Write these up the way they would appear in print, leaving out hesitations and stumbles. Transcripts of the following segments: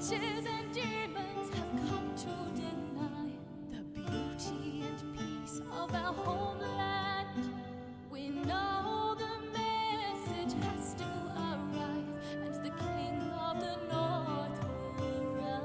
witches and demons have come to deny the beauty and peace of our homeland. We know the message has to arrive, and the King of the North will rise.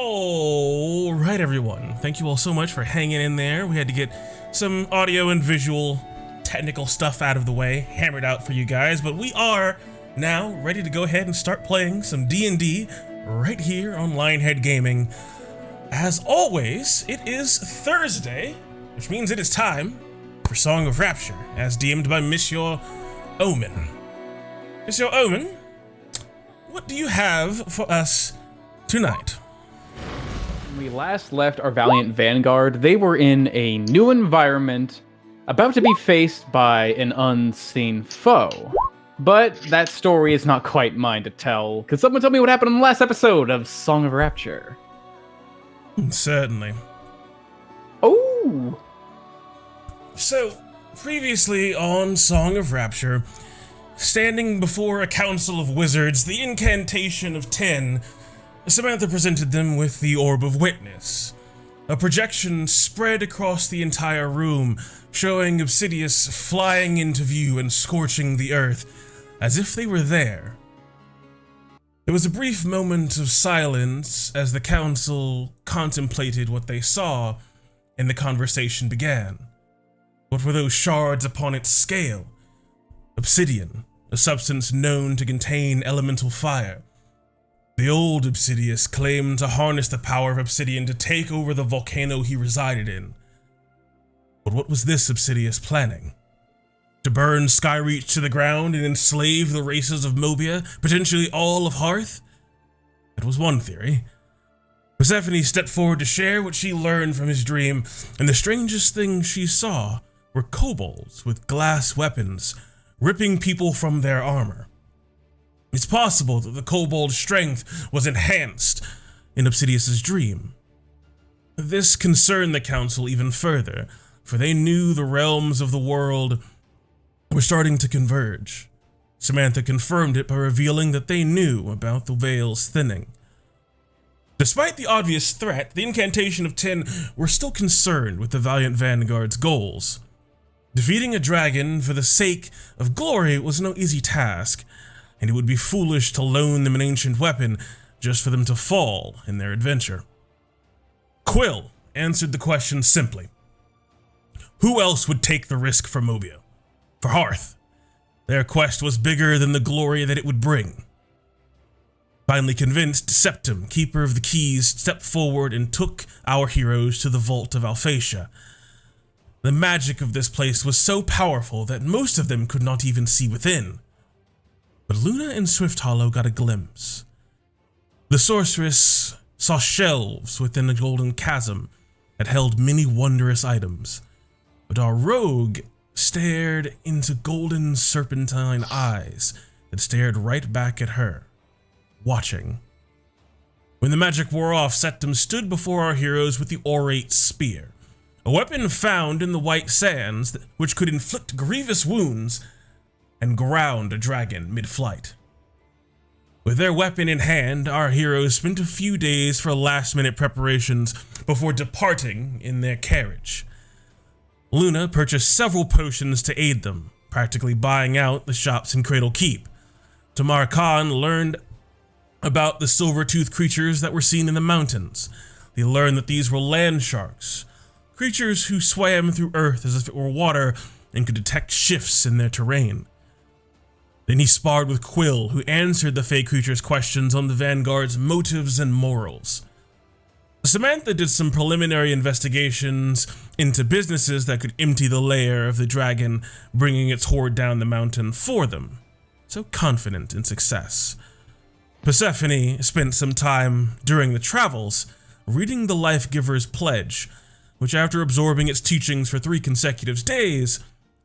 All right, everyone. Thank you all so much for hanging in there. We had to get some audio and visual technical stuff out of the way, hammered out for you guys, but we are now ready to go ahead and start playing some D&D right here on Lionhead Gaming. As always, it is Thursday, which means it is time for Song of Rapture, as DM'd by Monsieur Omen. Monsieur Omen, what do you have for us tonight? When we last left our valiant vanguard, they were in a new environment, about to be faced by an unseen foe. But that story is not quite mine to tell. Could someone tell me what happened in the last episode of Song of Rapture? Certainly. Oh! So, previously on Song of Rapture, standing before a council of wizards, the incantation of 10, Samantha presented them with the Orb of Witness. A projection spread across the entire room, showing Obsidius flying into view and scorching the earth, as if they were there. There was a brief moment of silence as the council contemplated what they saw, and the conversation began. What were those shards upon its scale? Obsidian, a substance known to contain elemental fire. The old Obsidius claimed to harness the power of obsidian to take over the volcano he resided in. But what was this Obsidius planning? To burn Skyreach to the ground and enslave the races of Mobia, potentially all of Hearth? That was one theory. Persephone stepped forward to share what she learned from his dream, and the strangest thing she saw were kobolds with glass weapons, ripping people from their armor. It's possible that the kobold's strength was enhanced in Obsidius's dream. This concerned the council even further, for they knew the realms of the world were starting to converge. Samantha confirmed it by revealing that they knew about the veil's thinning. Despite the obvious threat, the incantation of 10 were still concerned with the valiant vanguard's goals. Defeating a dragon for the sake of glory was no easy task, and it would be foolish to loan them an ancient weapon just for them to fall in their adventure. Quill answered the question simply. Who else would take the risk for Mobia? For Hearth. Their quest was bigger than the glory that it would bring. Finally convinced, Septim, keeper of the keys, stepped forward and took our heroes to the vault of Alphatia. The magic of this place was so powerful that most of them could not even see within. But Luna and Swift Hollow got a glimpse. The sorceress saw shelves within a golden chasm that held many wondrous items, but our rogue stared into golden serpentine eyes that stared right back at her, watching. When the magic wore off, Septim stood before our heroes with the orate spear, a weapon found in the white sands which could inflict grievous wounds and ground a dragon mid-flight. With their weapon in hand, our heroes spent a few days for last-minute preparations before departing in their carriage. Luna purchased several potions to aid them, practically buying out the shops in Cradle Keep. Tamar Khan learned about the silver-toothed creatures that were seen in the mountains. They learned that these were land sharks, creatures who swam through earth as if it were water and could detect shifts in their terrain. Then he sparred with Quill, who answered the fey creature's questions on the Vanguard's motives and morals. Samantha did some preliminary investigations into businesses that could empty the lair of the dragon, bringing its horde down the mountain for them, so confident in success. Persephone spent some time during the travels reading the Life-Giver's Pledge, which after absorbing its teachings for 3 consecutive days,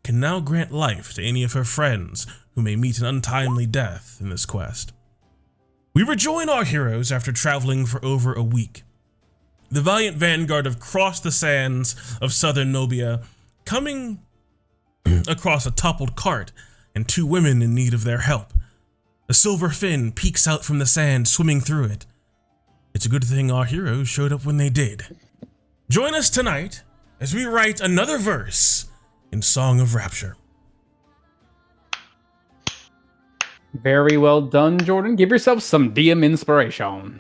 can now grant life to any of her friends who may meet an untimely death in this quest. We rejoin our heroes after traveling for over a week. The valiant vanguard have crossed the sands of southern Nobia, coming across a toppled cart and 2 women in need of their help. A silver fin peeks out from the sand, swimming through it. It's a good thing our heroes showed up when they did. Join us tonight as we write another verse in Song of Rapture. Very well done, Jordan. Give yourself some DM inspiration.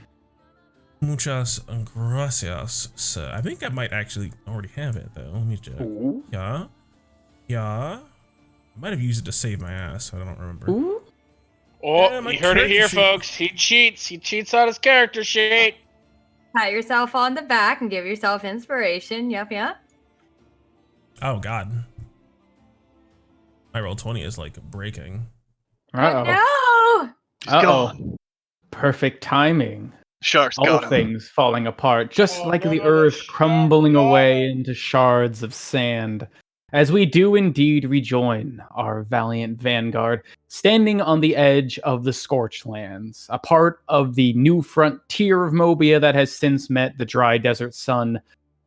Muchas gracias, sir. I think I might actually already have it, though. Let me check. Ooh. Yeah. Yeah. I might have used it to save my ass. I don't remember. Ooh. Oh, Yeah, my you heard it here, character sheet. folks. He cheats. He cheats on his character sheet. Pat yourself on the back and give yourself inspiration. Yep, yep. Oh, God. My roll 20 is like breaking. Uh-oh. No! Uh-oh. Perfect timing. Sharks All got him. things falling apart, just Oh, like the no, earth shark crumbling got away into shards of sand. As we do indeed rejoin our valiant vanguard, standing on the edge of the Scorched Lands, a part of the new frontier of Mobia that has since met the dry desert sun.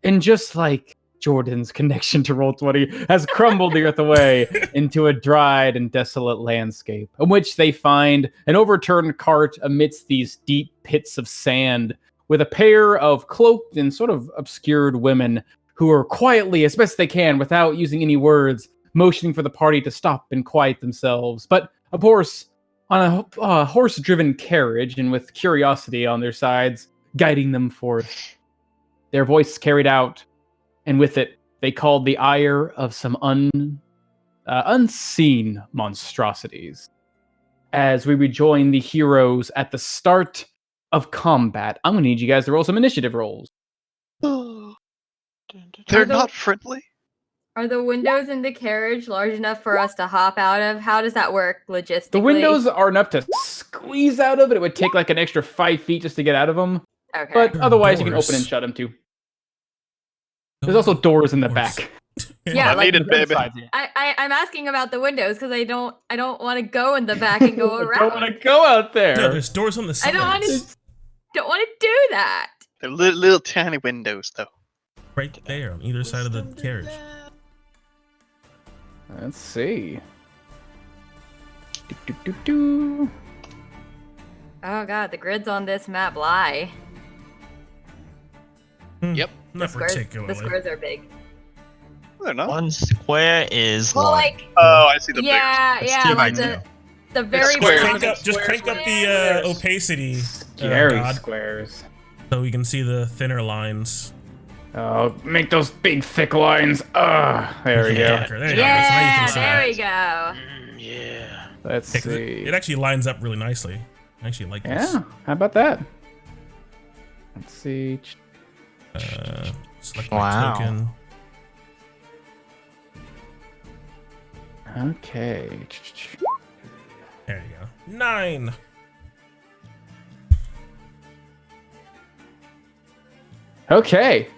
And just like Jordan's connection to Roll20 has crumbled the earth away into a dried and desolate landscape, in which they find an overturned cart amidst these deep pits of sand, with a pair of cloaked and sort of obscured women who are quietly, as best they can, without using any words, motioning for the party to stop and quiet themselves. But, of course, on a horse-driven carriage and with curiosity on their sides, guiding them forth. Their voice carried out, and with it, they called the ire of some unseen monstrosities. As we rejoin the heroes at the start of combat, I'm going to need you guys to roll some initiative rolls. They're Are the- not friendly. Are the windows in the carriage large enough for us to hop out of? How does that work logistically? The windows are enough to squeeze out of it. It would take like an extra 5 feet just to get out of them. Okay. But There are otherwise, you can doors. open and shut them too. There's also doors in the Doors. back. Yeah, I like need it, baby. I'm asking about the windows because I don't want to go in the back and go I around. don't want to go out there. No, there's doors on the I sides. don't want to do that. They're little tiny windows, though. Right there on either side of the carriage. Let's see. Do. Oh god, the grids on this map lie. Yep. Not The particularly. squares are big. They're not. One square is Well, like Oh, I see the yeah, It's yeah, 2 by like 2. the very squares. bottom Just crank up the squares. opacity, Scary God, squares. so we can see the thinner lines. Oh, make those big thick lines. There we go. Darker. There you Yeah, go. So now there you we go. Yeah. Let's can see see. it actually lines up really nicely. I actually like this. Yeah, how about that? Let's see. Select my Wow. token. Okay. There you go. 9. Okay.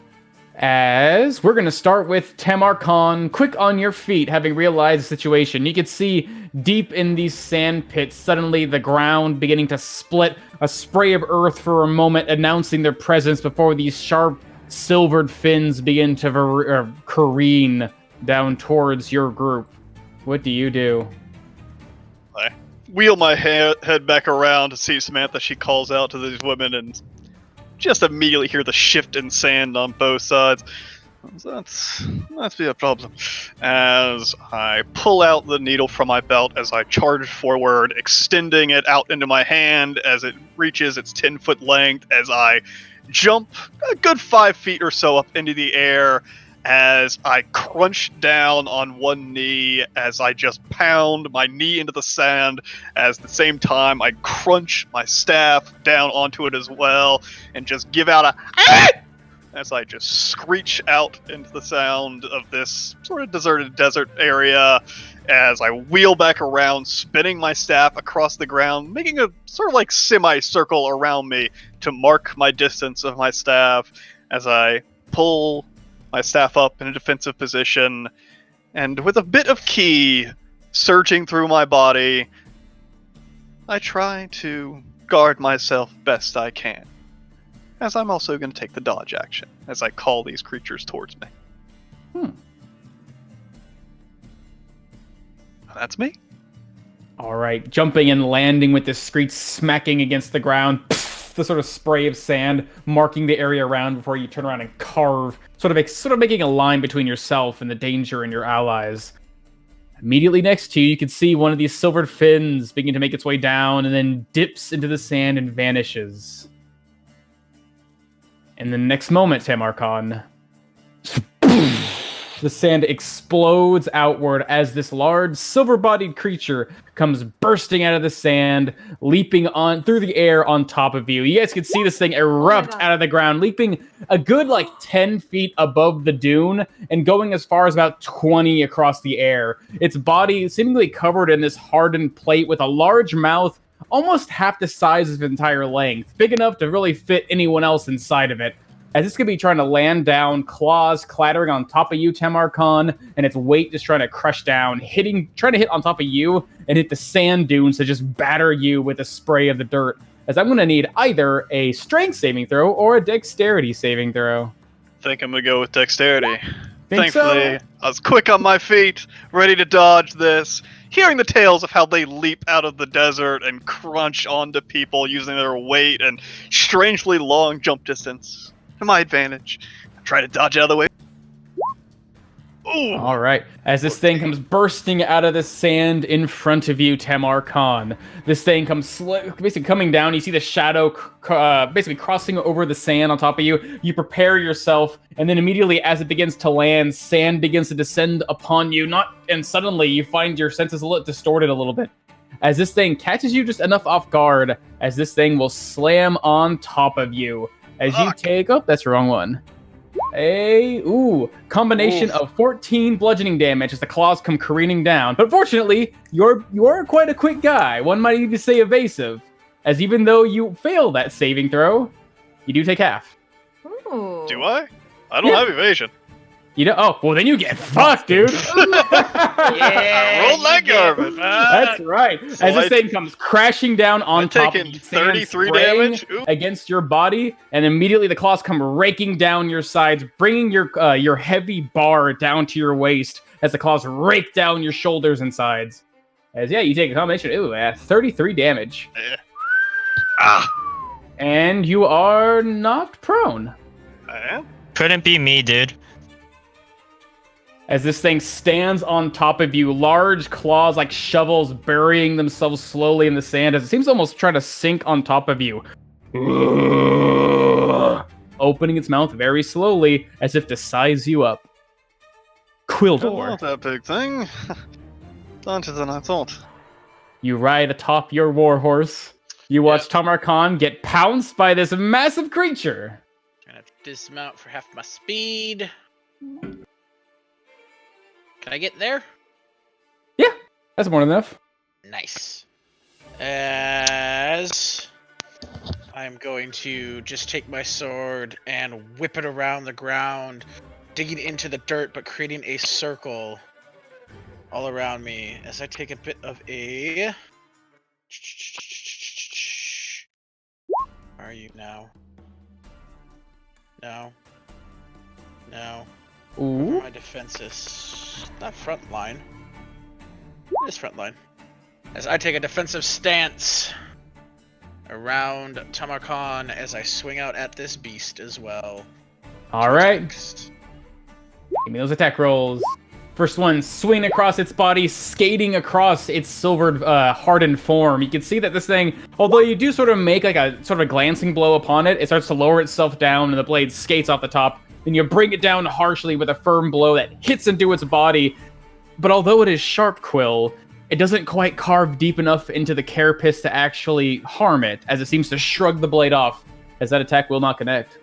As we're going to start with Tamar Khan, quick on your feet, having realized the situation. You can see deep in these sand pits, suddenly the ground beginning to split, a spray of earth for a moment announcing their presence before these sharp, silvered fins begin to careen down towards your group. What do you do? I wheel my head back around to see Samantha. She calls out to these women and just immediately hear the shift in sand on both sides. That's be a problem. As I pull out the needle from my belt, as I charge forward, extending it out into my hand as it reaches its 10-foot length, as I jump a good 5 feet or so up into the air, as I crunch down on one knee, as I just pound my knee into the sand, as at the same time I crunch my staff down onto it as well, and just give out a "Ah!" as I just screech out into the sound of this sort of deserted desert area, as I wheel back around, spinning my staff across the ground, making a sort of like semicircle around me to mark my distance of my staff, as I pull my staff up in a defensive position, and with a bit of ki surging through my body, I try to guard myself best I can, as I'm also going to take the dodge action as I call these creatures towards me. That's me. All right, jumping and landing with this screech smacking against the ground, the sort of spray of sand marking the area around before you turn around and carve, sort of making a line between yourself and the danger and your allies. Immediately next to you, you can see one of these silvered fins begin to make its way down and then dips into the sand and vanishes. In the next moment, Tamarkon, the sand explodes outward as this large silver-bodied creature comes bursting out of the sand, leaping on through the air on top of you. You guys can see this thing erupt God. out of the ground, leaping a good 10 feet above the dune and going as far as about 20 across the air. Its body seemingly covered in this hardened plate with a large mouth, almost half the size of its entire length, big enough to really fit anyone else inside of it. As it's going to be trying to land down, claws clattering on top of you, Tamarkon, and its weight just trying to crush down, trying to hit on top of you and hit the sand dunes to just batter you with a spray of the dirt. As I'm going to need either a strength saving throw or a dexterity saving throw. Think I'm gonna go with dexterity. Think Thankfully, so? I was quick on my feet, ready to dodge this. Hearing the tales of how they leap out of the desert and crunch onto people using their weight and strangely long jump distance. To my advantage. Try to dodge out of the way. Ooh! All right. As this thing comes bursting out of the sand in front of you, Tamarkon, this thing comes basically coming down. You see the shadow basically crossing over the sand on top of you. You prepare yourself, and then immediately as it begins to land, sand begins to descend upon you. And suddenly you find your senses distorted a little bit. As this thing catches you just enough off guard, as this thing will slam on top of you. As you take... Oh, that's the wrong one. Combination of 14 bludgeoning damage as the claws come careening down. But fortunately, you're quite a quick guy. One might even say evasive. As even though you fail that saving throw, you do take half. Ooh. Do I? I don't have evasion. You know? Oh, well then you get fucked, dude. Yeah, Roll that garbage. That's right. So As this thing comes crashing down on top of taking you, sand 33 spraying damage? Ooh. against your body, and immediately the claws come raking down your sides, bringing your heavy bar down to your waist as the claws rake down your shoulders and sides. You take a combination. 33 damage. Yeah. Ah! And you are knocked prone. I am? Couldn't be me, dude. As this thing stands on top of you, large claws like shovels burying themselves slowly in the sand as it seems almost trying to sink on top of you. Opening its mouth very slowly as if to size you up. Quildor, Not that big thing. Larger than I thought. you ride atop your warhorse. You watch Tamarkon get pounced by this massive creature. Gonna have to dismount for half my speed. Can I get there? Yeah, that's more than enough. Nice. As I'm going to just take my sword and whip it around the ground, digging into the dirt but creating a circle all around me as I take a bit of a... Where are you now? No. No. Ooh. My defenses. Not front line. It is front line. As I take a defensive stance around Tamarkon as I swing out at this beast as well. All right. Next. Give me those attack rolls. First one, swing across its body, skating across its silvered, hardened form. You can see that this thing, although you do sort of make like a sort of a glancing blow upon it, it starts to lower itself down and the blade skates off the top. Then you bring it down harshly with a firm blow that hits into its body. But although it is sharp quill, it doesn't quite carve deep enough into the carapace to actually harm it, as it seems to shrug the blade off, as that attack will not connect.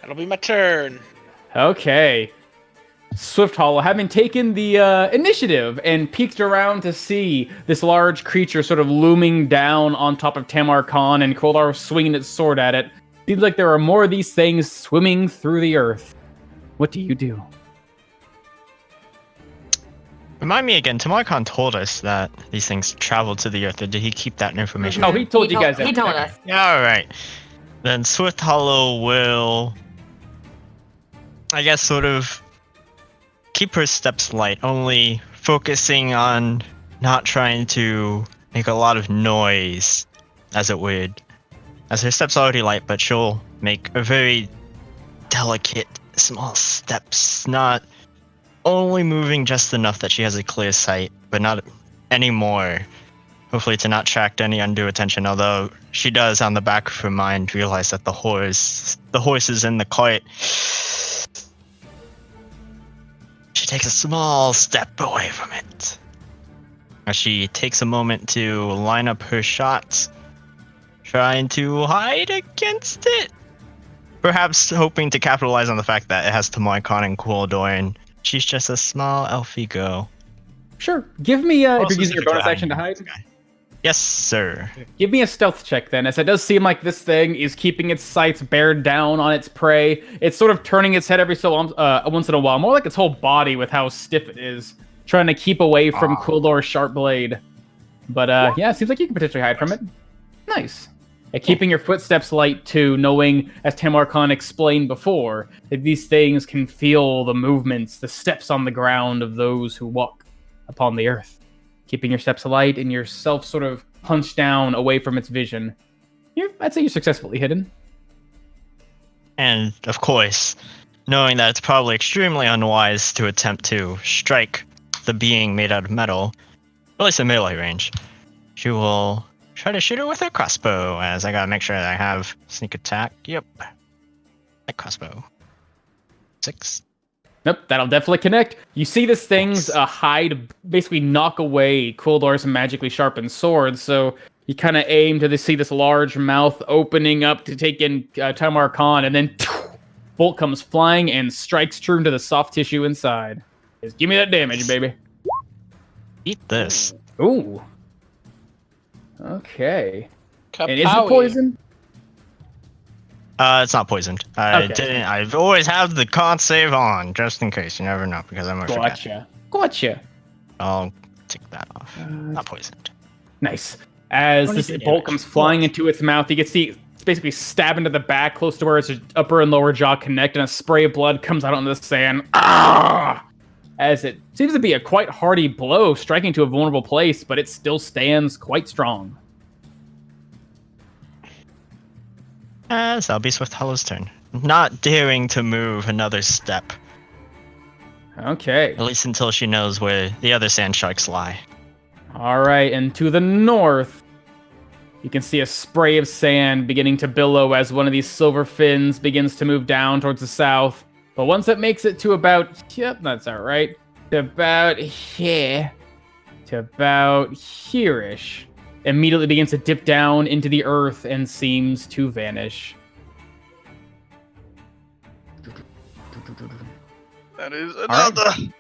That'll be my turn. Okay. Swift Hollow, having taken the initiative and peeked around to see this large creature sort of looming down on top of Tamarkon and Quildar swinging its sword at it, seems like there are more of these things swimming through the earth. What do you do? Remind me again, Tamarkon told us that these things travel to the earth, or did he keep that information? Oh, he told you guys that. He told us. Yeah, alright. Then Swift Hollow will, I guess, sort of keep her steps light, only focusing on not trying to make a lot of noise, as it would. As her steps are already light, but she'll make a very delicate, small steps, not only moving just enough that she has a clear sight, but not any more hopefully to not attract any undue attention, although she does on the back of her mind realize that the horse is in the cart. She takes a small step away from it. As she takes a moment to line up her shots, trying to hide against it. Perhaps hoping to capitalize on the fact that it has Tamarcon and Quildor, and she's just a small elfie girl. Sure. Give me, if Also you're using your bonus specifically action to hide, this guy. Yes, sir. give me a stealth check then, as it does seem like this thing is keeping its sights bared down on its prey. It's sort of turning its head every once in a while, more like its whole body with how stiff it is, trying to keep away from Quildor's sharp blade. But yeah, it seems like you can potentially hide from it. Nice. Keeping your footsteps light too, knowing, as Tamarcon explained before, that these things can feel the movements, the steps on the ground of those who walk upon the earth. Keeping your steps light and yourself sort of hunched down away from its vision. I'd say you're successfully hidden. And, of course, knowing that it's probably extremely unwise to attempt to strike the being made out of metal, at least in melee range, she will try to shoot her with her crossbow, as I gotta make sure that I have sneak attack. Yep. That crossbow. 6. Nope, that'll definitely connect. You see this thing's hide basically knock away Quildor's magically sharpened sword, so you kind of aim to see this large mouth opening up to take in Tamarcon, and then bolt comes flying and strikes true into the soft tissue inside. Just give me that damage, baby. Eat this. Ooh. Okay. Kapowie. And is it poison? It's not poisoned. I Okay. didn't. I've always have the con save on, just in case. You never know, because I'm gonna forget. Gotcha. I'll take that off. Not poisoned. Nice. As this 22 bolt damage. comes flying into its mouth, you can see it's basically stab into the back, close to where its upper and lower jaw connect, and a spray of blood comes out onto the sand. Ah! As it seems to be a quite hardy blow, striking to a vulnerable place, but it still stands quite strong. As that'll be Swift Hollow's turn. Not daring to move another step, Okay. at least until she knows where the other sand sharks lie. All right, and to the north, you can see a spray of sand beginning to billow as one of these silver fins begins to move down towards the south. But once it makes it to about, yep, that's all right, to about here, to about here-ish, immediately begins to dip down into the earth and seems to vanish. That is right. another.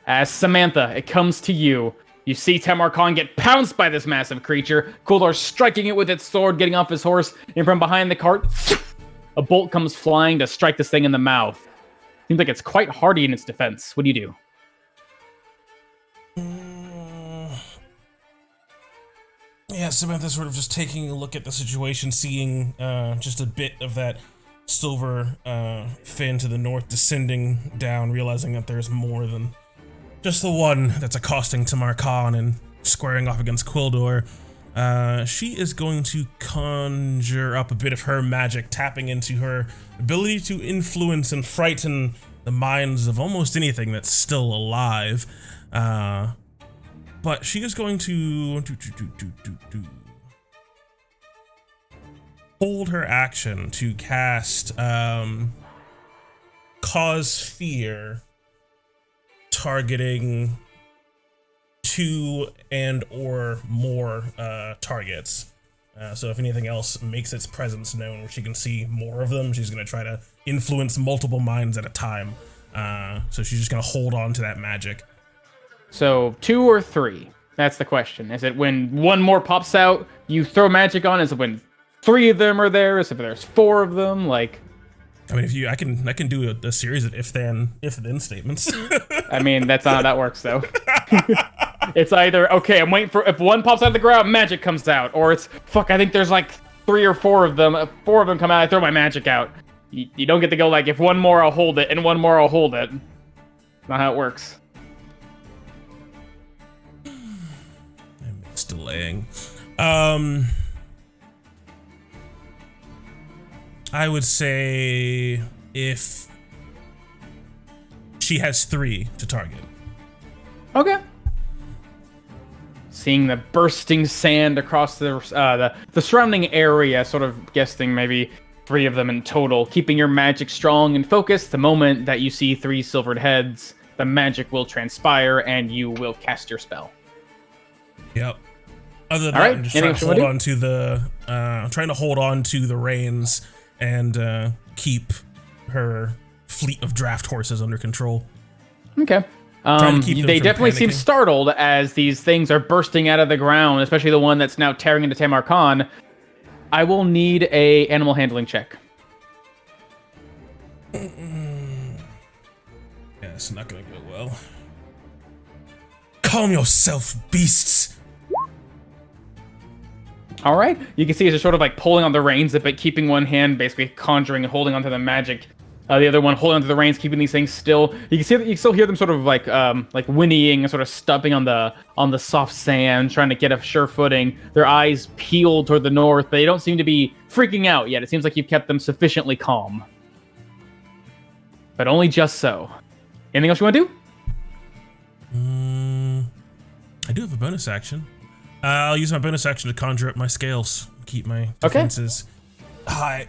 As Samantha, it comes to you. You see Tamarcon get pounced by this massive creature, Quildor striking it with its sword, getting off his horse, and from behind the cart, a bolt comes flying to strike this thing in the mouth. Seems like it's quite hardy in its defense. What do you do? Yeah, Samantha's sort of just taking a look at the situation, seeing just a bit of that silver fin to the north descending down, realizing that there's more than just the one that's accosting Tamarcon and squaring off against Quildor. She is going to conjure up a bit of her magic, tapping into her ability to influence and frighten the minds of almost anything that's still alive. But she is going to hold her action to cast Cause Fear, targeting 2 and or more targets. So if anything else makes its presence known, where she can see more of them, she's going to try to influence multiple minds at a time. So she's just going to hold on to that magic. So 2 or 3? That's the question. Is it when one more pops out, you throw magic on? Is it when 3 of them are there? Is it if there's 4 of them? Like, I mean, I can do a series of if then statements. I mean, that's not how that works, though. It's either, okay, I'm waiting for, if one pops out of the ground, magic comes out. Or it's, fuck, I think there's like 3 or 4 of them. If 4 of them come out, I throw my magic out. You don't get to go like, if one more, I'll hold it, and one more, I'll hold it. Not how it works. It's delaying. I would say if she has 3 to target. Okay. seeing the bursting sand across the surrounding area, sort of guessing maybe 3 of them in total, keeping your magic strong and focused. The moment that you see 3 silvered heads, the magic will transpire and you will cast your spell. Yep. Other than All that, right, I'm just anything trying to else you hold wanna on to the trying to hold on to the reins and keep her fleet of draft horses under control. Okay. Trying to keep them They from definitely seem panicking. startled as these things are bursting out of the ground, especially the one that's now tearing into Tamar Khan. I will need a animal handling check. Yeah, it's not gonna go well. Calm yourself, beasts. All right. You can see it's just sort of like pulling on the reins, but keeping one hand basically conjuring and holding onto the magic. The other one holding onto the reins, keeping these things still. You can see that you still hear them sort of like whinnying and sort of stumping on the soft sand, trying to get a sure footing. Their eyes peeled toward the north, but they don't seem to be freaking out yet. It seems like you've kept them sufficiently calm, but only just so. Anything else you want to do? I do have a bonus action. I'll use my bonus action to conjure up my scales, keep my defenses high.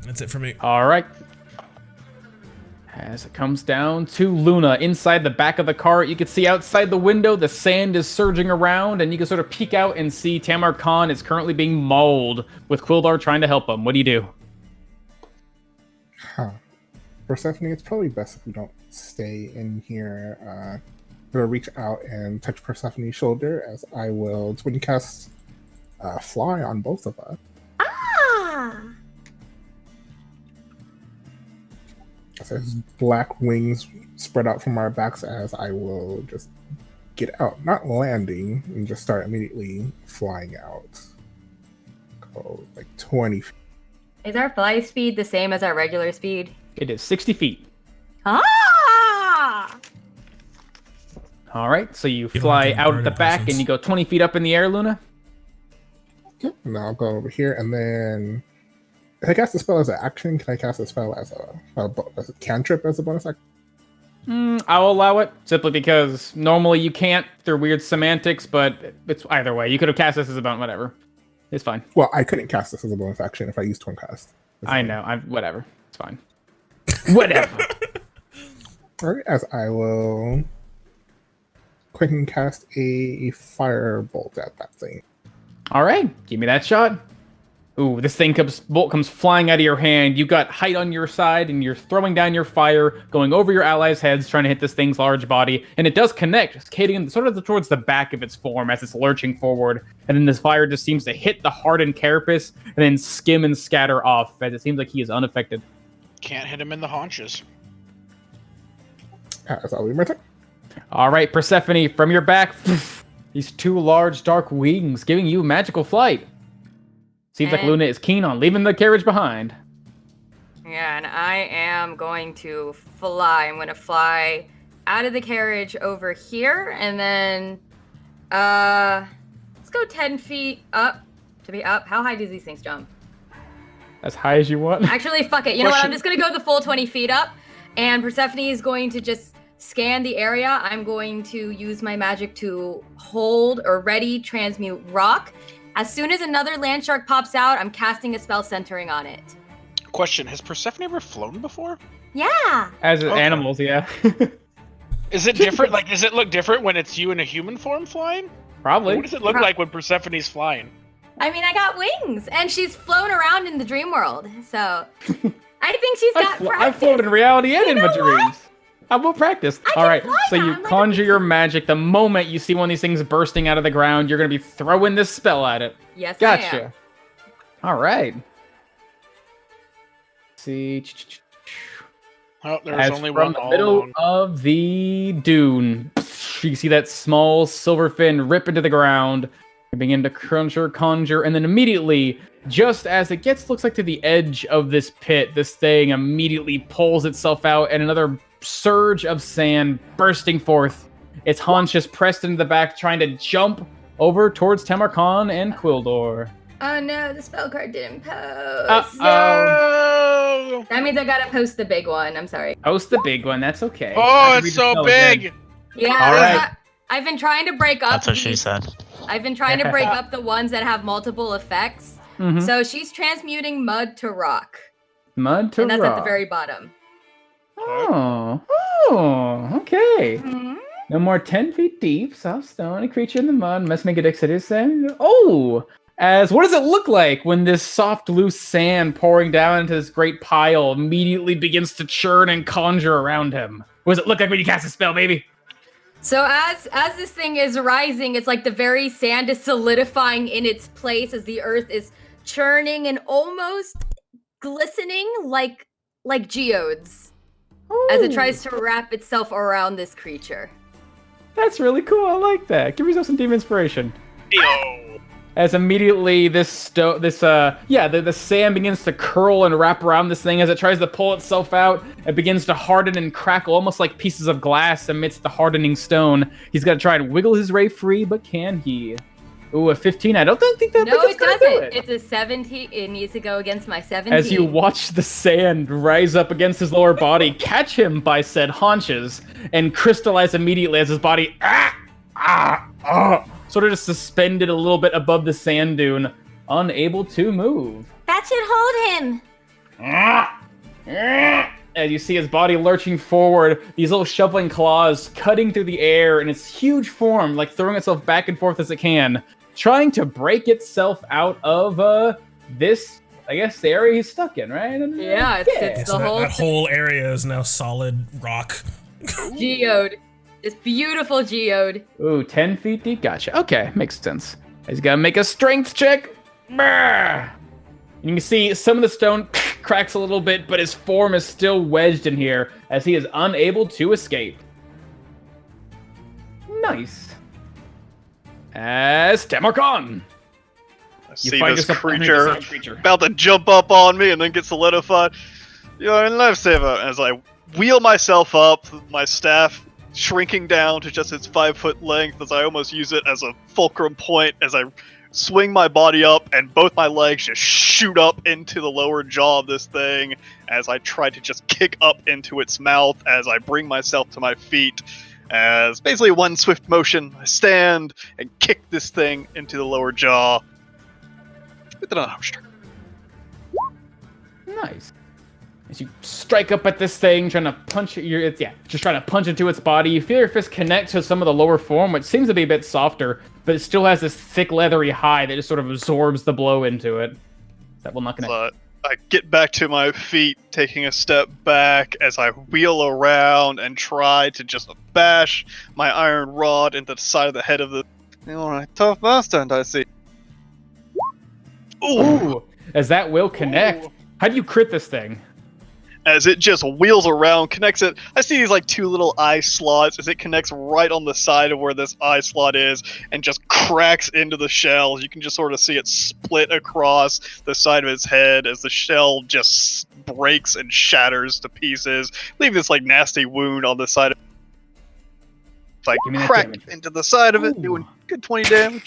That's it for me. All right. As it comes down to Luna, inside the back of the cart, you can see outside the window, the sand is surging around, and you can sort of peek out and see Tamar Khan is currently being mauled, with Quildar trying to help him. What do you do? Persephone, it's probably best if we don't stay in here. I'm gonna reach out and touch Persephone's shoulder as I will twin cast fly on both of us. Ah! As black wings spread out from our backs as I will just get out, not landing, and just start immediately flying out. Go like 20 feet. Is our fly speed the same as our regular speed? It is 60 feet. Ah! All right, so you don't fly have to out burn at the in back presence. and you go 20 feet up in the air, Luna? Yep. And I'll go over here, and then if I cast the spell as an action, can I cast the spell as a cantrip as a bonus action? I'll allow it, simply because normally you can't through weird semantics, but it's either way. You could have cast this as a bonus, whatever. It's fine. Well, I couldn't cast this as a bonus action if I used twin cast. I know. Whatever. It's fine. Whatever. Alright, as I will quicken cast a firebolt at that thing. All right, give me that shot. Ooh, this bolt comes flying out of your hand. You got height on your side, and you're throwing down your fire, going over your allies' heads, trying to hit this thing's large body. And it does connect, skating sort of towards the back of its form as it's lurching forward. And then this fire just seems to hit the hardened carapace and then skim and scatter off, as it seems like he is unaffected. Can't hit him in the haunches. As I'll leave my turn. All right, Persephone, from your back, these 2 large dark wings giving you magical flight. Seems like And- Luna is keen on leaving the carriage behind. Yeah, and I am going to fly. I'm going to fly out of the carriage over here, and then let's go 10 feet up to be up. How high do these things jump? As high as you want. Actually, fuck it. You know what? I'm Question- just going to go the full 20 feet up, and Persephone is going to just scan the area. I'm going to use my magic to hold or ready transmute rock. As soon as another land shark pops out, I'm casting a spell centering on it. Question: has Persephone ever flown before? Yeah. As Okay. animals, yeah. Is it different? Like, does it look different when it's you in a human form flying? Probably. What does it look like when Persephone's flying? I mean, I got wings, and she's flown around in the dream world, so I think she's got I've practice. flown in reality and in You my know what? dreams. I will practice. I All can right, fly so now. you I'm like a conjure big- your magic. The moment you see one of these things bursting out of the ground, you're going to be throwing this spell at it. Yes, I am. Gotcha. All right. See. Oh, there's As only from one the all middle alone. of the dune, you see that small silver fin rip into the ground and begin to conjure, and then immediately, just as it looks like to the edge of this pit, this thing immediately pulls itself out, and another surge of sand bursting forth. Its haunches pressed into the back, trying to jump over towards Tamarkan and Quildor. Oh no, the spell card didn't post. Uh-oh. No! That means I gotta post the big one. I'm sorry. Post the big one. That's okay. I Oh, can read it's the so spell again. big! Yeah, All right. I've been trying to break up. That's what she these- said. I've been trying to break up the ones that have multiple effects. Mhm. So she's transmuting mud to rock. Mud to And that's rock. at the very bottom. Oh, okay. Mhm. No more 10 feet deep, soft stone, a creature in the mud must make a dexterity save. Oh! As what does it look like when this soft, loose sand pouring down into this great pile immediately begins to churn and conjure around him? What does it look like when you cast a spell, baby? So as this thing is rising, it's like the very sand is solidifying in its place as the earth is churning and almost glistening like geodes as it tries to wrap itself around this creature. That's really cool. I like that. Give yourself some demon inspiration. Yo. As immediately the sand begins to curl and wrap around this thing as it tries to pull itself out. It begins to harden and crackle, almost like pieces of glass amidst the hardening stone. He's got to try and wiggle his ray free, but can he? Ooh, a 15. I don't think that. No, it gonna do doesn't. it. It's a 17. It needs to go against my 17. As you watch the sand rise up against his lower body, catch him by said haunches, and crystallize immediately as his body sort of just suspended a little bit above the sand dune, unable to move. That should hold him. As you see his body lurching forward, these little shoveling claws cutting through the air in its huge form, like throwing itself back and forth as it can, trying to break itself out of this, I guess, the area he's stuck in, right? And, Yeah, it's So the whole that whole area is now solid rock. geode. This beautiful geode. Ooh, 10 feet deep? Gotcha. Okay, makes sense. He's got to make a strength check. Brr. You can see some of the stone cracks a little bit, but his form is still wedged in here as he is unable to escape. Nice. As Tamarkon. I You see find this yourself underneath the sand creature creature. about to jump up on me and then get solidified. You're in lifesaver. As I wheel myself up, my staff shrinking down to just its 5-foot length, as I almost use it as a fulcrum point, as I swing my body up and both my legs just shoot up into the lower jaw of this thing as I try to just kick up into its mouth as I bring myself to my feet. As basically one swift motion, I stand and kick this thing into the lower jaw with an armstrong. Nice. As you strike up at this thing, trying to punch it, just trying to punch into its body. You feel your fist connect to some of the lower form, which seems to be a bit softer, but it still has this thick, leathery hide that just sort of absorbs the blow into it. That will not connect. So I get back to my feet, taking a step back as I wheel around and try to just bash my iron rod into the side of the head of the. Alright, tough bastard, I see. Ooh, as that will connect. How do you crit this thing? As it just wheels around, connects it. I see these like two little eye slots as it connects right on the side of where this eye slot is and just cracks into the shell. You can just sort of see it split across the side of its head as the shell just breaks and shatters to pieces, leaving this like nasty wound on the side of it. Like Give me that crack damage. into the side of it, Ooh. doing good 20 damage.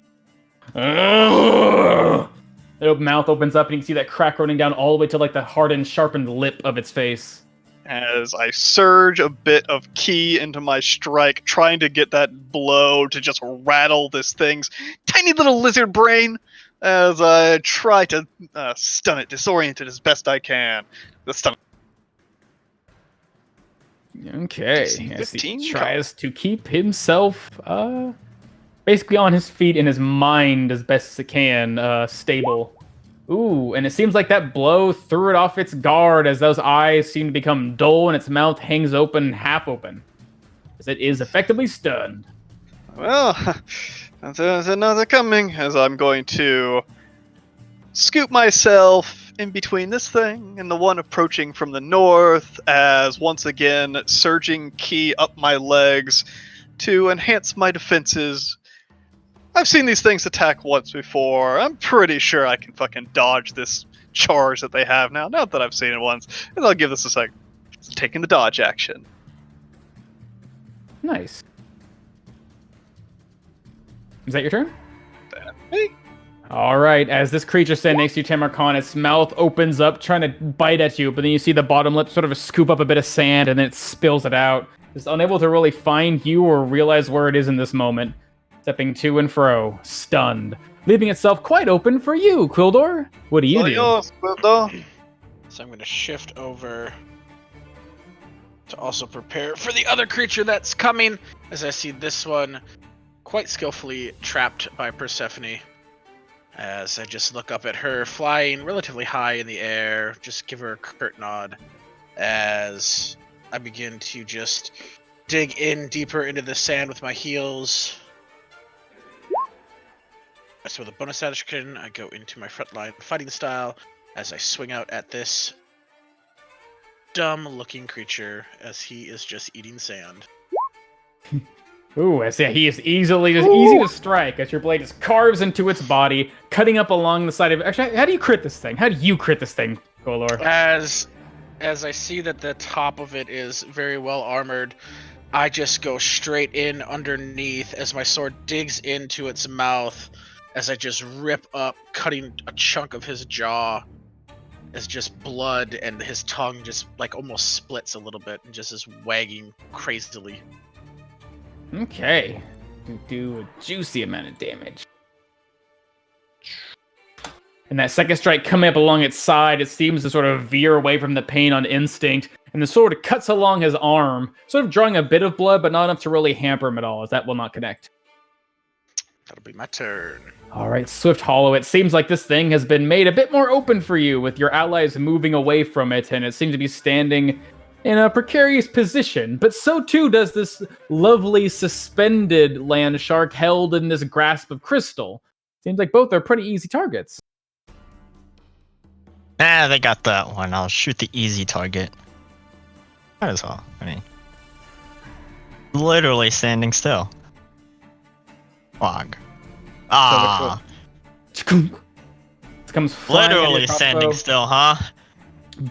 The mouth opens up and you can see that crack running down all the way to like the hardened, sharpened lip of its face. As I surge a bit of ki into my strike, trying to get that blow to just rattle this thing's tiny little lizard brain, as I try to stun it, disorient it as best I can. The stun. Okay, DC as he 15? tries to keep himself basically on his feet and his mind as best as it can, stable. Ooh, and it seems like that blow threw it off its guard as those eyes seem to become dull and its mouth hangs open, half open, as it is effectively stunned. Well, there's another coming, as I'm going to scoop myself in between this thing and the one approaching from the north, as once again surging ki up my legs to enhance my defenses. I've seen these things attack once before. I'm pretty sure I can fucking dodge this charge that they have now. Not that I've seen it once. And I'll give this a sec. It's taking the dodge action. Nice. Is that your turn? Hey. All right, as this creature standing next to you, Tamarkon, its mouth opens up, trying to bite at you, but then you see the bottom lip sort of scoop up a bit of sand, and then it spills it out. It's unable to really find you or realize where it is in this moment. stepping to and fro, stunned, leaving itself quite open for you, Quildor. What do you do? Yours, Quildor. So I'm going to shift over to also prepare for the other creature that's coming, as I see this one quite skillfully trapped by Persephone. As I just look up at her, flying relatively high in the air, just give her a curt nod as I begin to just dig in deeper into the sand with my heels. So with a bonus action, I go into my frontline fighting style as I swing out at this dumb-looking creature as he is just eating sand. Ooh, I see. He is easy to strike as your blade just carves into its body, cutting up along the side of it. Actually, how do you crit this thing? How do you crit this thing, Golor? As I see that the top of it is very well armored, I just go straight in underneath as my sword digs into its mouth, as I just rip up, cutting a chunk of his jaw, as just blood and his tongue just like almost splits a little bit and just is wagging crazily. Okay. Do a juicy amount of damage. And that second strike coming up along its side, it seems to sort of veer away from the pain on instinct, and the sword cuts along his arm, sort of drawing a bit of blood, but not enough to really hamper him at all, as that will not connect. That'll be my turn. All right, Swift Hollow, it seems like this thing has been made a bit more open for you, with your allies moving away from it, and it seems to be standing in a precarious position, but so too does this lovely suspended land shark held in this grasp of crystal. Seems like both are pretty easy targets. They got that one. I'll shoot the easy target. Might as well. I mean, literally standing still. Log. Ah, It comes flying literally at your standing crossbow, still, huh?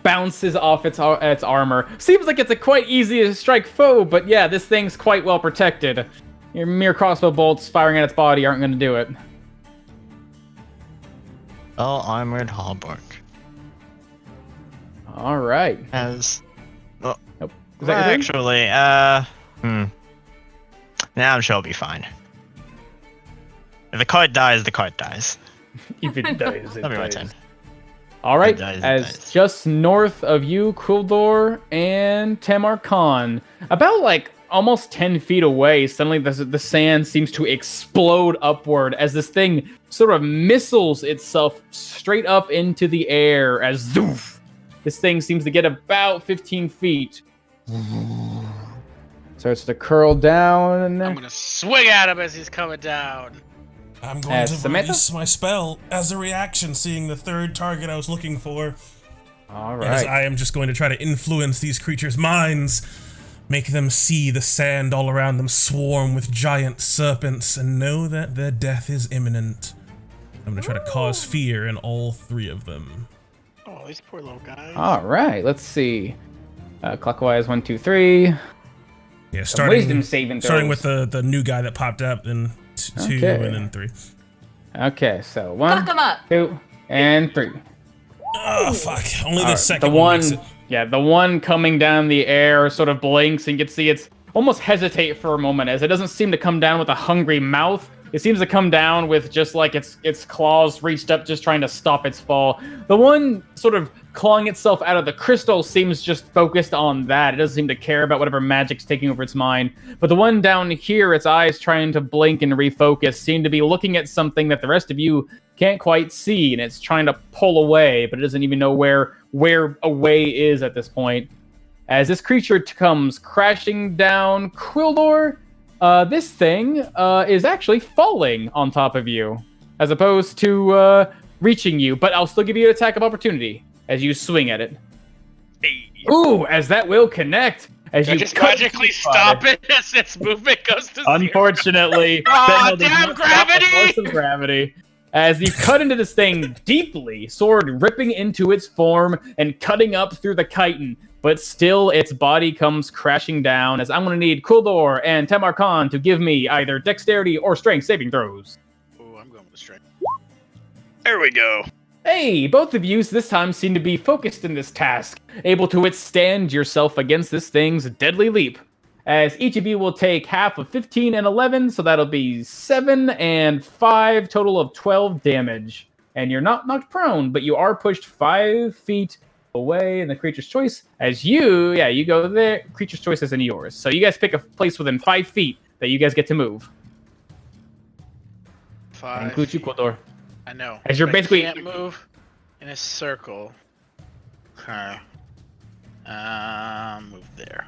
bounces off its armor. Seems like it's a quite easy to strike foe, but yeah, this thing's quite well protected. Your mere crossbow bolts firing at its body aren't going to do it. Well, armored halberd. All right. As Nope. Is that your turn? actually, now I'm sure it'll be fine. If the card dies, the card dies. If it dies, it That'll be my dies. turn. All right, It dies, it as dies. just north of you, Quildor and Tamar Khan, about like almost 10 feet away, suddenly the sand seems to explode upward as this thing sort of missiles itself straight up into the air as zoof. This thing seems to get about 15 feet. Starts to curl down. I'm gonna swing at him as he's coming down. I'm going to Samantha? release my spell as a reaction, seeing the third target I was looking for. All As right. I am just going to try to influence these creatures' minds, make them see the sand all around them swarm with giant serpents, and know that their death is imminent. I'm going to try to cause fear in all three of them. Oh, these poor little guys. All right, let's see. Clockwise, 1, 2, 3. Yeah, Some wisdom saving starting throws. with the new guy that popped up, then two, Okay. and then 3. Okay, so Fuck 1, him up. 2, and 3. Oh, fuck. Only the Alright, second the one makes it. Yeah, the one coming down the air sort of blinks, and you can see it's almost hesitate for a moment, as it doesn't seem to come down with a hungry mouth. It seems to come down with just like its claws reached up, just trying to stop its fall. The one sort of clawing itself out of the crystal seems just focused on that. It doesn't seem to care about whatever magic's taking over its mind. But the one down here, its eyes trying to blink and refocus, seem to be looking at something that the rest of you can't quite see, and it's trying to pull away, but it doesn't even know where away is at this point. As this creature comes crashing down, Quildor, this thing is actually falling on top of you, as opposed to reaching you, but I'll still give you an attack of opportunity as you swing at it. Ooh, as that will connect. As Can I you just cut magically into the body. stop it as its movement goes to zero? Unfortunately, Aw, that does damn not stop the gravity! force of gravity. As you cut into this thing deeply, sword ripping into its form and cutting up through the chitin, but still its body comes crashing down. As I'm going to need Kuldor and Tamar Khan to give me either dexterity or strength saving throws. Ooh, I'm going with the strength. There we go. Hey, both of you this time seem to be focused in this task, able to withstand yourself against this thing's deadly leap. as each of you will take half of 15 and 11, so that'll be 7 and 5, total of 12 damage. And you're not knocked prone, but you are pushed 5 feet away in the creature's choice. As you go there. Creature's choice isn't yours. So you guys pick a place within 5 feet that you guys get to move. That includes you, Quildor. I know. As you're but basically- I can't move in a circle. Okay. Move there.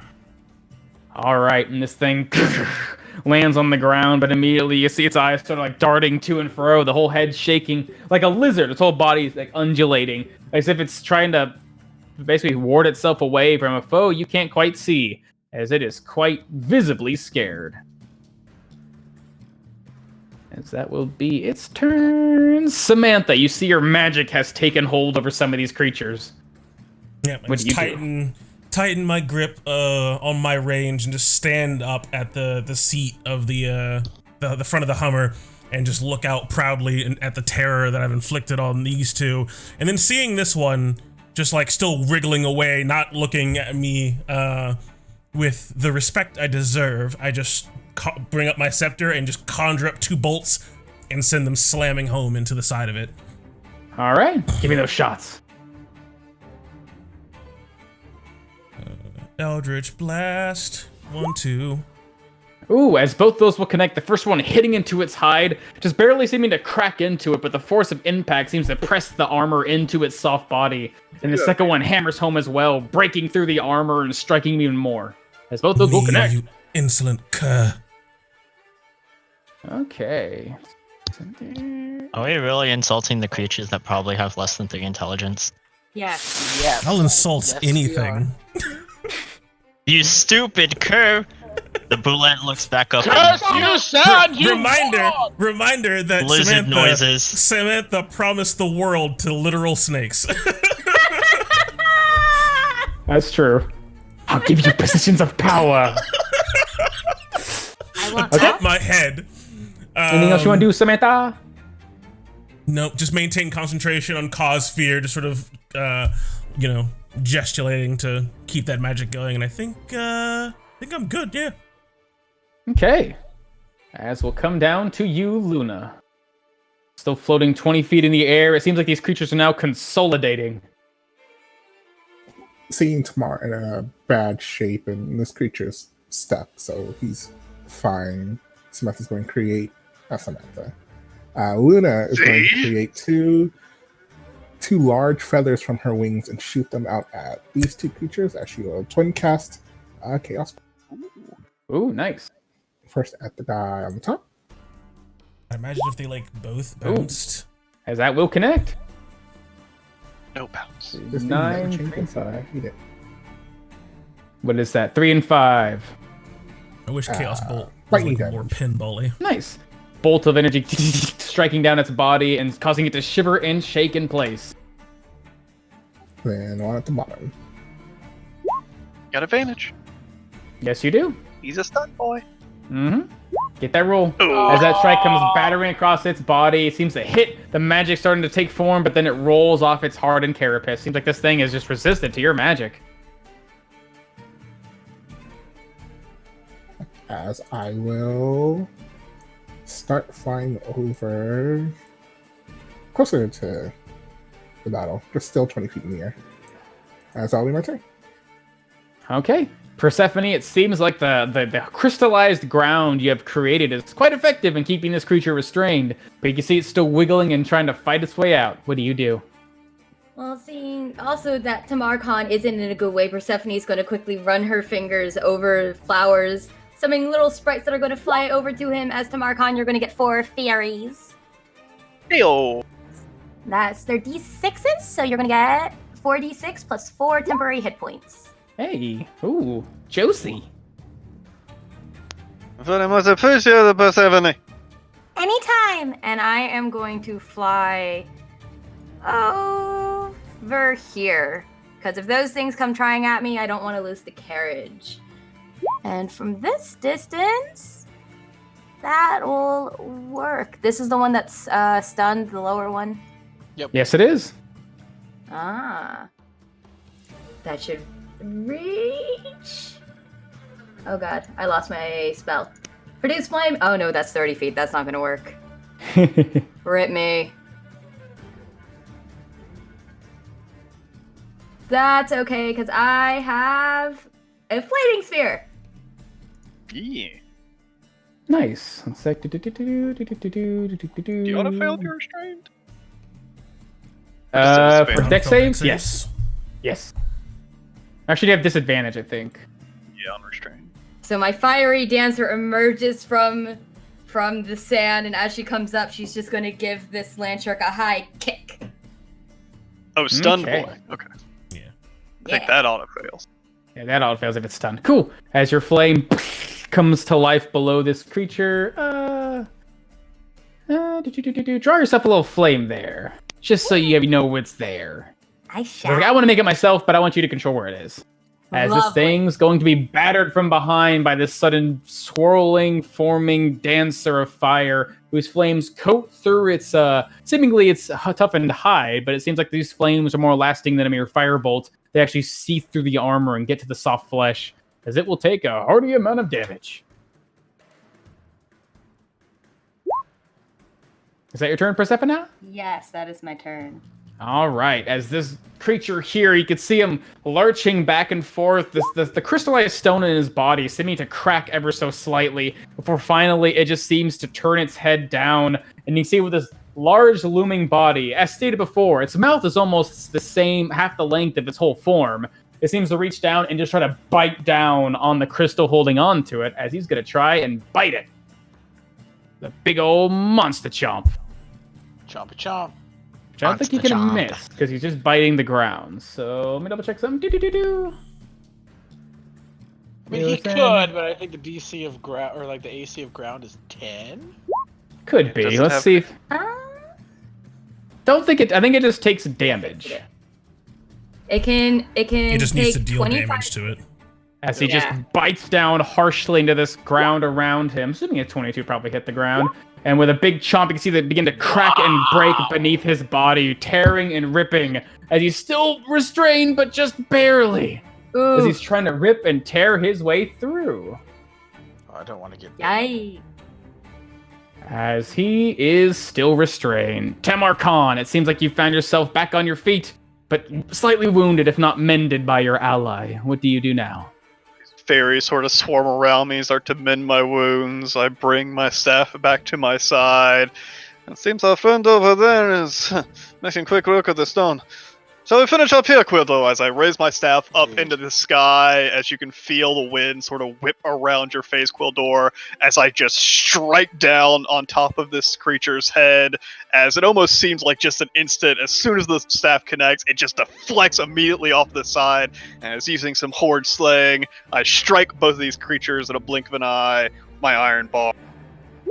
All right, and this thing lands on the ground, but immediately you see its eyes sort of like darting to and fro, the whole head shaking like a lizard. Its whole body is like undulating, as if it's trying to basically ward itself away from a foe you can't quite see, as it is quite visibly scared. As that will be its turn. Samantha, you see your magic has taken hold over some of these creatures. Yeah, What do you tighten my grip on my range and just stand up at the seat of the front of the Hummer and just look out proudly at the terror that I've inflicted on these two. And then seeing this one just like still wriggling away, not looking at me with the respect I deserve, I just bring up my scepter and just conjure up 2 bolts and send them slamming home into the side of it. All right, give me those shots. Eldritch Blast. 1, 2. Ooh, as both those will connect, the first one hitting into its hide, just barely seeming to crack into it, but the force of impact seems to press the armor into its soft body. And the second one hammers home as well, breaking through the armor and striking even more. As both those will connect. You insolent cur. Okay. Are we really insulting the creatures that probably have less than 3 intelligence? Yes. Yes. I'll insult Yes, we anything. You stupid cur! The bullet looks back up. Curse you, son! You Reminder that Lizard noises. Samantha promised the world to literal snakes. That's true. I'll give you positions of power. I want Tap my head. Anything else you want to do, Samantha? Nope, just maintain concentration on cause fear, just sort of, gesticulating to keep that magic going, and I think I'm good, yeah. Okay. As we'll come down to you, Luna. Still floating 20 feet in the air. It seems like these creatures are now consolidating. Seeing Tamar in a bad shape, and this creature's stuck, so he's fine. Samantha's going to create Samantha. Luna is going to create two large feathers from her wings and shoot them out at these 2 creatures as she will twin cast Chaos. Ooh, nice. First at the guy on the top. I imagine if they both bounced. As that will connect. No bounce. This thing 9, never 3, changes, so I 5. hate it. What is that? 3 and 5. I wish Chaos Bolt was lightning more damage. pinball-y. Nice. Bolt of energy striking down its body and causing it to shiver and shake in place. Then one at the bottom. Got advantage. Yes, you do. He's a stunt boy. Mm-hmm. Get that roll. Ooh. As that strike comes battering across its body, it seems to hit the magic starting to take form, but then it rolls off its hardened carapace. Seems like this thing is just resistant to your magic. As I will start flying over closer to the battle, just still 20 feet in the air. As I'll be my turn. Okay. Persephone, it seems like the crystallized ground you have created is quite effective in keeping this creature restrained, but you can see it's still wiggling and trying to fight its way out. What do you do? Well, seeing also that Tamarcon isn't in a good way, Persephone's going to quickly run her fingers over flowers, summoning little sprites that are going to fly over to him. As Tamarcon, you're going to get 4 fairies. Heyo. That's their d6s, so you're going to get 4d6 plus 4 temporary hit points. Hey. Ooh. Josie. Very much appreciate Persephone. Anytime! And I am going to fly over here. Because if those things come trying at me, I don't want to lose the carriage. And from this distance, that will work. This is the one that's stunned, the lower one. Yes, it is. Ah. That should reach Oh god, I lost my spell. Produce flame. Oh no, that's 30 feet. That's not gonna work. Rip me. That's okay, because I have a flaming sphere. Yeah. Nice. One sec. Do you auto fail if you're restrained? For deck Auto-fail saves? deck Yes. saves. Yes. Actually, you have disadvantage, I think. Yeah, unrestrained. So my fiery dancer emerges from the sand, and as she comes up, she's just going to give this land shark a high kick. Oh, stunned Okay. boy. Okay. Yeah. I think that auto fails. Yeah, that auto fails if it's stunned. Cool. As your flame comes to life below this creature, draw yourself a little flame there, just so you know it's there. I I want to make it myself, but I want you to control where it is. As this Lovely. thing's going to be battered from behind by this sudden swirling, forming dancer of fire, whose flames coat through its, seemingly it's toughened hide, but it seems like these flames are more lasting than a mere firebolt. They actually seep through the armor and get to the soft flesh, as it will take a hearty amount of damage. Is that your turn, Persephone? Yes, that is my turn. All right, as this creature here, you can see him lurching back and forth, the crystallized stone in his body seeming to crack ever so slightly, before finally it just seems to turn its head down, and you see with this large looming body, as stated before, its mouth is almost the same, half the length of its whole form. It seems to reach down and just try to bite down on the crystal holding on to it, as he's going to try and bite it. The big old monster chomp. Chompy chomp. Which I don't think he Monster can chomp. miss, because he's just biting the ground. So let me double check something. Do-do-do-do. I mean, he Listen. could, but I think the DC of ground, or like the AC of ground, is 10. Could be. doesn't Let's have- see if... Don't think it... I think it just takes damage. It can It just needs to take deal 25 damage to it. As he just Yeah. bites down harshly into this ground around him. Assuming a 22 probably hit the ground. And with a big chomp, you can see that begin to crack and break beneath his body, tearing and ripping, as he's still restrained, but just barely. As Ooh, he's trying to rip and tear his way through. Oh, I don't want to get. yikes. As he is still restrained. Tamar Khan, it seems like you found yourself back on your feet, but slightly wounded, if not mended, by your ally. What do you do now? Fairies sort of swarm around me, start to mend my wounds. I bring my staff back to my side. It seems our friend over there is making quick work of the stone. Shall we finish up here, Quildo? As I raise my staff up into the sky, as you can feel the wind sort of whip around your face, Quildor, as I just strike down on top of this creature's head, as it almost seems like just an instant. As soon as the staff connects, it just deflects immediately off the side, and as using some horde slaying, I strike both of these creatures in a blink of an eye, my iron bar.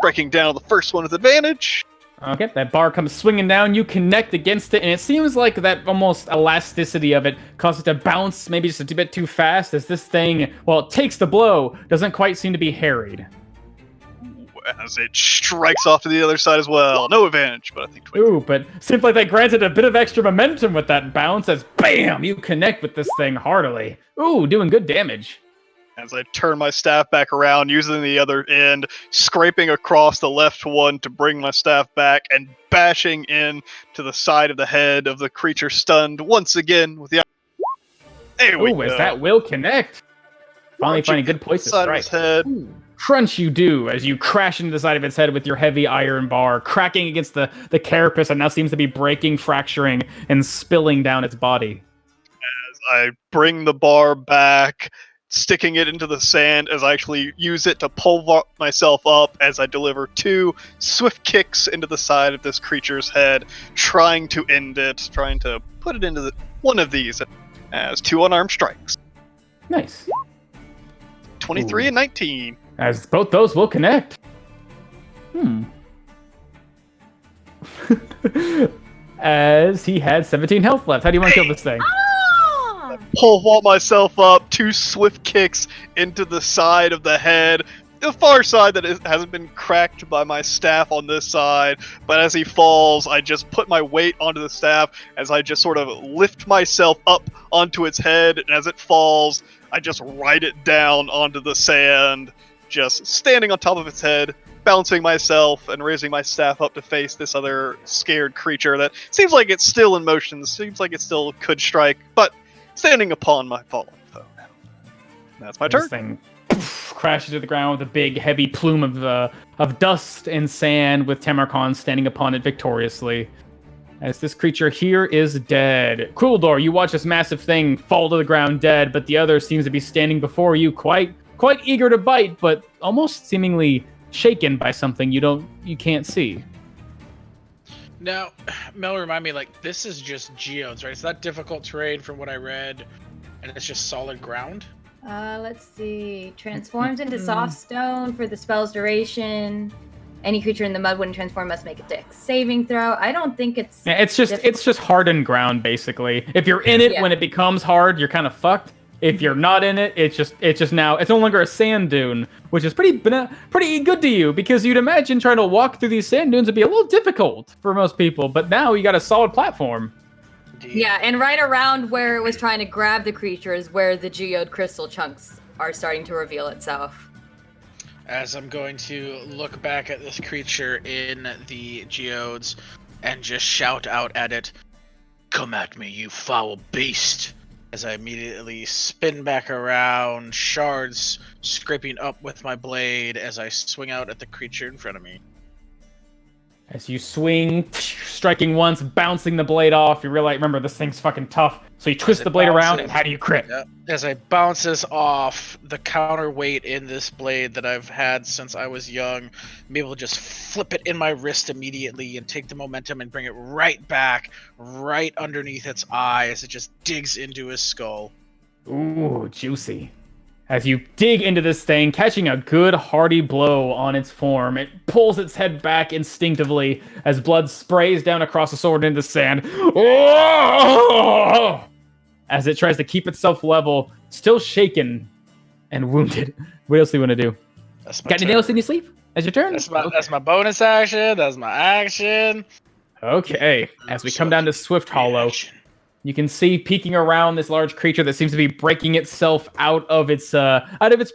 Breaking down the first one with advantage. Okay, that bar comes swinging down, you connect against it, and it seems like that almost elasticity of it causes it to bounce maybe just a bit too fast, as this thing, while it takes the blow, doesn't quite seem to be harried. As it strikes off to the other side as well. No advantage, but I think 20. Ooh, but seems like that granted a bit of extra momentum with that bounce, as BAM! You connect with this thing heartily. Ooh, doing good damage. As I turn my staff back around, using the other end, scraping across the left one to bring my staff back, and bashing in to the side of the head of the creature stunned once again with the. There we Ooh, go. as that will connect. Finally Crunch finding a it good place to side of strike. his head. Ooh. Crunch you do as you crash into the side of its head with your heavy iron bar, cracking against the carapace, and now seems to be breaking, fracturing, and spilling down its body. As I bring the bar back, sticking it into the sand as I actually use it to pull myself up as I deliver 2 swift kicks into the side of this creature's head, trying to end it, trying to put it into one of these as 2 unarmed strikes. Nice. 23 Ooh. and 19. As both those will connect. As he had 17 health left. How do you want to kill this thing? Ah! Pole vault myself up, 2 swift kicks into the side of the head, the far side that hasn't been cracked by my staff on this side, but as he falls, I just put my weight onto the staff as I just sort of lift myself up onto its head, and as it falls, I just ride it down onto the sand, just standing on top of its head, bouncing myself and raising my staff up to face this other scared creature that seems like it's still in motion, seems like it still could strike, but standing upon my fallen foe. That's my turn. This thing crashes to the ground with a big, heavy plume of dust and sand, with Tamarcon standing upon it victoriously. As this creature here is dead. Quildor, you watch this massive thing fall to the ground dead, but the other seems to be standing before you, quite eager to bite, but almost seemingly shaken by something you can't see. Now, Mel, remind me, like, this is just geodes, right? It's not difficult terrain from what I read, and it's just solid ground? Let's see. Transforms into soft stone for the spell's duration. Any creature in the mud when transformed must make a dex saving throw. I don't think it's... Yeah, it's just hardened ground, basically. If you're in it when it becomes hard, you're kind of fucked. If you're not in it, it's just now, it's no longer a sand dune, which is pretty good to you, because you'd imagine trying to walk through these sand dunes would be a little difficult for most people, but now you got a solid platform. Yeah, and right around where it was trying to grab the creature is where the geode crystal chunks are starting to reveal itself. As I'm going to look back at this creature in the geodes and just shout out at it, "Come at me, you foul beast!" As I immediately spin back around, shards scraping up with my blade as I swing out at the creature in front of me. As you swing, striking once, bouncing the blade off, you realize, remember, this thing's fucking tough. So you twist the blade around, and how do you crit? Yep. As I bounce this off, the counterweight in this blade that I've had since I was young, I'm able to just flip it in my wrist immediately and take the momentum and bring it right back, right underneath its eye as it just digs into his skull. Ooh, juicy. As you dig into this thing, catching a good hearty blow on its form, it pulls its head back instinctively as blood sprays down across the sword into the sand. As it tries to keep itself level, still shaken and wounded. What else do you want to do? Got anything else in your sleeve? As your turn? That's my bonus action. That's my action. Okay. As we come down to Swift Hollow, you can see peeking around this large creature that seems to be breaking itself out of its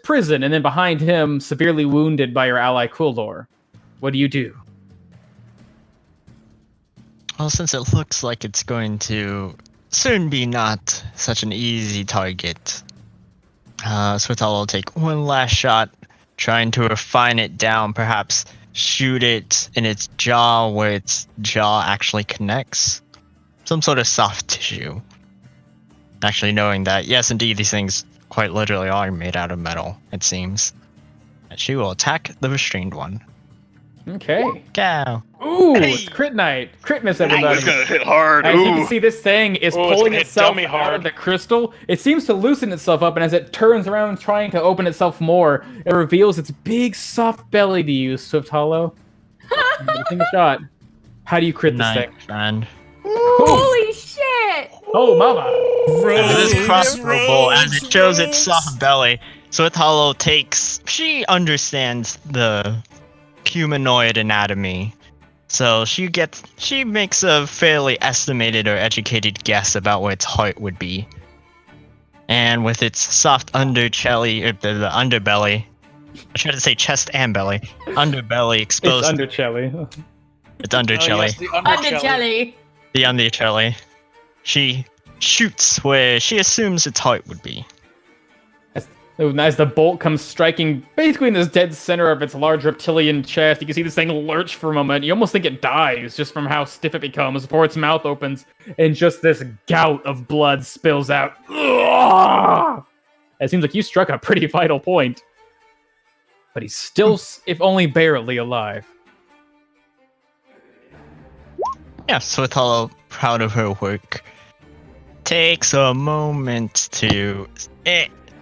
prison, and then behind him, severely wounded by your ally Quildor. What do you do? Well, since it looks like it's going to soon be not such an easy target, Swital will take one last shot, trying to refine it down, perhaps shoot it in its jaw where its jaw actually connects. Some sort of soft tissue. Actually knowing that, yes, indeed, these things quite literally are made out of metal, it seems. And she will attack the restrained one. Okay. Cow. Ooh, it's crit night. Crit miss, everybody. It's gonna hit hard. As you can see, this thing is pulling itself out hard. of the crystal. It seems to loosen itself up, and as it turns around trying to open itself more, it reveals its big, soft belly to you, Swift Hollow. Take a shot. How do you crit this thing? Friend. Holy shit! Oh, mama. This crossbow bolt, as it shows its soft belly, Swift Hollow she understands the humanoid anatomy. So she makes a fairly estimated or educated guess about where its heart would be. And with its soft underbelly, the underbelly, I tried to say chest and belly, underbelly exposed. It's underchelly. It's underchelly. Yes, the Underjelly. The underbelly. She shoots where she assumes its heart would be. As the bolt comes striking basically in this dead center of its large reptilian chest, you can see this thing lurch for a moment. You almost think it dies just from how stiff it becomes before its mouth opens and just this gout of blood spills out. It seems like you struck a pretty vital point. But he's still, if only barely, alive. Yeah, Swift Hollow, proud of her work, takes a moment to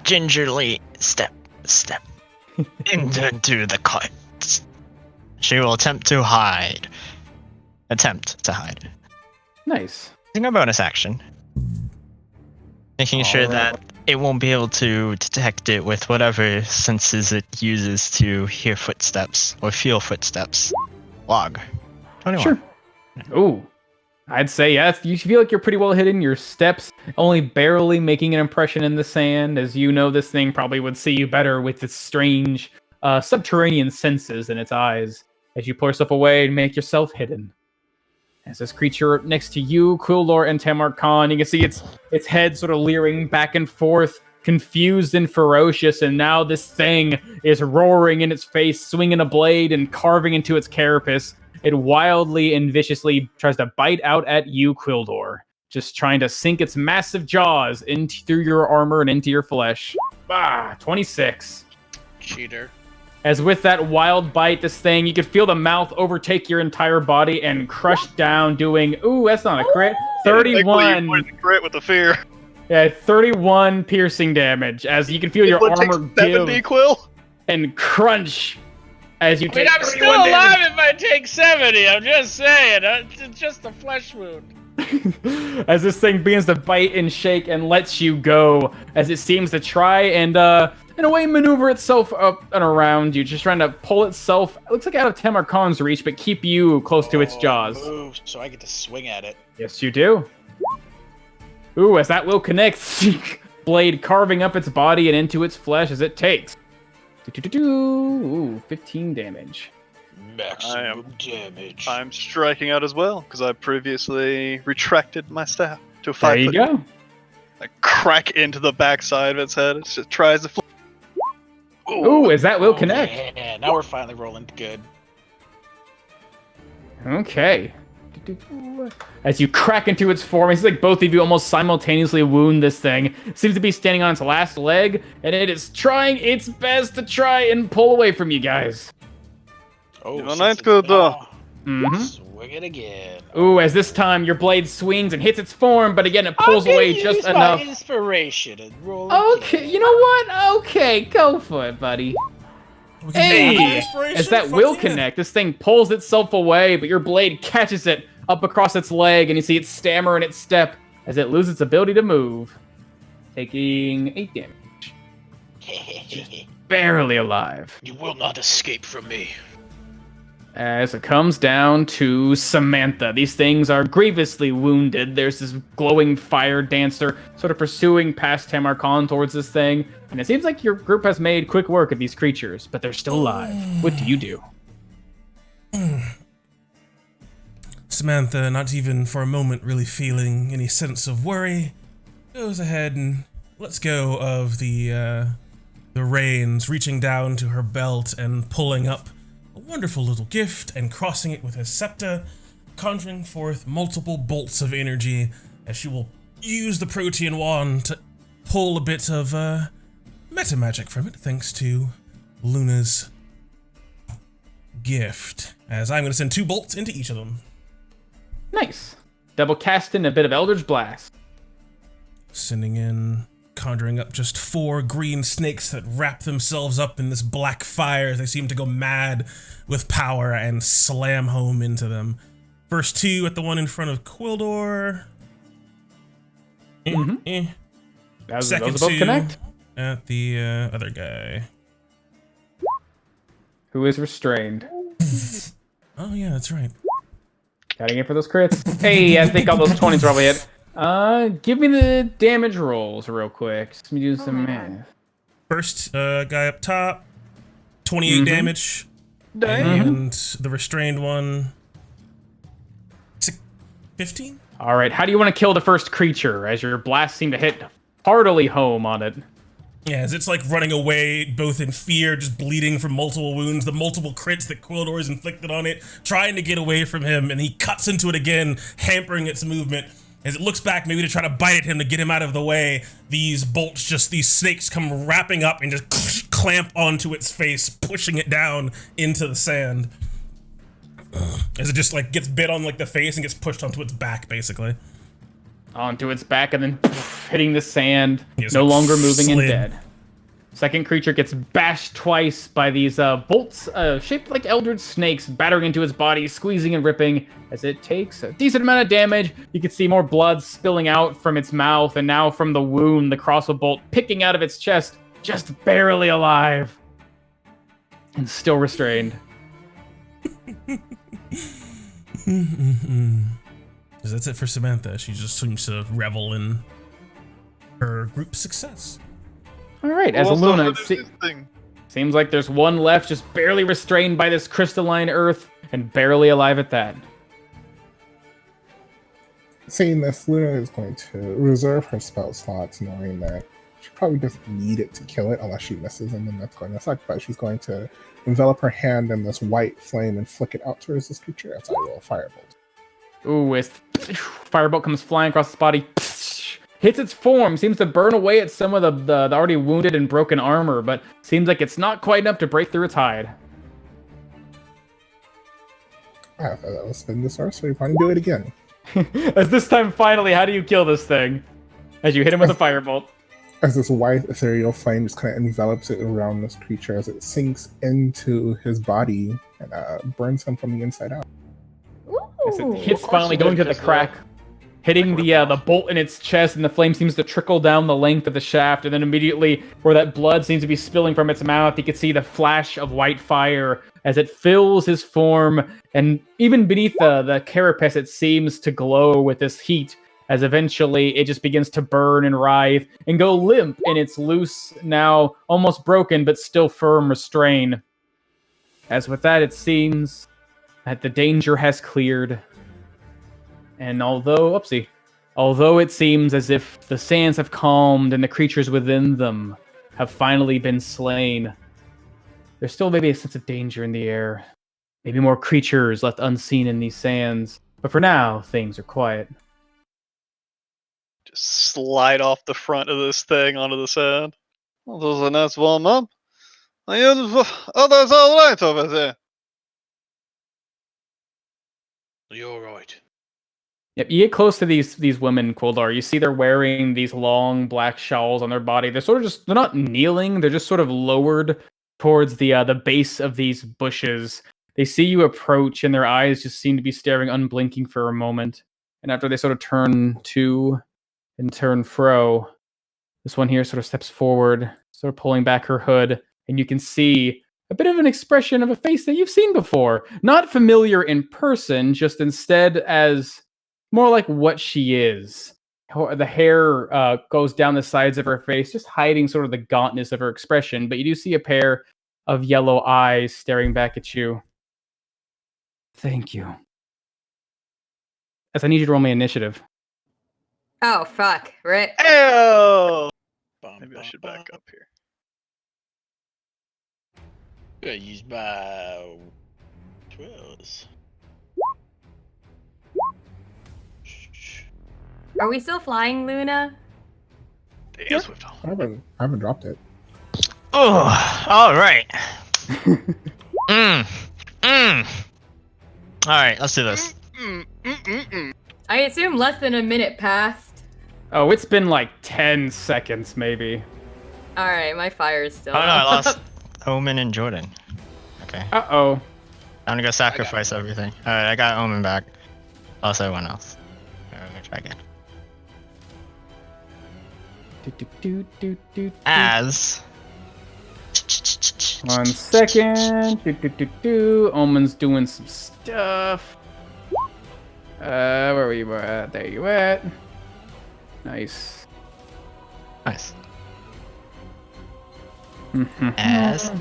gingerly step into the cut. She will attempt to hide. Nice. Using a bonus action. Making sure that it won't be able to detect it with whatever senses it uses to hear footsteps or feel footsteps. Log. 21. Sure. Ooh. I'd say, yeah, you feel like you're pretty well hidden. Your steps only barely making an impression in the sand. As you know, this thing probably would see you better with its strange subterranean senses in its eyes as you pull yourself away and make yourself hidden. As this creature next to you, Quildor and Tamar Khan, you can see its head sort of leering back and forth, confused and ferocious, and now this thing is roaring in its face, swinging a blade and carving into its carapace. It wildly and viciously tries to bite out at you, Quildor, just trying to sink its massive jaws through your armor and into your flesh. 26. Cheater. As with that wild bite, this thing, you can feel the mouth overtake your entire body and crush down, doing, ooh, that's not a crit, 31. You crit with the fear. Yeah, 31 piercing damage, as you can feel your armor give Quill? and crunch as you take I'm 31 still alive damage. if I take 70. I'm just saying. It's just a flesh wound. As this thing begins to bite and shake and lets you go, as it seems to try and, in a way, maneuver itself up and around you, just trying to pull itself, it looks like out of Tamar Khan's reach, but keep you close to its jaws. Move, so I get to swing at it. Yes, you do. Ooh, as that will connect, blade carving up its body and into its flesh as it takes. Ooh, 15 damage. Maximum damage. I'm striking out as well, because I previously retracted my staff to a 5 There you foot. go. I crack into the backside of its head. It just tries to fly. Ooh, as that will connect. Yeah, now we're finally rolling good. Okay. As you crack into its form, it's like both of you almost simultaneously wound this thing. It seems to be standing on its last leg, and it is trying its best to try and pull away from you guys. Oh, Yeah, since nice it's good, now, Mm-hmm. swing it again. Ooh, as this time your blade swings and hits its form, but again it pulls away just enough. My inspiration and roll Okay, again. you know what? Okay, go for it, buddy. We can do Hey! inspiration? As that Fuck will yeah. connect, this thing pulls itself away, but your blade catches it up across its leg, and you see it stammer in its step as it loses its ability to move, taking 8 damage. Barely alive. You will not escape from me. As it comes down to Samantha. These things are grievously wounded. There's this glowing fire dancer sort of pursuing past Tamar Khan towards this thing. And it seems like your group has made quick work of these creatures, but they're still alive. What do you do? Samantha, not even for a moment really feeling any sense of worry, goes ahead and lets go of the reins, reaching down to her belt and pulling up a wonderful little gift and crossing it with her scepter, conjuring forth multiple bolts of energy as she will use the protean wand to pull a bit of meta magic from it, thanks to Luna's gift. As I'm going to send 2 bolts into each of them. Nice. Double casting a bit of Eldritch Blast. Sending in, conjuring up just 4 green snakes that wrap themselves up in this black fire as they seem to go mad with power and slam home into them. First 2 at the one in front of Quildor. Those Second both 2 connect. at the other guy. Who is restrained. Oh yeah, that's right. Gotta get for those crits. Hey, I think all those 20s probably hit. Give me the damage rolls real quick. Just let me do some math. First guy up top, 28 damage. And the restrained one, 15? All right, how do you want to kill the first creature as your blast seemed to hit heartily home on it? Yeah, as it's like running away, both in fear, just bleeding from multiple wounds, the multiple crits that Quildor has inflicted on it, trying to get away from him, and he cuts into it again, hampering its movement. As it looks back, maybe to try to bite at him to get him out of the way, these snakes come wrapping up and just clamp onto its face, pushing it down into the sand. As it just like gets bit on like the face and gets pushed onto its back, basically. Onto its back and then hitting the sand, Yes, no like longer moving and slid. dead. Second creature gets bashed twice by these bolts shaped like eldritch snakes battering into its body, squeezing and ripping as it takes a decent amount of damage. You can see more blood spilling out from its mouth, and now from the wound, the crossbow bolt picking out of its chest, just barely alive. And still restrained. That's it for Samantha. She just seems to revel in her group success. All right, as Also, Luna, what is this thing? seems like there's one left, just barely restrained by this crystalline earth, and barely alive at that. Seeing this, Luna is going to reserve her spell slots, knowing that she probably doesn't need it to kill it unless she misses, and then that's going to suck. But she's going to envelop her hand in this white flame and flick it out towards this creature as I roll a firebolt. Ooh, as firebolt comes flying across its body, hits its form, seems to burn away at some of the already wounded and broken armor, but seems like it's not quite enough to break through its hide. I thought that was spin the sorcery. If I can do it again. As this time, finally, how do you kill this thing? As you hit him with a firebolt. As this white ethereal flame just kind of envelops it around this creature as it sinks into his body and burns him from the inside out. As it Ooh. hits finally going to the crack, hitting the bolt in its chest, and the flame seems to trickle down the length of the shaft, and then immediately where that blood seems to be spilling from its mouth, you can see the flash of white fire as it fills his form, and even beneath the carapace it seems to glow with this heat, as eventually it just begins to burn and writhe and go limp in its loose, now almost broken but still firm restraint. As with that, it seems that the danger has cleared. And although it seems as if the sands have calmed and the creatures within them have finally been slain, there's still maybe a sense of danger in the air. Maybe more creatures left unseen in these sands. But for now, things are quiet. Just slide off the front of this thing onto the sand. Well, those are nice warm up. Oh, that's all right over there. You're right. Yep, you get close to these women, Quildar. You see they're wearing these long black shawls on their body. They're not kneeling, they're just sort of lowered towards the base of these bushes. They see you approach, and their eyes just seem to be staring unblinking for a moment. And after they sort of turn to and turn fro, this one here sort of steps forward, sort of pulling back her hood, and you can see a bit of an expression of a face that you've seen before. Not familiar in person, just instead as more like what she is. The hair goes down the sides of her face, just hiding sort of the gauntness of her expression, but you do see a pair of yellow eyes staring back at you. Thank you. As I need you to roll my initiative. Oh, fuck. Right. Ew! Maybe I should back up here. Gonna use my 12s. Are we still flying, Luna? Damn, Swift. I haven't dropped it. Oh, all right. All right, let's do this. I assume less than a minute passed. Oh, it's been like 10 seconds, maybe. Alright, my fire is still Oh no, I up. lost Omen and Jordan. Okay, Uh-oh. I'm gonna go sacrifice everything. All right, I got Omen back. Lost everyone else. All right, let me try again. As 1 second. Omen's doing some stuff. Where were you at? There you at. Nice. nice. As.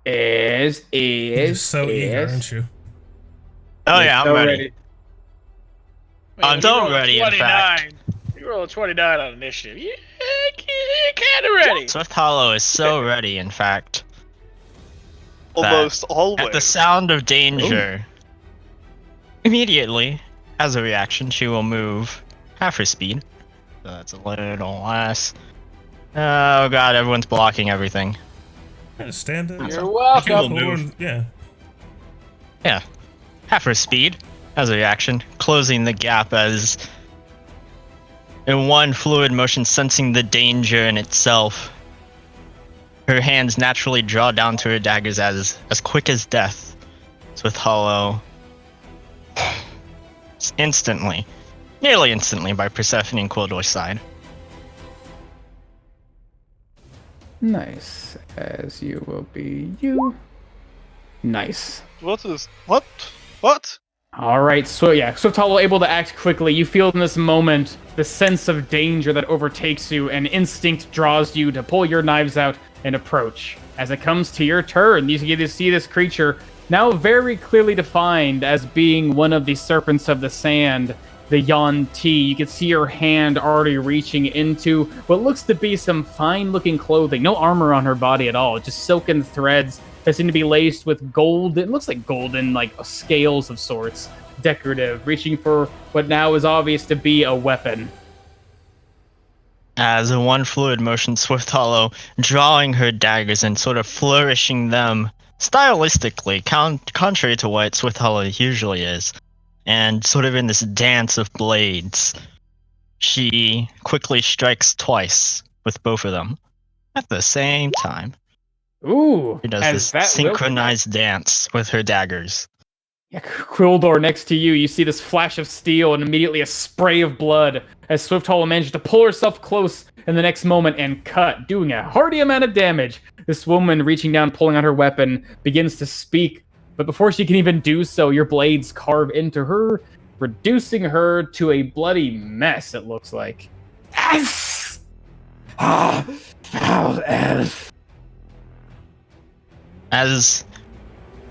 You're so eager, aren't you? Oh yeah, I'm So ready. I'm so ready, in fact. You roll a 29 on initiative. You're kind of ready. Swift Hollow is so ready, in fact. Almost always. At the sound of danger, immediately, as a reaction, she will move half her speed. So that's a little less. Oh god, everyone's blocking everything. Yeah, stand up. You're welcome. Yeah. Yeah, half her speed as a reaction, closing the gap as in one fluid motion, sensing the danger in itself, her hands naturally draw down to her daggers as quick as death. With Hollow instantly, nearly instantly, by Persephone and Quildor's side. Nice. As you will be you. Nice. What? All right, so yeah, Swift Hollow able to act quickly. You feel in this moment the sense of danger that overtakes you, and instinct draws you to pull your knives out and approach. As it comes to your turn, you get to see this creature now very clearly defined as being one of the serpents of the sand, the Yuan-Ti. You can see her hand already reaching into what looks to be some fine-looking clothing. No armor on her body at all, just silken threads that seem to be laced with gold. It looks like golden, like scales of sorts, decorative, reaching for what now is obvious to be a weapon. As in one fluid motion, Swift Hollow drawing her daggers and sort of flourishing them stylistically, contrary to what Swift Hollow usually is, and sort of in this dance of blades, she quickly strikes twice with both of them at the same time. Ooh, She does this synchronized dance with her daggers. Yeah, Quildor next to you, you see this flash of steel and immediately a spray of blood as Swift Hollow manages to pull herself close in the next moment and cut, doing a hearty amount of damage. This woman, reaching down, pulling out her weapon, begins to speak, but before she can even do so, your blades carve into her, reducing her to a bloody mess, it looks like. Yes! Ah, foul elf. As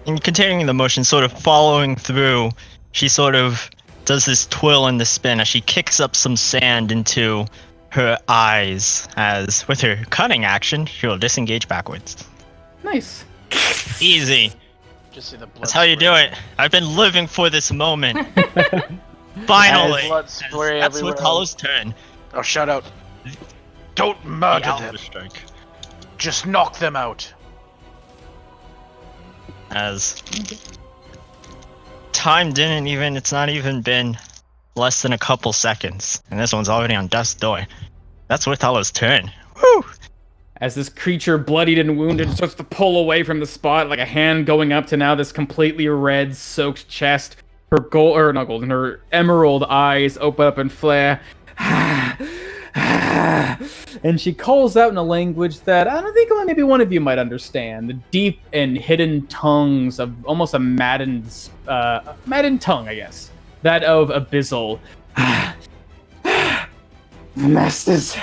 in continuing the motion, sort of following through, she sort of does this twirl and the spin as she kicks up some sand into her eyes, as with her cunning action, she'll disengage backwards. Nice. Easy. Just see the blood. That's how you do it. I've been living for this moment. Finally. Blood spray That's everywhere. what Hollow's turn. Oh, shout out. Don't murder The them. Alpha Strike. Just knock them out. As time didn't even, it's not even been less than a couple seconds, and this one's already on death's door. That's with Hollow's turn. Woo! As this creature, bloodied and wounded, starts to pull away from the spot, like a hand going up to now this completely red, soaked chest. Her her emerald eyes open up and flare. And she calls out in a language that I don't think only maybe one of you might understand. The deep and hidden tongues of almost a maddened tongue, I guess. That of Abyssal. The masters,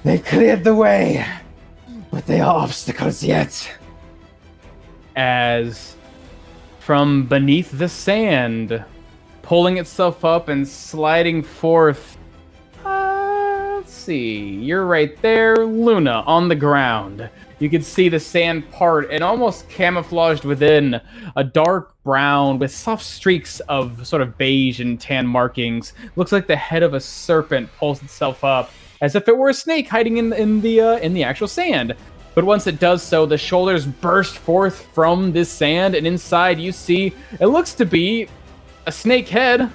they cleared the way, but there are obstacles yet. As from beneath the sand, pulling itself up and sliding forth. Let's see, you're right there, Luna, on the ground. You can see the sand part and almost camouflaged within a dark brown with soft streaks of sort of beige and tan markings. Looks like the head of a serpent pulls itself up as if it were a snake hiding in the actual sand. But once it does so, the shoulders burst forth from this sand, and inside you see it looks to be a snake head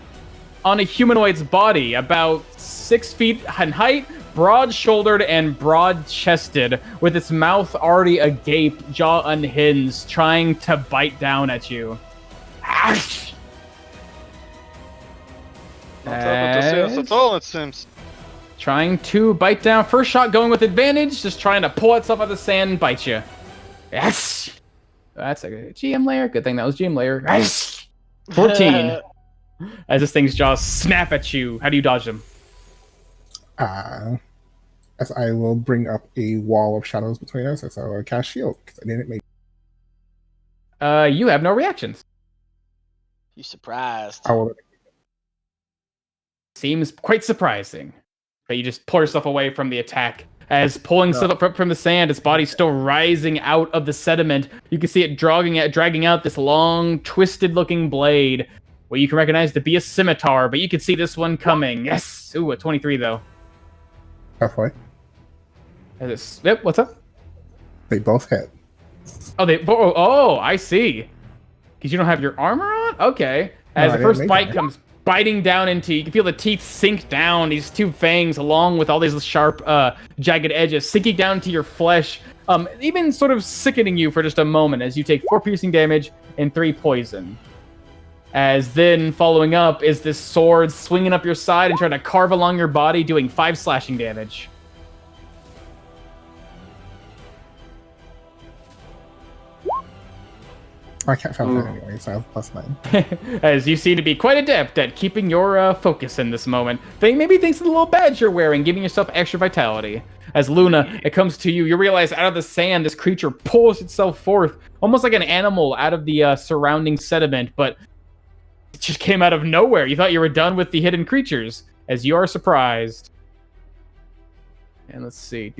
on a humanoid's body, about 6 feet in height, broad-shouldered and broad-chested, with its mouth already agape, jaw unhinged, trying to bite down at you. Not able to see us at all, it seems. Trying to bite down. First shot going with advantage, just trying to pull itself out of the sand and bite you. Yes! That's a GM layer. Good thing that was GM layer. Yes! 14. As this thing's jaws snap at you. How do you dodge them? As I will bring up a wall of shadows between us, as I will cast shield, because I didn't make. You have no reactions. You surprised. I will. Seems quite surprising. But you just pull yourself away from the attack. As pulling stuff up from the sand, its body's still rising out of the sediment. You can see it dragging out this long, twisted-looking blade. Well, you can recognize to be a scimitar, but you can see this one coming. Yes! Ooh, a 23, though. Halfway. Yep, what's up? They both hit. Oh, I see. Because you don't have your armor on? Okay. As the first bite comes biting down into you, can feel the teeth sink down, these two fangs, along with all these sharp, jagged edges, sinking down into your flesh. even sort of sickening you for just a moment as you take 4 piercing damage and 3 poison. As then following up is this sword swinging up your side and trying to carve along your body, doing 5 slashing damage. I can't fail that anyway, so I have +9. As you seem to be quite adept at keeping your focus in this moment. Maybe thanks to the little badge you're wearing, giving yourself extra vitality. As Luna, it comes to you, you realize out of the sand, this creature pulls itself forth, almost like an animal out of the surrounding sediment, but it just came out of nowhere. You thought you were done with the hidden creatures, as you are surprised. And let's see.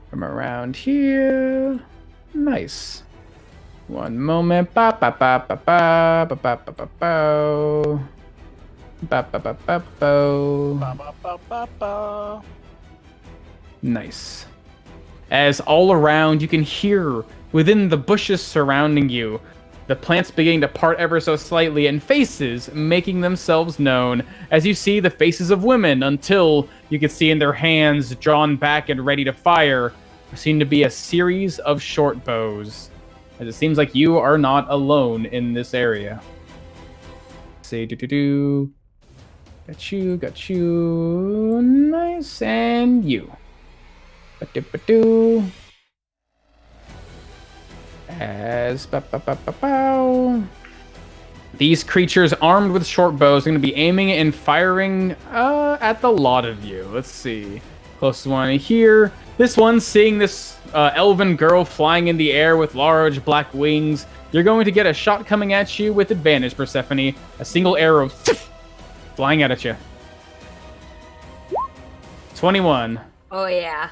From around here. Nice. One moment. Ba ba ba ba ba ba ba ba ba ba. Ba ba ba ba ba. Ba, ba, ba, ba, ba. Nice. As all around you can hear within the bushes surrounding you, the plants beginning to part ever so slightly and faces making themselves known as you see the faces of women until you can see in their hands drawn back and ready to fire seem to be a series of short bows. As it seems like you are not alone in this area. Say do. Got you. Nice, and you. Ba-do. As these creatures armed with short bows are going to be aiming and firing at the lot of you. Let's see. Closest one here. This one, seeing this elven girl flying in the air with large black wings, you're going to get a shot coming at you with advantage, Persephone. A single arrow flying out at you. 21. Oh, yeah.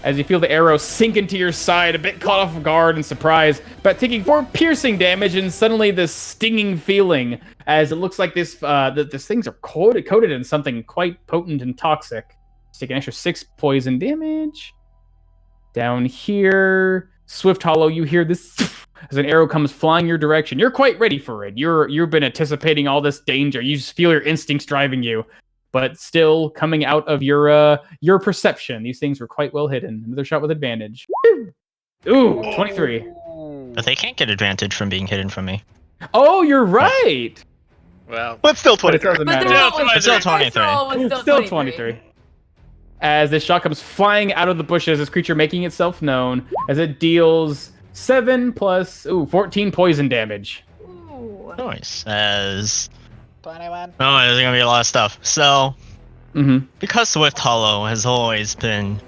As you feel the arrow sink into your side, a bit caught off guard and surprised, but taking 4 piercing damage and suddenly this stinging feeling, as it looks like these things are coated in something quite potent and toxic. Take an extra 6 poison damage. Down here, Swift Hollow, you hear this as an arrow comes flying your direction. You're quite ready for it. You've been anticipating all this danger. You just feel your instincts driving you. But still coming out of your perception. These things were quite well hidden. Another shot with advantage. Ooh, 23. But they can't get advantage from being hidden from me. Oh, you're right. Well, But still But it 23. doesn't But the matter. roll was Still 23. Still 23. As this shot comes flying out of the bushes, this creature making itself known as it deals 7 plus 14 poison damage. Ooh. Nice. As 21. oh, there's gonna be a lot of stuff. So, Mm-hmm. because Swift Hollow has always been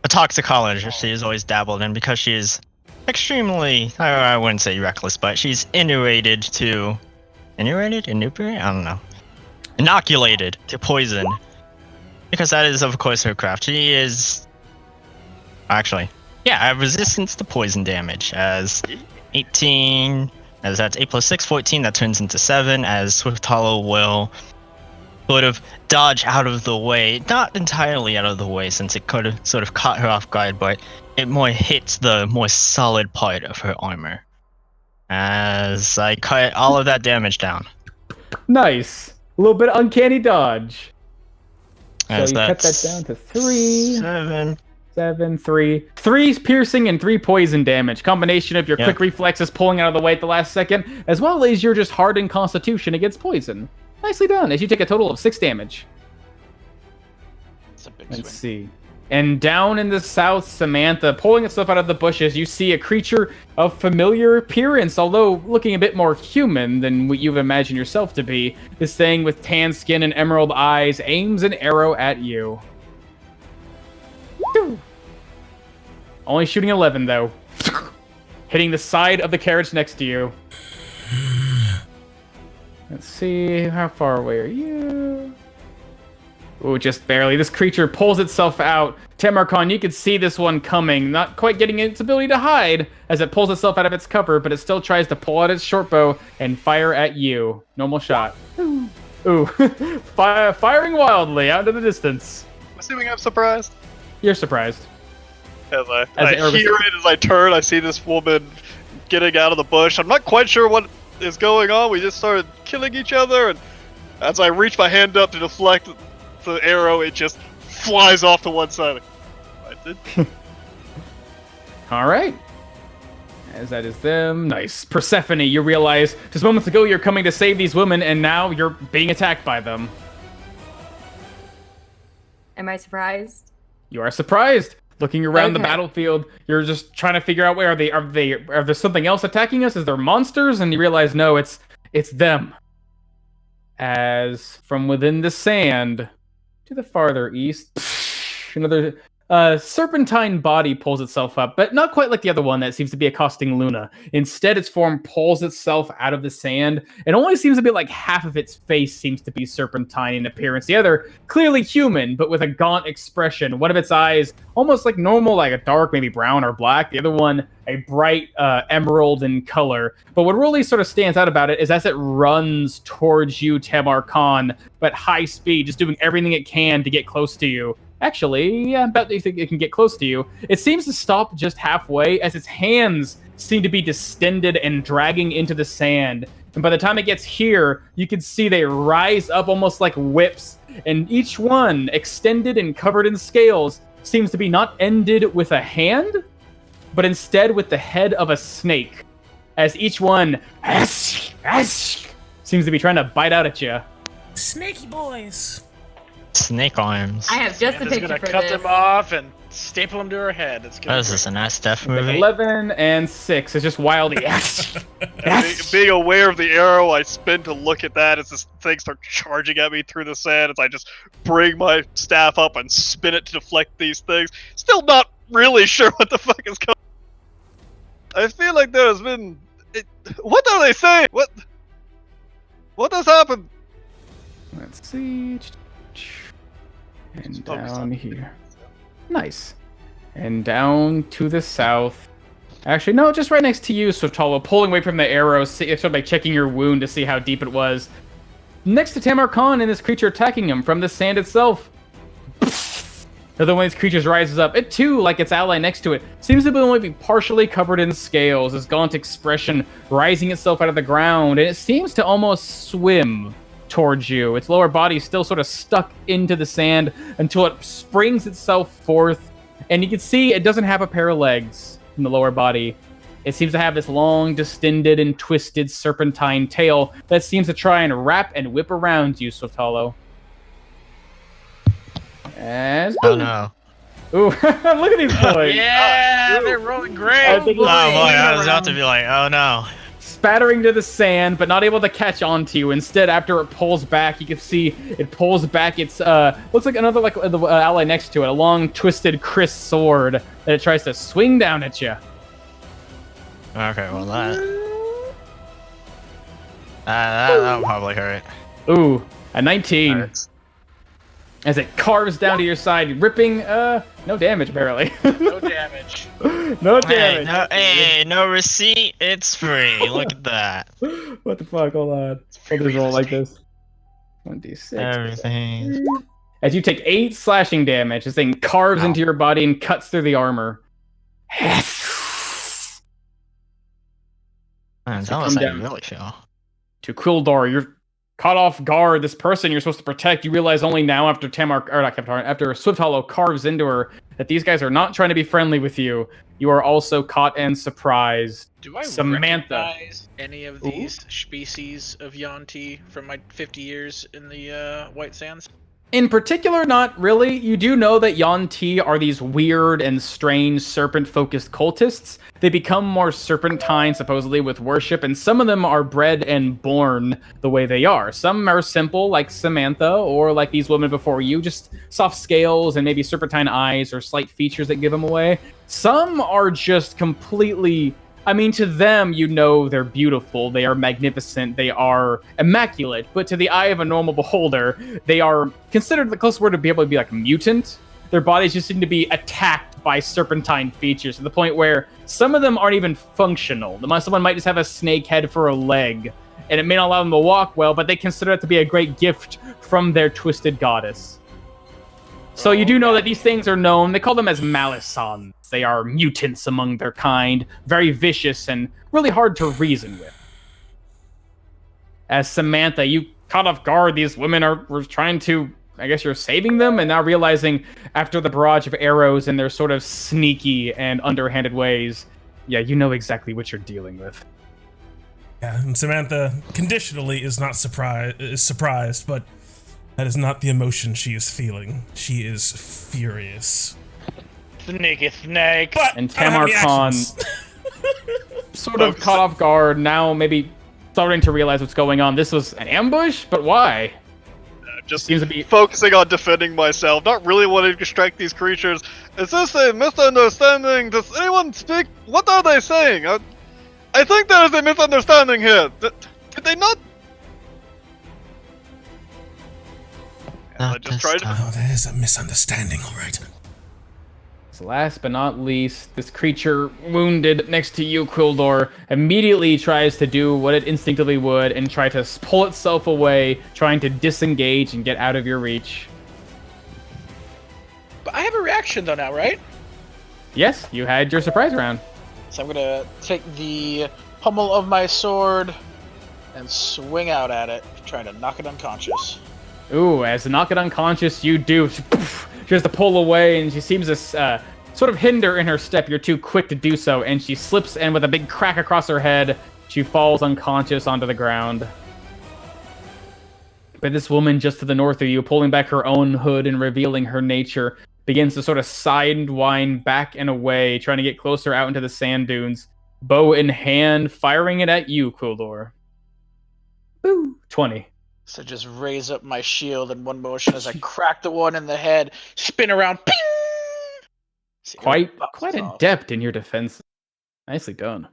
a toxicologist, she has always dabbled in, because she is extremely, I wouldn't say reckless, but she's inoculated to poison. Because that is, of course, her craft. She is... Actually, yeah, I have resistance to poison damage as 18... As that's 8 plus 6, 14, that turns into 7, as Swift Hollow will sort of dodge out of the way. Not entirely out of the way, since it could have sort of caught her off guard, but it more hits the more solid part of her armor. As I cut all of that damage down. Nice. A little bit of uncanny dodge. As So you cut that that's down to 3, 7. 7, 3. 3 piercing and 3 poison damage. Combination of your Yeah. quick reflexes pulling out of the way at the last second, as well as your just hardened constitution against poison. Nicely done, as you take a total of 6 damage. It's a big Let's swing. see. And down in the south, Samantha, pulling itself out of the bushes, you see a creature of familiar appearance, although looking a bit more human than what you've imagined yourself to be. This thing with tan skin and emerald eyes aims an arrow at you. Pew! Only shooting 11, though. Hitting the side of the carriage next to you. Let's see, how far away are you? Ooh, just barely. This creature pulls itself out. Tamarcon, you can see this one coming, not quite getting its ability to hide as it pulls itself out of its cover, but it still tries to pull out its short bow and fire at you. Normal shot. Ooh. Firing wildly out into the distance. Assuming I'm surprised. You're surprised. As I the arrow hear it, as I turn, I see this woman getting out of the bush. I'm not quite sure what is going on. We just started killing each other, and as I reach my hand up to deflect the arrow, it just flies off to one side. I did. All right. As that is them. Nice. Persephone, you realize just moments ago you're coming to save these women, and now you're being attacked by them. Am I surprised? You are surprised. Looking around the Okay. battlefield, you're just trying to figure out where are there something else attacking us? Is there monsters? And you realize no, it's them. As from within the sand to the farther east, another serpentine body pulls itself up, but not quite like the other one that seems to be accosting Luna. Instead, its form pulls itself out of the sand. It only seems to be like half of its face seems to be serpentine in appearance. The other, clearly human, but with a gaunt expression. One of its eyes, almost like normal, like a dark, maybe brown or black. The other one, a bright emerald in color. But what really sort of stands out about it is as it runs towards you, Tamar Khan, but high speed, just doing everything it can to get close to you. Actually, yeah, I bet you think it can get close to you. It seems to stop just halfway as its hands seem to be distended and dragging into the sand. And by the time it gets here, you can see they rise up almost like whips. And each one, extended and covered in scales, seems to be not ended with a hand, but instead with the head of a snake. As each one seems to be trying to bite out at you. Snaky boys. Snake arms. I have just a Samantha's picture gonna for cut this. them off and staple them to her head. It's What gonna is this, an ass death Like movie? 11 and 6. It's just wildly. Being aware of the arrow, I spin to look at that as this thing starts charging at me through the sand. As I just bring my staff up and spin it to deflect these things. Still not really sure what the fuck is going. I feel like there has been. What are they saying? What has happened? Let's see. And Focus down on- here. Nice. And down to the south. Actually, no, just right next to you, Sotolo, pulling away from the arrow, sort of like checking your wound to see how deep it was. Next to Tamar Khan and this creature attacking him from the sand itself. Another one of these creatures rises up. It too, like its ally next to it, seems to only be partially covered in scales, this gaunt expression rising itself out of the ground, and it seems to almost swim towards you. Its lower body is still sort of stuck into the sand until it springs itself forth, and you can see it doesn't have a pair of legs in the lower body. It seems to have this long, distended, and twisted serpentine tail that seems to try and wrap and whip around you, Sotolo. As Oh no. Ooh, look at these boys. Yeah, they're rolling great. I think Oh boy, it's I was around. about to be like, oh no. Spattering to the sand, but not able to catch onto you. Instead, after it pulls back, you can see it pulls back its looks like another like the ally next to it, a long twisted Chris sword that it tries to swing down at you. Okay, well that'll probably hurt. Ooh, a 19 Alright. as it carves down to your side, ripping no damage barely. No damage. No Hey, damage. no receipt, it's free. Look at that. What the fuck? Hold on. We'll just roll like this. 1d6. Everything. As you take 8 slashing damage, this thing carves into your body and cuts through the armor. Man, So tell us come how you down. really feel. To Quildor, you're caught off guard. This person you're supposed to protect, you realize only now after after Swift Hollow carves into her that these guys are not trying to be friendly with you. You are also caught and surprised. Do I Samantha. recognize any of these species of Yanti from my 50 years in the White Sands? In particular, not really. You do know that Yanti are these weird and strange serpent-focused cultists. They become more serpentine, supposedly, with worship, and some of them are bred and born the way they are. Some are simple, like Samantha, or like these women before you, just soft scales and maybe serpentine eyes or slight features that give them away. Some are just completely... I mean, to them, you know they're beautiful, they are magnificent, they are immaculate, but to the eye of a normal beholder, they are considered the closest word to be able to be like mutant. Their bodies just seem to be attacked by serpentine features to the point where some of them aren't even functional. Someone might just have a snake head for a leg, and it may not allow them to walk well, but they consider it to be a great gift from their twisted goddess. So you do know that these things are known. They call them as Malisons. They are mutants among their kind, very vicious and really hard to reason with. As Samantha, you caught off guard. These women were trying to I guess you're saving them, and now realizing after the barrage of arrows and their sort of sneaky and underhanded ways, yeah, you know exactly what you're dealing with. Yeah, and Samantha conditionally is surprised, but that is not the emotion she is feeling. She is furious. Snake. But And I don't have any Tamar Khan actions. sort of caught off guard, now maybe starting to realize what's going on. This was an ambush, but why? Just Seems to be focusing on defending myself, not really wanting to distract these creatures. Is this a misunderstanding? Does anyone speak? What are they saying? I think there is a misunderstanding here. Did they not? I Not just this tried to. time. Oh, there's a misunderstanding, all right. So last but not least, this creature wounded next to you, Quildor, immediately tries to do what it instinctively would and try to pull itself away, trying to disengage and get out of your reach. But I have a reaction though now, right? Yes, you had your surprise round. So I'm gonna take the pommel of my sword and swing out at it, trying to knock it unconscious. Ooh, as to knock it unconscious, you do. She has to pull away, and she seems to sort of hinder in her step. You're too quick to do so, and she slips, and with a big crack across her head, she falls unconscious onto the ground. But this woman just to the north of you, pulling back her own hood and revealing her nature, begins to sort of sidewind back and away, trying to get closer out into the sand dunes, bow in hand, firing it at you, Quildor. Boo! 20. So just raise up my shield in one motion as I crack the one in the head, spin around, ping! See where it Quite bounces off. adept in your defense. Nicely done.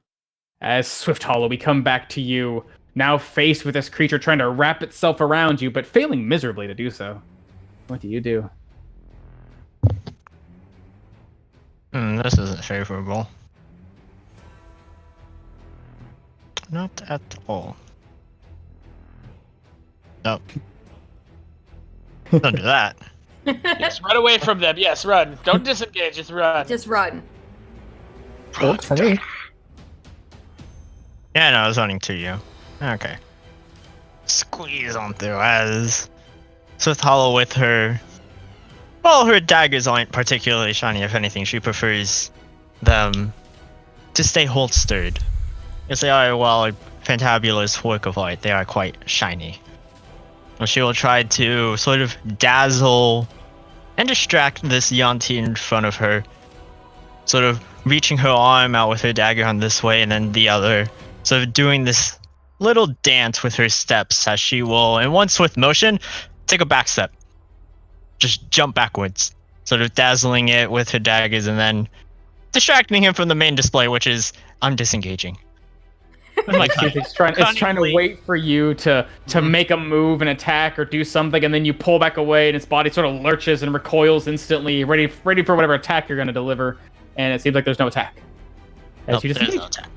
As Swift Hollow, we come back to you, now faced with this creature trying to wrap itself around you, but failing miserably to do so. What do you do? This isn't favorable. Not at all. Nope. Don't do that. Yes, run away from them. Yes, run. Don't disengage. Just run. Just run. Works for me. Yeah, no, I was running to you. Okay. Squeeze on through as Swift Hollow with her. Well, her daggers aren't particularly shiny. If anything, she prefers them to stay holstered. Yes, they are, while a fantabulous work of art, they are quite shiny. Well, she will try to sort of dazzle and distract this Yanti in front of her. Sort of reaching her arm out with her dagger on this way and then the other. Sort of doing this little dance with her steps as she will, in one swift motion, take a back step. Just jump backwards. Sort of dazzling it with her daggers and then distracting him from the main display, which is, I'm disengaging. It's trying to wait for you to make a move and attack or do something, and then you pull back away, and its body sort of lurches and recoils instantly, ready for whatever attack you're going to deliver. And it seems like there's no attack. As you There's disengage. no attack.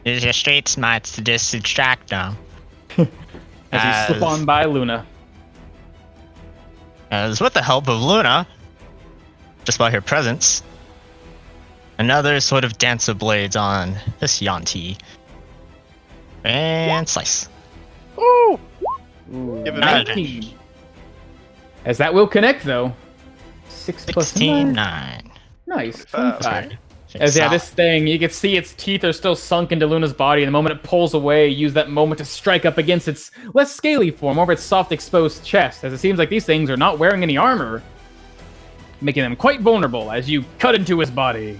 Use your street smarts to distract them. As you slip on by Luna. As with the help of Luna, just by her presence, another sort of dance of blades on this Yanti. And slice. Ooh! Ooh, Give it 19. As that will connect, though. 6 plus 16, 9. 9. Nice. 25. 25. As this thing, you can see its teeth are still sunk into Luna's body, and the moment it pulls away, use that moment to strike up against its less scaly form over its soft exposed chest, as it seems like these things are not wearing any armor, making them quite vulnerable as you cut into his body.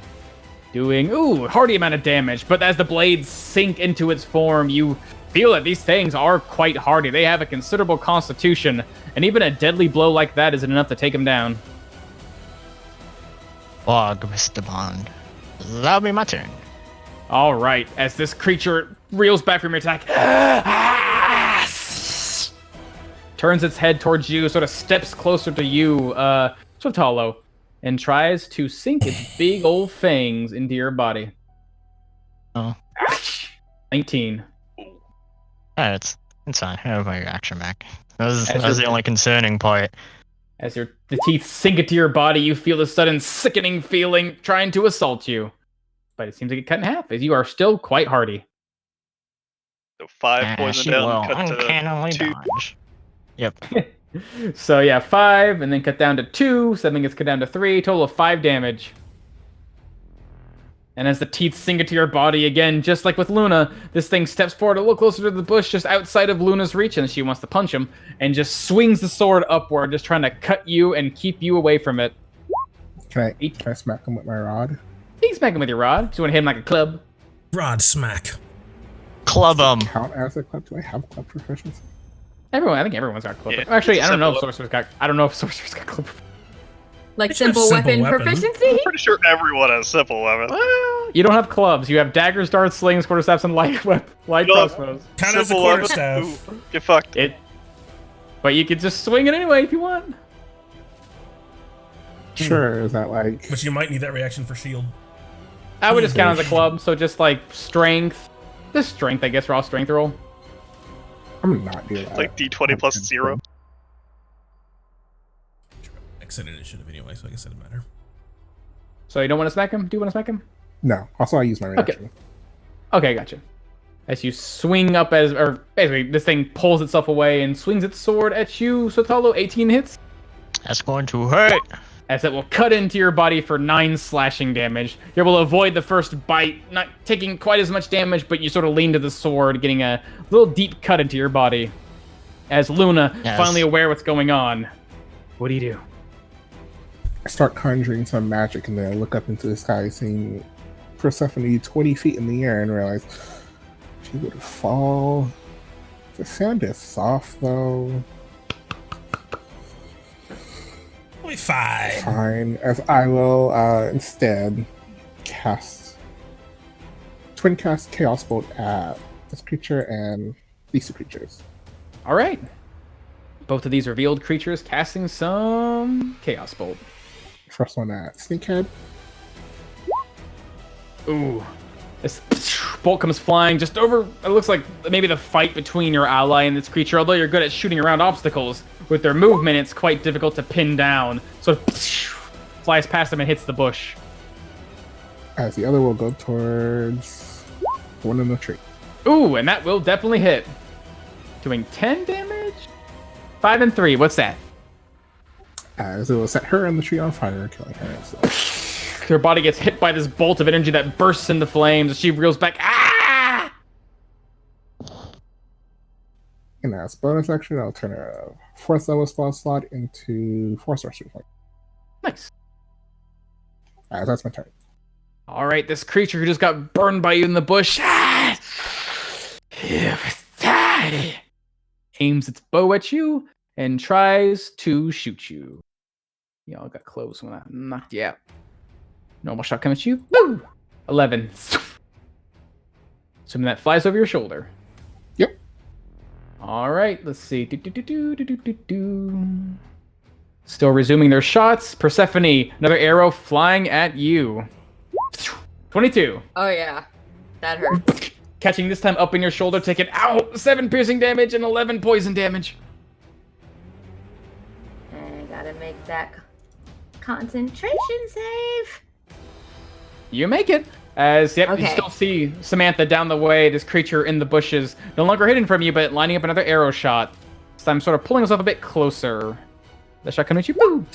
Doing, hearty amount of damage, but as the blades sink into its form, you feel that these things are quite hardy. They have a considerable constitution, and even a deadly blow like that isn't enough to take him down. Log, Mr. Bond. That'll be my turn. All right, as this creature reels back from your attack, turns its head towards you, sort of steps closer to you, Swift Hollow, and tries to sink its big old fangs into your body. Oh. 19. Yeah, it's fine. I have my action back. That was As the your- only concerning part. As the teeth sink into your body, you feel a sudden sickening feeling trying to assault you. But it seems to get cut in half, as you are still quite hardy. So 5 poison she down, will cut to uncannily 2. dodge. Yep. So yeah, 5, and then cut down to 2. 7 gets cut down to 3. Total of 5 damage. And as the teeth sink into your body again, just like with Luna, this thing steps forward a little closer to the bush, just outside of Luna's reach, and she wants to punch him, and just swings the sword upward, just trying to cut you and keep you away from it. Can I smack him with my rod? You can smack him with your rod. Do you want to hit him like a club? Rod smack. Club 'em. Count as a club? Do I have club proficiency? I think everyone's got club. Yeah, Actually, I don't know if simple. sorcerers got club. Like It's just simple simple weapon weapon. proficiency? Pretty sure everyone has simple weapon. Well, you don't have clubs. You have daggers, darts, slings, quarterstaffs, and light No. crossbows. Kind of as a Simple weapon. quarterstaff. Ooh, get fucked. But you could just swing it anyway if you want. Sure, is that like... But you might need that reaction for shield. I would just count as a club, so just like strength. Just strength, I guess, raw strength roll. I'm not doing that. Like D20 plus 0. Exit initiative anyway, so I guess it doesn't matter. So you don't want to smack him? Do you want to smack him? No. Also, I use my reaction. Okay, gotcha. As you swing up or basically this thing pulls itself away and swings its sword at you, Sotalo, 18 hits. That's going to hurt. As it will cut into your body for 9 slashing damage. You're able to avoid the first bite, not taking quite as much damage, but you sort of lean to the sword, getting a little deep cut into your body. As Luna, Yes. finally aware what's going on. What do? I start conjuring some magic, and then I look up into the sky, seeing Persephone 20 feet in the air, and realize she would fall. The sand is soft, though. Only 5. Fine, as I will instead twin cast Chaos Bolt at this creature and these two creatures. All right. Both of these revealed creatures casting some Chaos Bolt. First one at Snakehead. Ooh. This bolt comes flying just over. It looks like maybe the fight between your ally and this creature. Although you're good at shooting around obstacles, with their movement, it's quite difficult to pin down. So it flies past them and hits the bush. As the other will go towards one in the tree. Ooh, and that will definitely hit. Doing 10 damage? 5 and 3. What's that? As it will set her in the tree on fire, killing her. So. Her body gets hit by this bolt of energy that bursts into flames. She reels back. Ah! And as bonus action, I'll turn a 4th level spell slot into 4 sorcery points. Nice. That's my turn. All right, this creature who just got burned by you in the bush. Ah! Aims its bow at you and tries to shoot you. Y'all got close when I knocked you out. Normal shot coming at you. Woo! 11. Assuming that flies over your shoulder. Yep. All right, let's see. Still resuming their shots. Persephone, another arrow flying at you. 22. Oh yeah, that hurt. Catching this time up in your shoulder, taking 7 piercing damage and 11 poison damage. I gotta make that concentration save. You make it. As, you Okay. still see Samantha down the way, this creature in the bushes, no longer hidden from you, but lining up another arrow shot. So I'm sort of pulling myself a bit closer. The shot coming at you. Boom!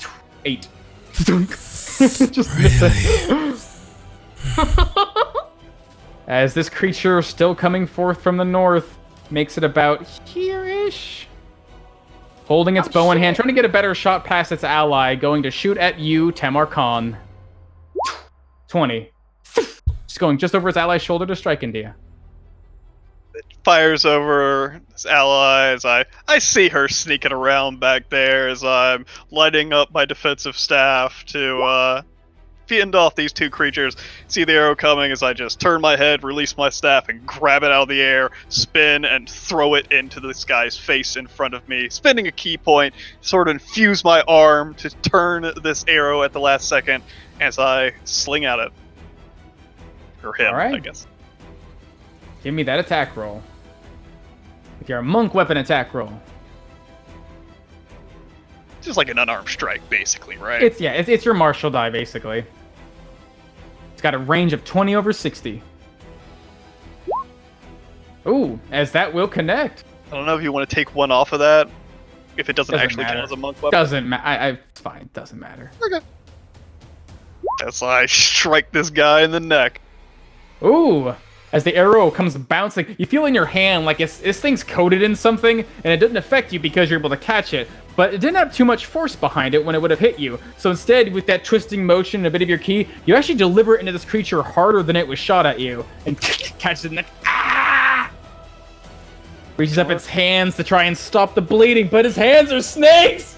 8. Just miss it. As this creature, still coming forth from the north, makes it about here-ish. Holding its bow in hand, trying to get a better shot past its ally, going to shoot at you, Tamar Khan. 20. Just going just over its ally's shoulder to strike into you. It fires over his allies. I see her sneaking around back there as I'm lighting up my defensive staff to fend off these two creatures. See the arrow coming as I just turn my head, release my staff, and grab it out of the air, spin, and throw it into this guy's face in front of me. Spinning a key point, sort of infuse my arm to turn this arrow at the last second as I sling at it. Or him, All right. I guess. Give me that attack roll. With your monk weapon attack roll. Just like an unarmed strike, basically, right? It's your martial die, basically. It's got a range of 20 over 60. Ooh, as that will connect. I don't know if you want to take one off of that. if it doesn't actually count as a monk weapon. Doesn't matter. It's fine. Doesn't matter. Okay. As I strike this guy in the neck. Ooh! As the arrow comes bouncing, you feel in your hand like this thing's coated in something, and it didn't affect you because you're able to catch it, but it didn't have too much force behind it when it would have hit you. So instead, with that twisting motion and a bit of your ki, you actually deliver it into this creature harder than it was shot at you, and catches it in the... Ah! Reaches up its hands to try and stop the bleeding, but his hands are snakes!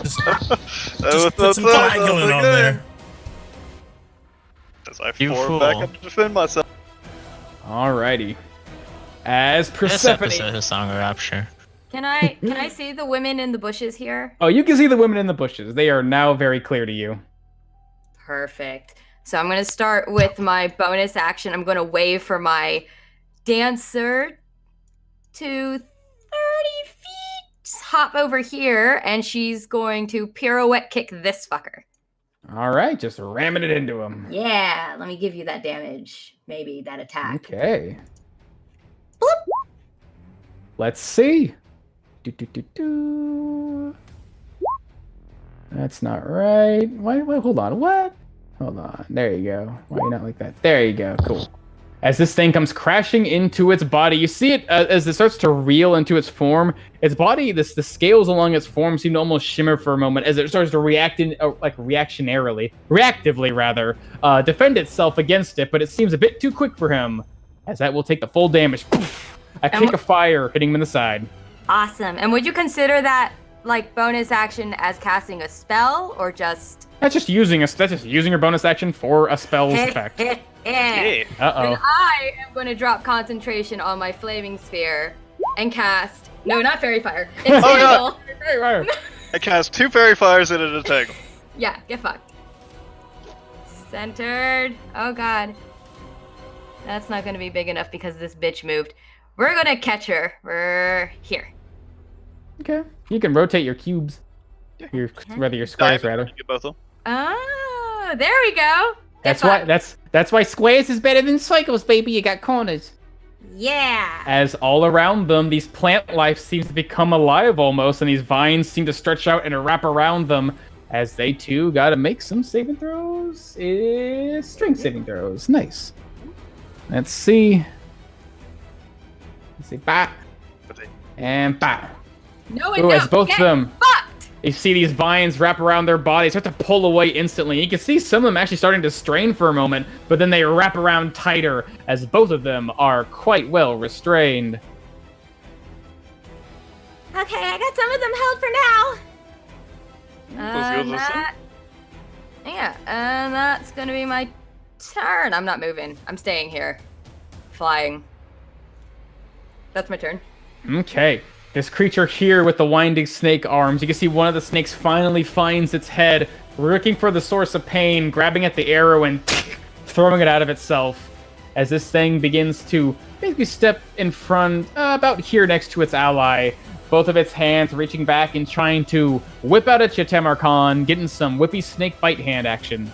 Just put some coagulate on there. As I You form fool. back up to defend myself. Alrighty. As This Persephone... episode of Song of Rapture. Can I see the women in the bushes here? Oh, you can see the women in the bushes. They are now very clear to you. Perfect. So I'm gonna start with my bonus action. I'm gonna wave for my dancer to 30 feet. Just hop over here, and she's going to pirouette kick this fucker. Alright, just ramming it into him. Yeah, let me give you that damage. Maybe that attack. Okay. Let's see. Do. That's not right. Why, hold on. What? Hold on. There you go. Why you not like that? There you go. Cool. As this thing comes crashing into its body, you see it as it starts to reel into its form. Its body, the scales along its form seem to almost shimmer for a moment as it starts to reactively defend itself against it. But it seems a bit too quick for him, as that will take the full damage. Poof, a kick of fire hitting him in the side. Awesome. And would you consider that like bonus action as casting a spell or just? That's just using your bonus action for a spell's effect. Yeah. Uh-oh. And I am going to drop concentration on my flaming sphere and cast. No, not fairy fire. Entangle. I cast 2 fairy fires in a tangle. Yeah, get fucked. Centered. Oh god. That's not going to be big enough because this bitch moved. We're going to catch her. We're here. Okay. You can rotate your cubes. Your squares rather. You get both of them. Oh, there we go. Get That's why squares is better than cycles, baby. You got corners. Yeah. As all around them, these plant life seems to become alive almost, and these vines seem to stretch out and wrap around them. As they too gotta make some saving throws. It's strength saving throws. Nice. Let's see. Bah. And bah. No, Ooh, as both get of them. fucked. You see these vines wrap around their bodies, start to pull away instantly. You can see some of them actually starting to strain for a moment, but then they wrap around tighter as both of them are quite well restrained. Okay, I got some of them held for now. And that's gonna be my turn. I'm not moving. I'm staying here. Flying. That's my turn. Okay. This creature here with the winding snake arms, you can see one of the snakes finally finds its head, looking for the source of pain, grabbing at the arrow and throwing it out of itself. As this thing begins to basically step in front, about here next to its ally, both of its hands reaching back and trying to whip out at you, Tamarkan, getting some whippy snake bite hand action.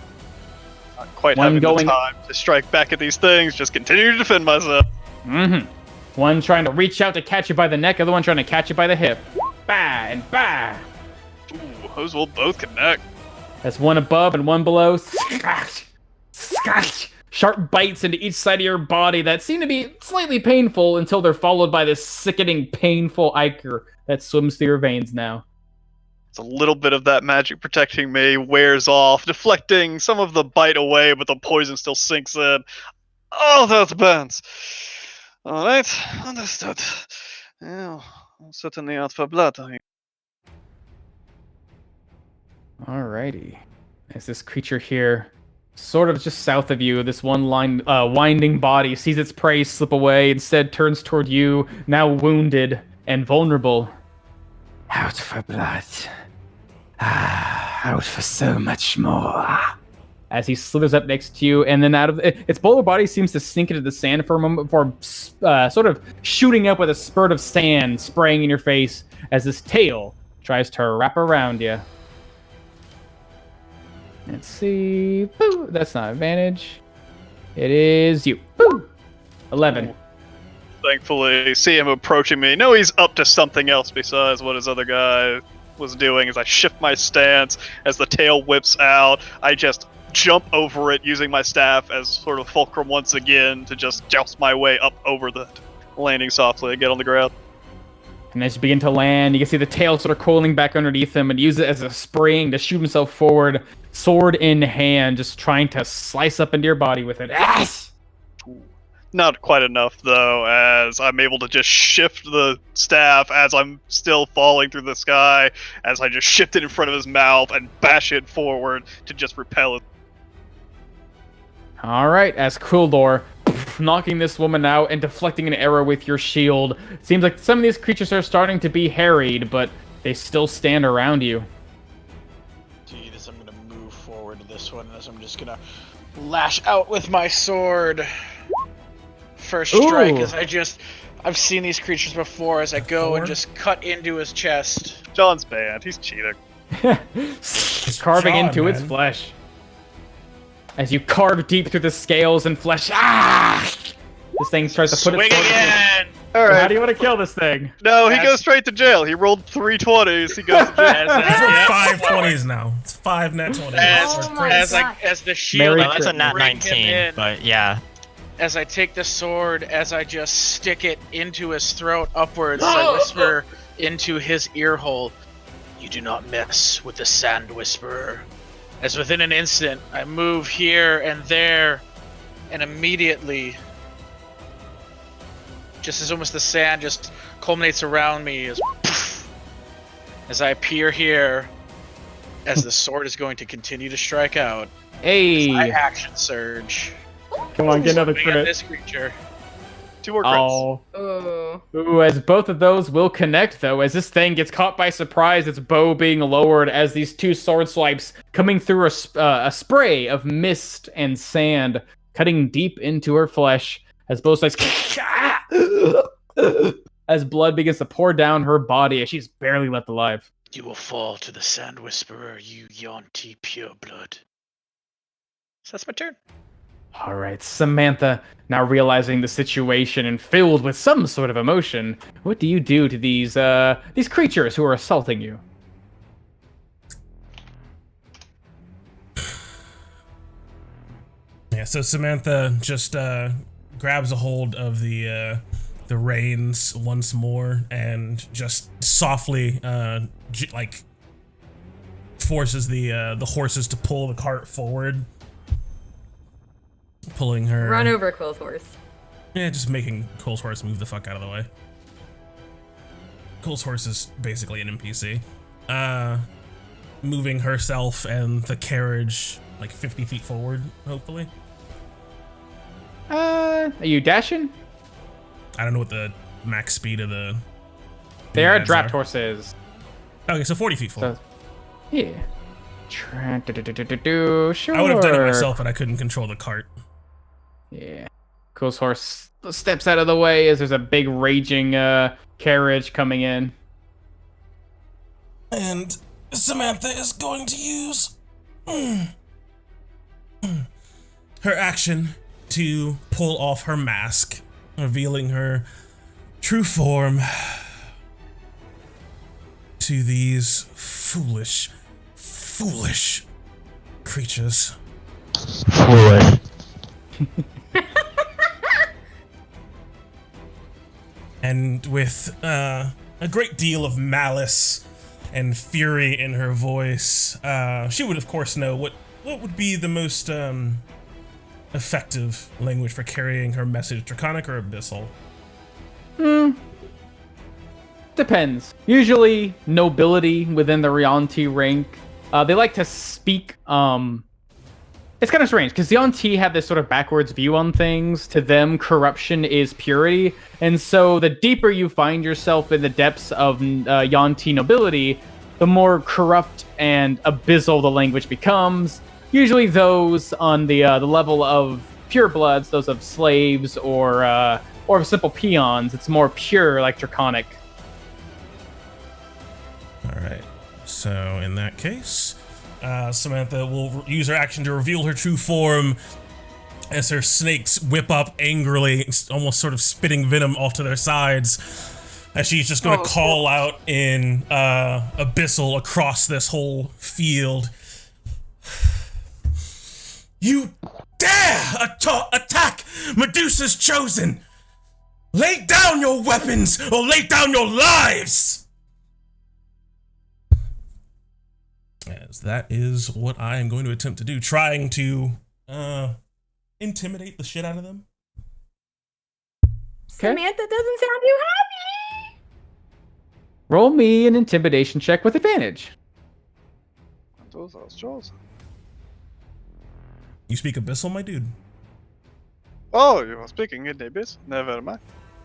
Not quite having the time to strike back at these things, just continue to defend myself. Mm-hmm. One trying to reach out to catch you by the neck, other one trying to catch you by the hip. Bah and bah. Ooh, those will both connect. That's one above and one below. Scratch! Scratch! Sharp bites into each side of your body that seem to be slightly painful until they're followed by this sickening, painful ichor that swims through your veins now. It's a little bit of that magic protecting me wears off, deflecting some of the bite away, but the poison still sinks in. Oh, that burns. Alright, understood. Yeah, I'm certainly out for blood. Alrighty. As this creature here, sort of just south of you, this winding body sees its prey slip away, instead turns toward you, now wounded and vulnerable. Out for blood. Out for so much more. As he slithers up next to you, and then out of its boulder body seems to sink into the sand for a moment before sort of shooting up with a spurt of sand spraying in your face as this tail tries to wrap around you. Let's see. Boo! That's not advantage. It is you. Boo! 11. thankfully see him approaching me. No, he's up to something else besides what his other guy was doing. As I shift my stance, as the tail whips out, I just jump over it using my staff as sort of fulcrum once again to just joust my way up over the landing softly and get on the ground. And as you begin to land, you can see the tail sort of coiling back underneath him and use it as a spring to shoot himself forward, sword in hand, just trying to slice up into your body with it. Ass! Not quite enough, though, as I'm able to just shift the staff as I'm still falling through the sky, as I just shift it in front of his mouth and bash it forward to just repel it. All right, as Quildor, knocking this woman out and deflecting an arrow with your shield. Seems like some of these creatures are starting to be harried, but they still stand around you. Jeez, I'm gonna move forward to this one as I'm just gonna lash out with my sword. First strike, Ooh. as I've seen these creatures before, as I go and just cut into his chest. John's banned. He's cheating. Carving John, into its man. flesh. As you carve deep through the scales and flesh. Ah! This thing tries to put Swing its sword again! All How right. do you want to kill this thing? No, he Yes. goes straight to jail. He rolled 3 20s. He goes to jail. It's Yeah. 5 20s now. It's 5 net 20s. As, Oh my as the shield, Merry Well, that's a Christmas. nat bring him 19, in. but yeah. As I take the sword, as I just stick it into his throat upwards, I whisper into his ear hole, "You do not mess with the Sand Whisperer." As within an instant, I move here and there, and immediately, just as almost the sand just culminates around me, as I appear here, as the sword is going to continue to strike out, I Hey! action surge. Come on, get another Swing at crit. this creature. 2 more crits. Oh. Ooh. Ooh, as both of those will connect, though, as this thing gets caught by surprise, its bow being lowered, as these two sword swipes coming through a spray of mist and sand, cutting deep into her flesh, as both sides as blood begins to pour down her body as she's barely left alive. You will fall to the Sand Whisperer, you Yonti pureblood. So that's my turn. All right, Samantha, now realizing the situation and filled with some sort of emotion, what do you do to these creatures who are assaulting you? Yeah, so Samantha just grabs a hold of the reins once more and just softly forces the horses to pull the cart forward, pulling her. Run over Quill's horse. Yeah, just making Cole's horse move the fuck out of the way. Cole's horse is basically an NPC. Moving herself and the carriage like 50 feet forward, hopefully. Are you dashing? I don't know what the max speed of the. They are guys draft horses. Okay, so 40 feet forward. So, yeah. Sure. I would have done it myself, but I couldn't control the cart. Yeah. Cool's horse steps out of the way as there's a big raging carriage coming in. And Samantha is going to use her action to pull off her mask, revealing her true form to these foolish creatures. Fluid. And with a great deal of malice and fury in her voice, she would of course know what would be the most effective language for carrying her message, draconic or abyssal. Depends. Usually nobility within the Rianti rank. They like to speak. It's kind of strange because the Yuan-Ti have this sort of backwards view on things. To them, corruption is purity, and so the deeper you find yourself in the depths of Yuan-Ti nobility, the more corrupt and abyssal the language becomes. Usually, those on the level of purebloods, those of slaves or of simple peons, it's more pure, like draconic. All right. So in that case, Samantha will use her action to reveal her true form, as her snakes whip up angrily, almost sort of spitting venom off to their sides, as she's just going to call out in Abyssal across this whole field. You dare attack Medusa's chosen! Lay down your weapons or lay down your lives! As that is what I am going to attempt to do, trying to intimidate the shit out of them. Samantha doesn't sound too happy. Roll me an intimidation check with advantage. You speak Abyssal, my dude? Oh, you are speaking in Abyss? Never mind.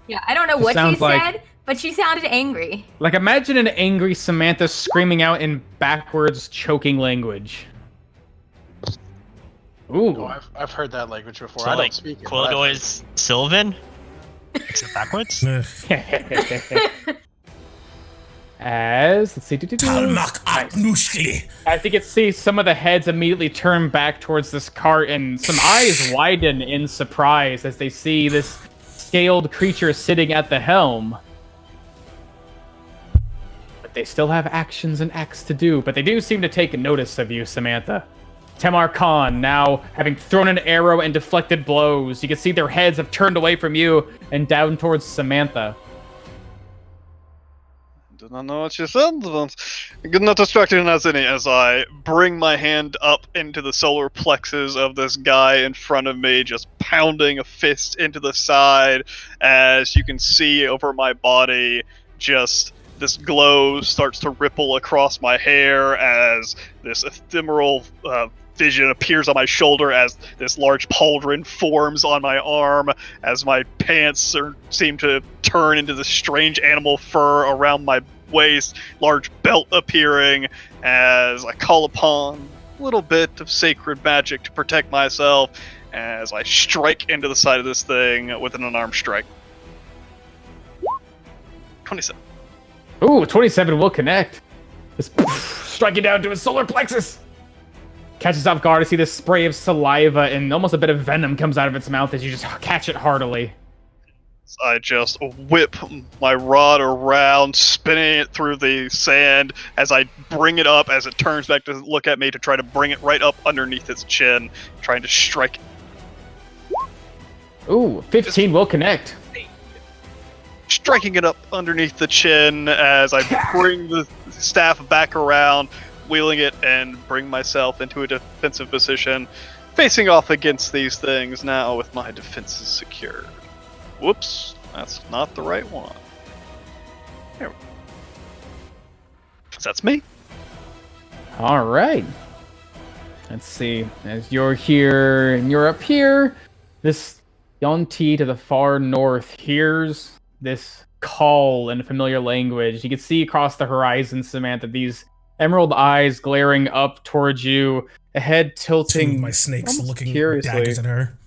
Yeah, I don't know what she sounds like- said, but she sounded angry. Like, imagine an angry Samantha screaming out in backwards, choking language. Ooh. Oh, I've heard that language before. So I like don't speak it. but I've heard Quildoy's Sylvan, except backwards. Ugh. As let's see, Talmak Aknushkli. I think it's see some of the heads immediately turn back towards this cart, and some eyes widen in surprise as they see this scaled creature sitting at the helm. But they still have actions and acts to do. But they do seem to take notice of you, Samantha. Tamar Khan, now having thrown an arrow and deflected blows, you can see their heads have turned away from you and down towards Samantha. Do not know what you said, but not distracting as any as I bring my hand up into the solar plexus of this guy in front of me, just pounding a fist into the side. As you can see over my body, just this glow starts to ripple across my hair as this ephemeral vision appears on my shoulder, as this large pauldron forms on my arm, as my pants seem to turn into this strange animal fur around my waist, large belt appearing, as I call upon a little bit of sacred magic to protect myself, as I strike into the side of this thing with an unarmed strike. 27. Ooh, 27 will connect. Just striking down to his solar plexus. Catches off guard to see this spray of saliva and almost a bit of venom comes out of its mouth as you just catch it heartily. I just whip my rod around, spinning it through the sand as I bring it up, as it turns back to look at me, to try to bring it right up underneath its chin, trying to strike. Ooh, 15 will connect. Striking it up underneath the chin as I bring the staff back around, wheeling it, and bring myself into a defensive position, facing off against these things now with my defenses secured. Whoops, that's not the right one. There we go. So that's me. All right. Let's see. As you're here and you're up here, this Yonti to the far north hears this call in a familiar language. You can see across the horizon, Samantha, these emerald eyes glaring up towards you, a head tilting. Two of my snakes almost looking curiously. daggers at her.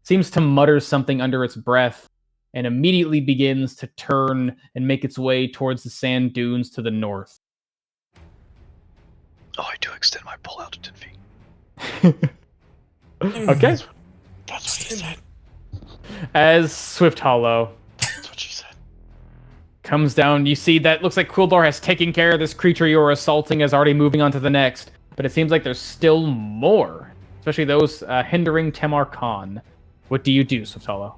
Seems to mutter something under its breath and immediately begins to turn and make its way towards the sand dunes to the north. Oh, I do extend my pull out to 10 feet. Okay. That's what he said. As Swift Hollow That's what she said. comes down, you see that looks like Quildor has taken care of this creature you were assaulting, is already moving on to the next. But it seems like there's still more, especially those hindering Tamar Khan. What do you do, Swift Hollow?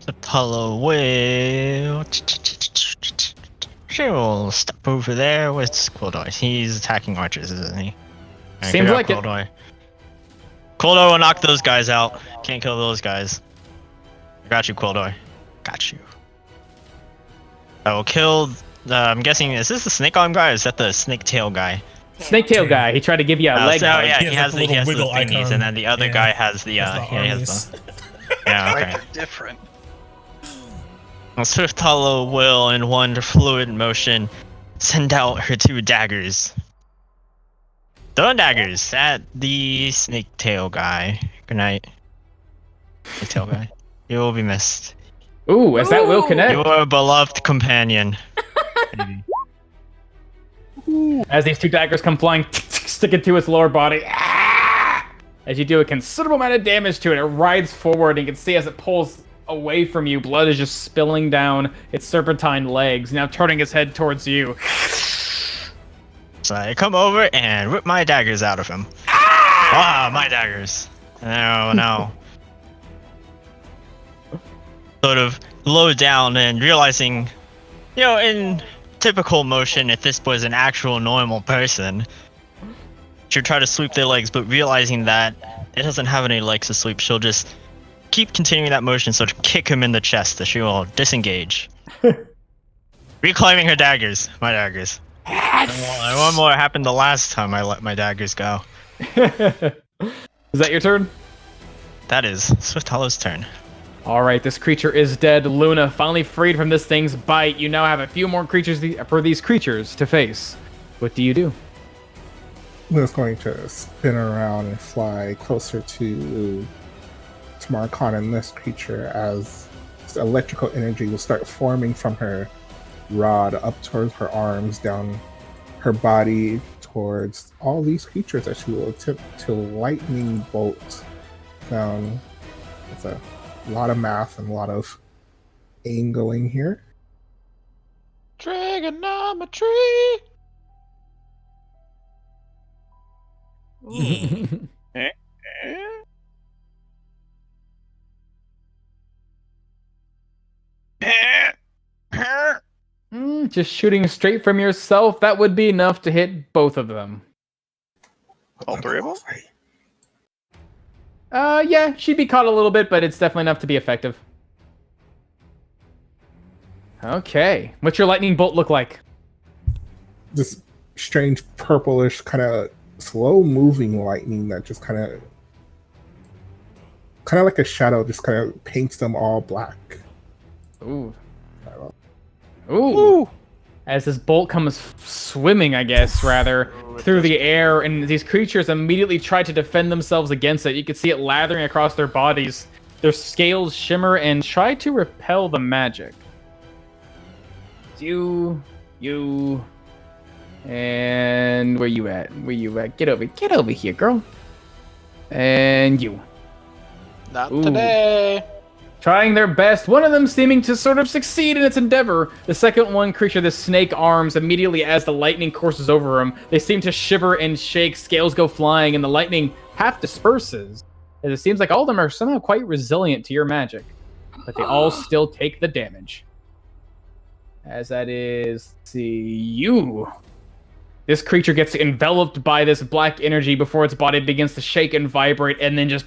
Apollo will. She'll step over there with Quildoy. He's attacking archers, isn't he? Alright, Seems figure out like it. Quildoy. Quildoy will knock those guys out. Can't kill those guys. I got you, Quildoy. Got you. I will kill. I'm guessing, is this the snake arm guy or is that the snake tail guy? Snake tail guy. He tried to give you a leg. So, hug. yeah, He he has has like the, the he little has the wiggle thingies, icon. and then the other Yeah. guy has the, That's he has the, yeah, okay. Quite different. Well, Swift Hollow will, in one fluid motion, send out her two daggers. Throwing daggers at the snake tail guy. Good night. Snake tail guy. You will be missed. Ooh, as that will Ooh. connect. Your beloved companion. Maybe. As these two daggers come flying, stick into its lower body. As you do a considerable amount of damage to it, it rides forward, and you can see as it pulls away from you, blood is just spilling down its serpentine legs, now turning its head towards you. So I come over and rip my daggers out of him. Ah, my daggers. No. Sort of low down and realizing, in typical motion, if this was an actual normal person, she'll try to sweep their legs, but realizing that it doesn't have any legs to sweep, she'll just keep continuing that motion, so to kick him in the chest, that she will disengage. Reclaiming her daggers. My daggers. And one more happened the last time I let my daggers go. Is that your turn? That is Swift Hollow's turn. All right, this creature is dead. Luna, finally freed from this thing's bite. You now have a few more creatures for these creatures to face. What do you do? Luna's going to spin around and fly closer to Marcon and this creature as electrical energy will start forming from her rod up towards her arms, down her body, towards all these creatures that she will attempt to lightning bolt down. It's a lot of math and a lot of angling here. Trigonometry. Ooh. Just shooting straight from yourself, that would be enough to hit both of them. All three of them? Yeah, she'd be caught a little bit, but it's definitely enough to be effective. Okay, what's your lightning bolt look like? This strange purplish kind of slow moving lightning that just kind of like a shadow, just kind of paints them all black. Ooh. Ooh. As this bolt comes swimming, I guess, rather, through the air, and these creatures immediately try to defend themselves against it. You can see it lathering across their bodies. Their scales shimmer and try to repel the magic. You, and where you at? Get over here, girl. And you. Not Ooh. today. Trying their best, one of them seeming to sort of succeed in its endeavor. The second one creature, the snake arms, immediately as the lightning courses over them, they seem to shiver and shake, scales go flying, and the lightning half disperses. As it seems like all of them are somehow quite resilient to your magic, but they all still take the damage. As that is, let's see, you. This creature gets enveloped by this black energy before its body begins to shake and vibrate, and then just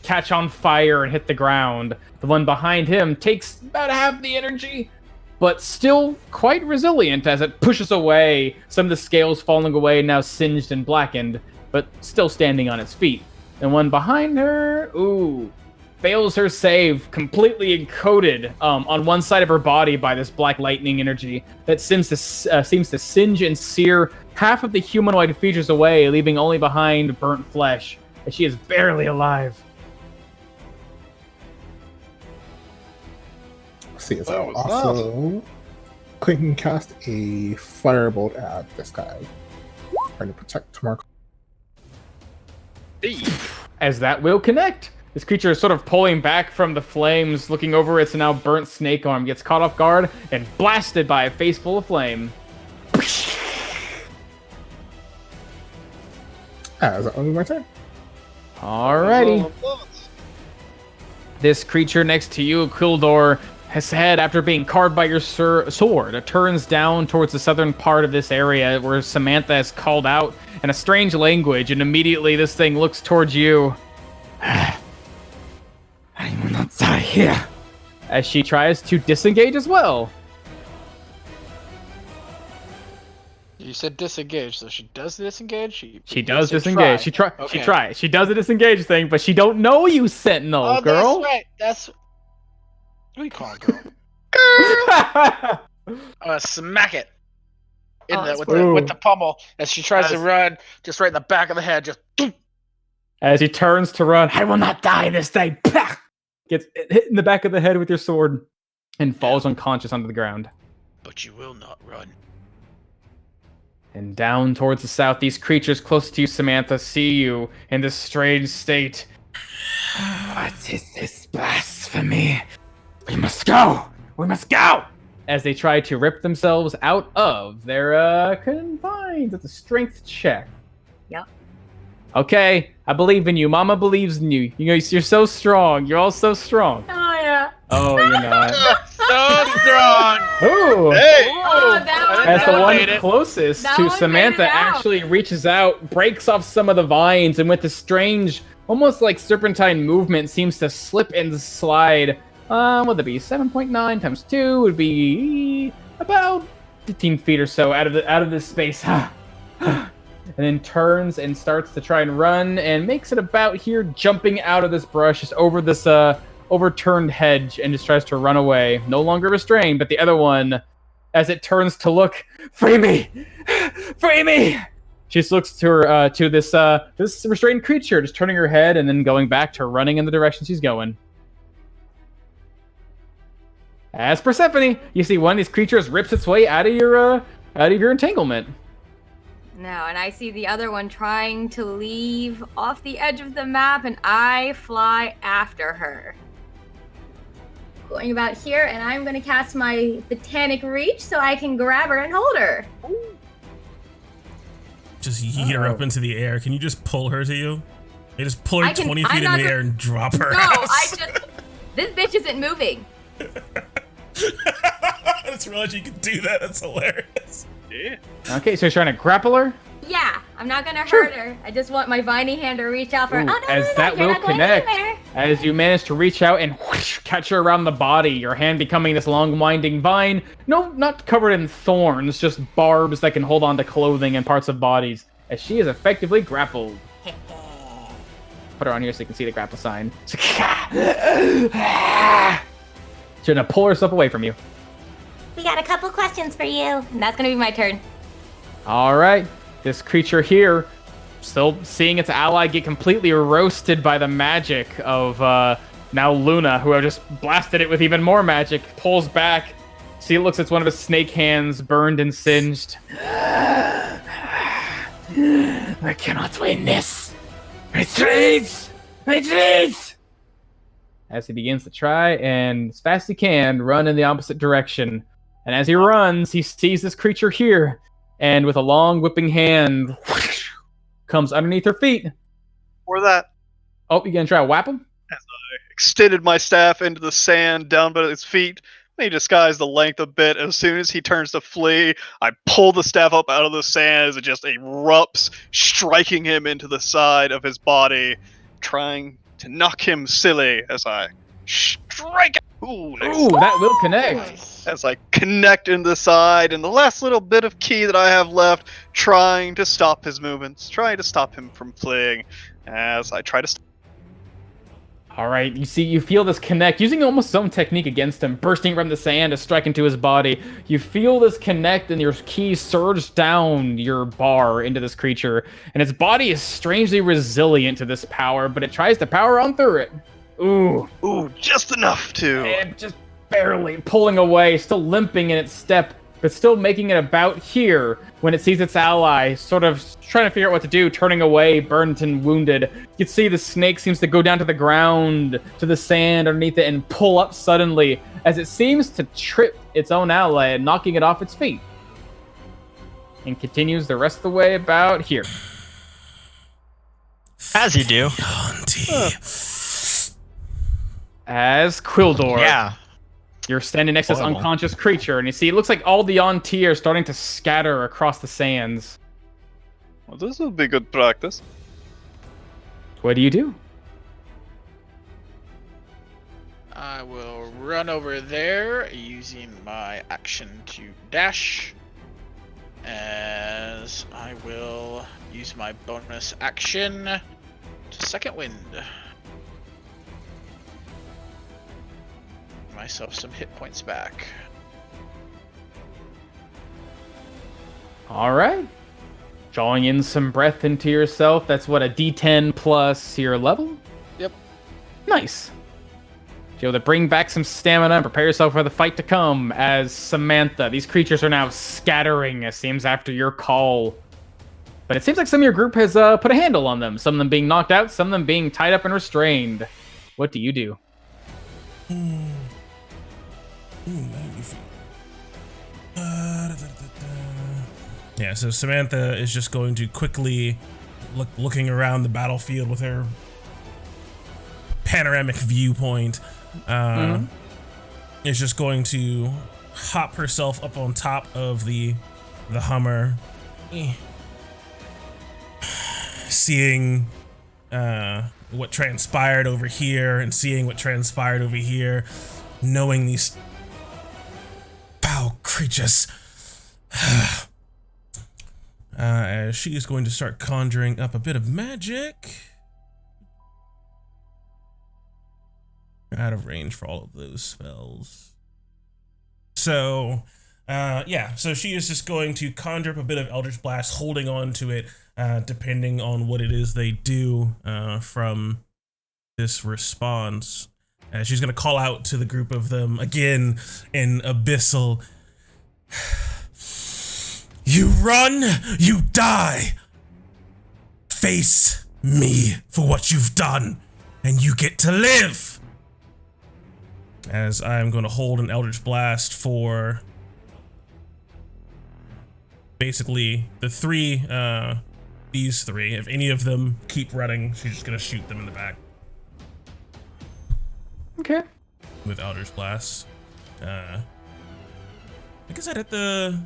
catch on fire and hit the ground. The one behind him takes about half the energy, but still quite resilient as it pushes away, some of the scales falling away, now singed and blackened, but still standing on its feet. And one behind her, fails her save, completely encoded on one side of her body by this black lightning energy that seems to singe and sear half of the humanoid features away, leaving only behind burnt flesh, as she is barely alive. See, it's also quick and cast a firebolt at this guy, trying to protect Mark. As that will connect. This creature is sort of pulling back from the flames, looking over its now burnt snake arm, gets caught off guard, and blasted by a face full of flame. Is that only my turn? Alrighty. This creature next to you, Quildor, his head, after being carved by your sword, it turns down towards the southern part of this area where Samantha is called out in a strange language, and immediately this thing looks towards you. I will not die here. As she tries to disengage as well. You said disengage, so she does disengage? She does disengage. She tries. She does a disengage thing, but she don't know you, Sentinel, girl. That's right. That's... What do you call it, girl? Smack it with the pummel as she tries to run, just right in the back of the head. Just as he turns to run, I will not die this day. Gets hit in the back of the head with your sword and falls unconscious onto the ground. But you will not run. And down towards the south, these creatures close to you, Samantha, see you in this strange state. What is this blasphemy? We must go! We must go! As they try to rip themselves out of their confines. It's a strength check. Yep. Okay, I believe in you. Mama believes in you. You're so strong. You're all so strong. Oh, yeah. Oh, you're not. So strong. Ooh. Hey! Oh, that one. As the That one made it. closest That to one made Samantha it out. actually reaches out, breaks off some of the vines, and with a strange, almost like serpentine movement, seems to slip and slide. What would that be? 7.9 times 2 would be about 15 feet or so out of this space. And then turns and starts to try and run and makes it about here, jumping out of this brush, just over this overturned hedge, and just tries to run away. No longer restrained, but the other one, as it turns to look, free me! Free me! She just looks to her to this restrained creature, just turning her head and then going back to running in the direction she's going. As Persephone, you see one of these creatures rips its way out of your entanglement. No, and I see the other one trying to leave off the edge of the map, and I fly after her. Going about here, and I'm going to cast my Botanic Reach so I can grab her and hold her. Just yeet her up into the air. Can you just pull her to you? You just pull her I can- 20 I'm feet in not the go- air and drop her No, ass. this bitch isn't moving. I just realized you could do that. That's hilarious. Yeah. Okay, so you're trying to grapple her? Yeah, I'm not gonna Sure. hurt her. I just want my viney hand to reach out for her. Ooh, Oh, no, as no, no, that you're will not going connect, anywhere. as you manage to reach out and whoosh, catch her around the body, your hand becoming this long winding vine. No, not covered in thorns, just barbs that can hold on to clothing and parts of bodies, as she is effectively grappled. Put her on here so you can see the grapple sign. She's gonna pull herself away from you. We got a couple questions for you. And that's gonna be my turn. All right, this creature here, still seeing its ally get completely roasted by the magic of now Luna, who have just blasted it with even more magic, pulls back. See, it looks like one of his snake hands burned and singed. I cannot win this. Retreat! Retreat! As he begins to try and, as fast as he can, run in the opposite direction. And as he runs, he sees this creature here, and with a long whipping hand, comes underneath her feet. For that, Oh, you gonna try to whap him? extended my staff into the sand down by his feet. He disguised the length a bit. As soon as he turns to flee, I pull the staff up out of the sand as it just erupts, striking him into the side of his body, trying to knock him silly as I strike. Ooh, nice. Ooh, that will connect. As I connect in the side, and the last little bit of key that I have left, trying to stop his movements, trying to stop him from fleeing, as I try to stop. All right, you feel this connect, using almost his own technique against him, bursting from the sand to strike into his body. You feel this connect, and your key surge down your bar into this creature, and its body is strangely resilient to this power, but it tries to power on through it. Ooh, Ooh, just enough to. and just barely pulling away, still limping in its step, but still making it about here when it sees its ally, sort of trying to figure out what to do, turning away, burnt and wounded. You can see the snake seems to go down to the ground, to the sand underneath it, and pull up suddenly as it seems to trip its own ally, knocking it off its feet. And continues the rest of the way about here. As you do. As Quildor, Yeah. you're standing next to this Horrible. unconscious creature, and you see it looks like all the Yonti are starting to scatter across the sands. Well, this will be good practice. What do you do? I will run over there using my action to dash. As I will use my bonus action to second wind. Myself some hit points back. All right. Drawing in some breath into yourself. That's what, a D10 plus your level? Yep. Nice. Be able to bring back some stamina and prepare yourself for the fight to come. As Samantha, these creatures are now scattering, it seems, after your call. But it seems like some of your group has put a handle on them. Some of them being knocked out, some of them being tied up and restrained. What do you do? Yeah, so Samantha is just going to quickly looking around the battlefield with her panoramic viewpoint. Is just going to hop herself up on top of the Hummer, seeing what transpired over here and seeing what transpired over here, knowing these foul creatures. As she is going to start conjuring up a bit of magic. Out of range for all of those spells. So, so she is just going to conjure up a bit of Eldritch Blast, holding on to it, depending on what it is they do from this response. She's going to call out to the group of them again in Abyssal. You run, you die. Face me for what you've done, and you get to live. As I'm going to hold an Eldritch Blast for basically the three, these three. If any of them keep running, she's just going to shoot them in the back. Okay. With Eldritch Blast. I guess I'd hit the...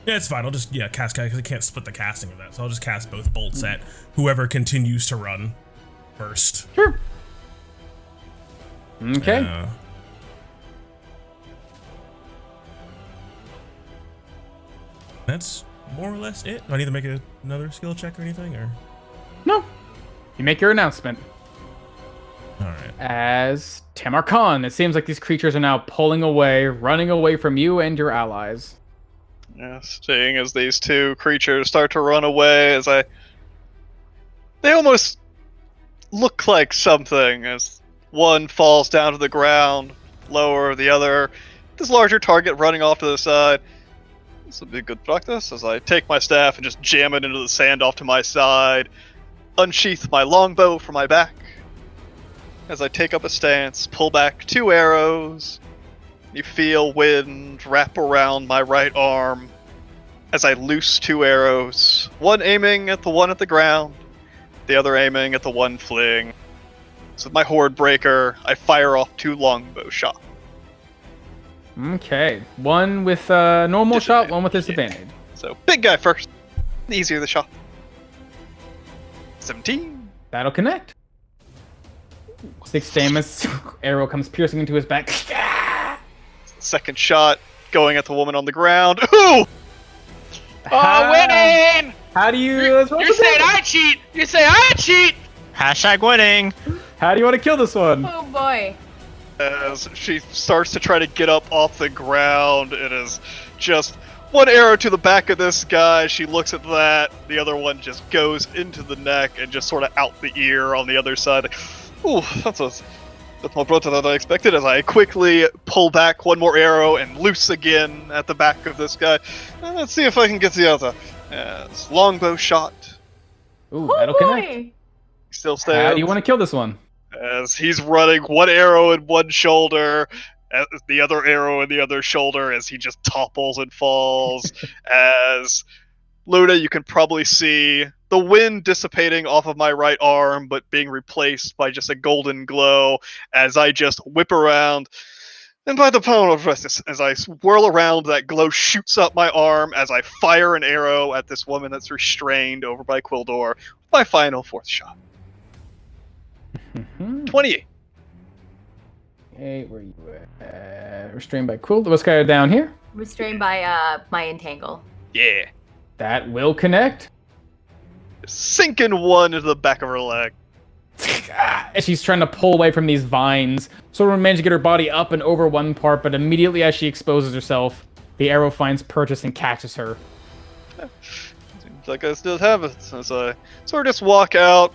Yeah, it's fine. I'll just, cast because I can't split the casting of that. So I'll just cast both bolts at whoever continues to run first. Sure. Okay. That's more or less it. Do I need to make another skill check or anything, or? No. You make your announcement. All right. As Tamar Khan, it seems like these creatures are now pulling away, running away from you and your allies. Yeah, seeing as these two creatures start to run away, they almost look like something, as one falls down to the ground, lower, the other, this larger target running off to the side. This would be good practice, as I take my staff and just jam it into the sand off to my side, unsheath my longbow from my back, as I take up a stance, pull back 2 arrows. You feel wind wrap around my right arm as I loose 2 arrows, one aiming at the one at the ground, the other aiming at the one fleeing. So with my Horde Breaker, I fire off 2 longbow shots. Okay. One with a normal shot, one with disadvantage. So big guy first. The easier the shot. 17. That'll connect. 6 damage. Arrow comes piercing into his back. Second shot, going at the woman on the ground. Ooh! Oh, winning! How do you... You're saying I cheat! You say I cheat! Hashtag winning. How do you want to kill this one? Oh boy. As she starts to try to get up off the ground, it is just 1 arrow to the back of this guy. She looks at that. The other one just goes into the neck and just sort of out the ear on the other side. Ooh, that's more brutal than I expected, as I quickly pull back 1 more arrow and loose again at the back of this guy. Let's see if I can get the other. Yes, longbow shot. Ooh, that'll connect. Still stands. How do you want to kill this one? As he's running, 1 arrow in one shoulder, the other arrow in the other shoulder, as he just topples and falls. As Luna, you can probably see the wind dissipating off of my right arm, but being replaced by just a golden glow as I just whip around. And by the power of justice, as I whirl around, that glow shoots up my arm as I fire an arrow at this woman that's restrained over by Quildor. My final 4th shot. 28. Hey, where are you at? Restrained by Quildor. What's guy down here? Restrained by my entangle. Yeah. That will connect. Sinking 1 into the back of her leg. As she's trying to pull away from these vines, sort of manage to get her body up and over one part, but immediately as she exposes herself, the arrow finds purchase and catches her. Seems like I still have it, as I sort of just walk out,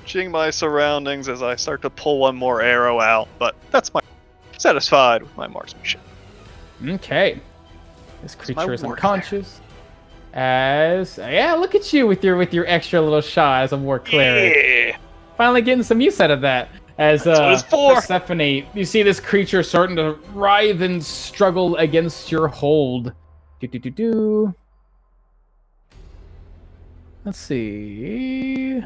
searching my surroundings as I start to pull one more arrow out, but that's my satisfied with my marksmanship. Okay. This my creature is war unconscious. Look at you with your extra little shot as a war cleric. Yeah. Finally getting some use out of that. As That's what it's for. Persephone, you see this creature starting to writhe and struggle against your hold. Do. Let's see.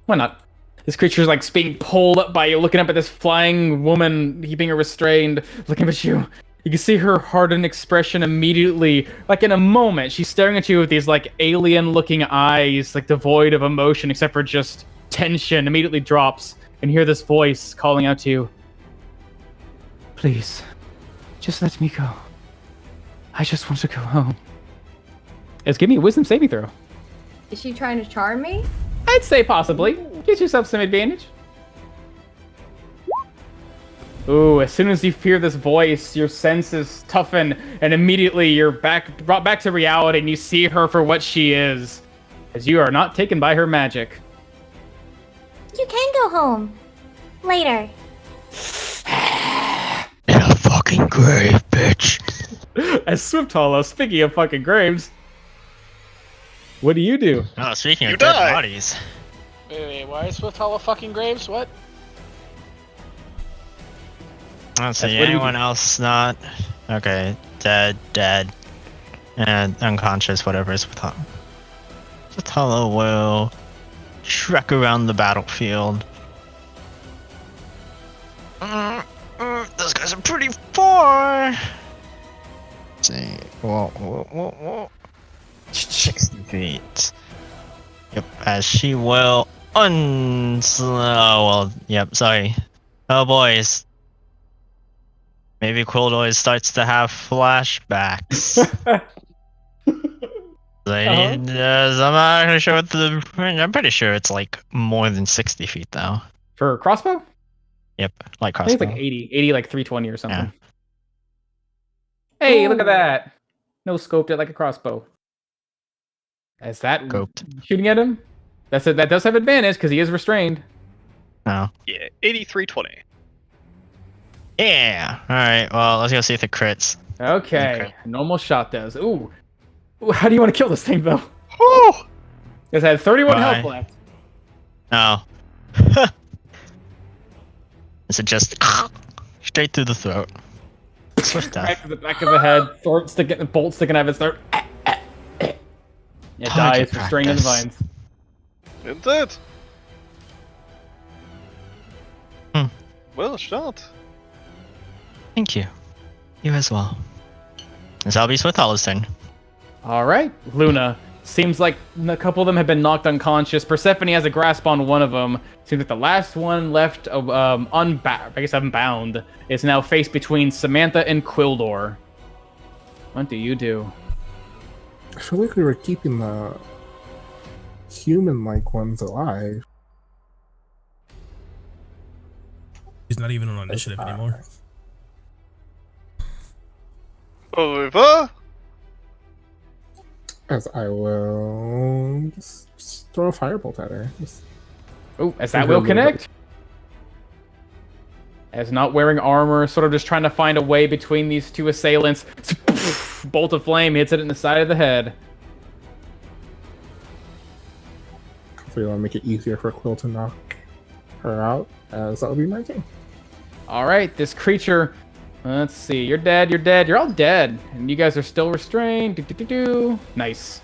Why not? This creature's like being pulled up by you, looking up at this flying woman, keeping her restrained, looking at you. You can see her hardened expression immediately. Like in a moment, she's staring at you with these like alien-looking eyes, like devoid of emotion except for just tension. Immediately drops, and you hear this voice calling out to you. Please, just let me go. I just want to go home. Give me a wisdom saving throw. Is she trying to charm me? I'd say possibly. Get yourself some advantage. Ooh, as soon as you hear this voice, your senses toughen, and immediately you're brought back to reality, and you see her for what she is, as you are not taken by her magic. You can go home. Later. In a fucking grave, bitch. As Swift Hollow, speaking of fucking graves, what do you do? Oh, speaking You of dead die. bodies. Wait, why is Swift Hollow fucking graves? What? Let's That's see, what do you anyone do? else not? Okay, dead, and unconscious, whatever is with Hollow. Swift Hollow will trek around the battlefield. Those guys are pretty far. Let's see, whoa. 60 feet. Yep, as she will sorry. Oh boys. Maybe Quildoy starts to have flashbacks. I'm not actually sure what I'm pretty sure it's like more than 60 feet though. For crossbow? Yep, like I think crossbow. it's like 80, like 320 or something. Hey, look at that. No scoped it like a crossbow. Is that Scoped. shooting at him? That does have advantage because he is restrained. No. Yeah, 8320. Yeah. Alright, well, let's go see if it crits. Okay, Okay. normal shot does. Ooh, how do you want to kill this thing though? Whew! It had 31 Why? health left. No. Is it just straight through the throat? Swift death. Back to the back of the head, bolt sticking out of its throat. It Target dies, restrained in the practice. vines. Indeed. Hmm. Well shot. Thank you. You as well. This will be Swift Hollow's turn. All right, Luna. Seems like a couple of them have been knocked unconscious. Persephone has a grasp on one of them. Seems like the last one left unbound is now faced between Samantha and Quildor. What do you do? I feel like we were keeping the human-like ones alive. He's not even on initiative anymore. Over. As I will just throw a firebolt at her. Oh, as that will connect. As not wearing armor, sort of just trying to find a way between these two assailants. Bolt of flame hits it in the side of the head. Hopefully that'll make it easier for Quill to knock her out, as that'll be my turn. All right, this creature. Let's see. You're dead. You're all dead, and you guys are still restrained. Nice.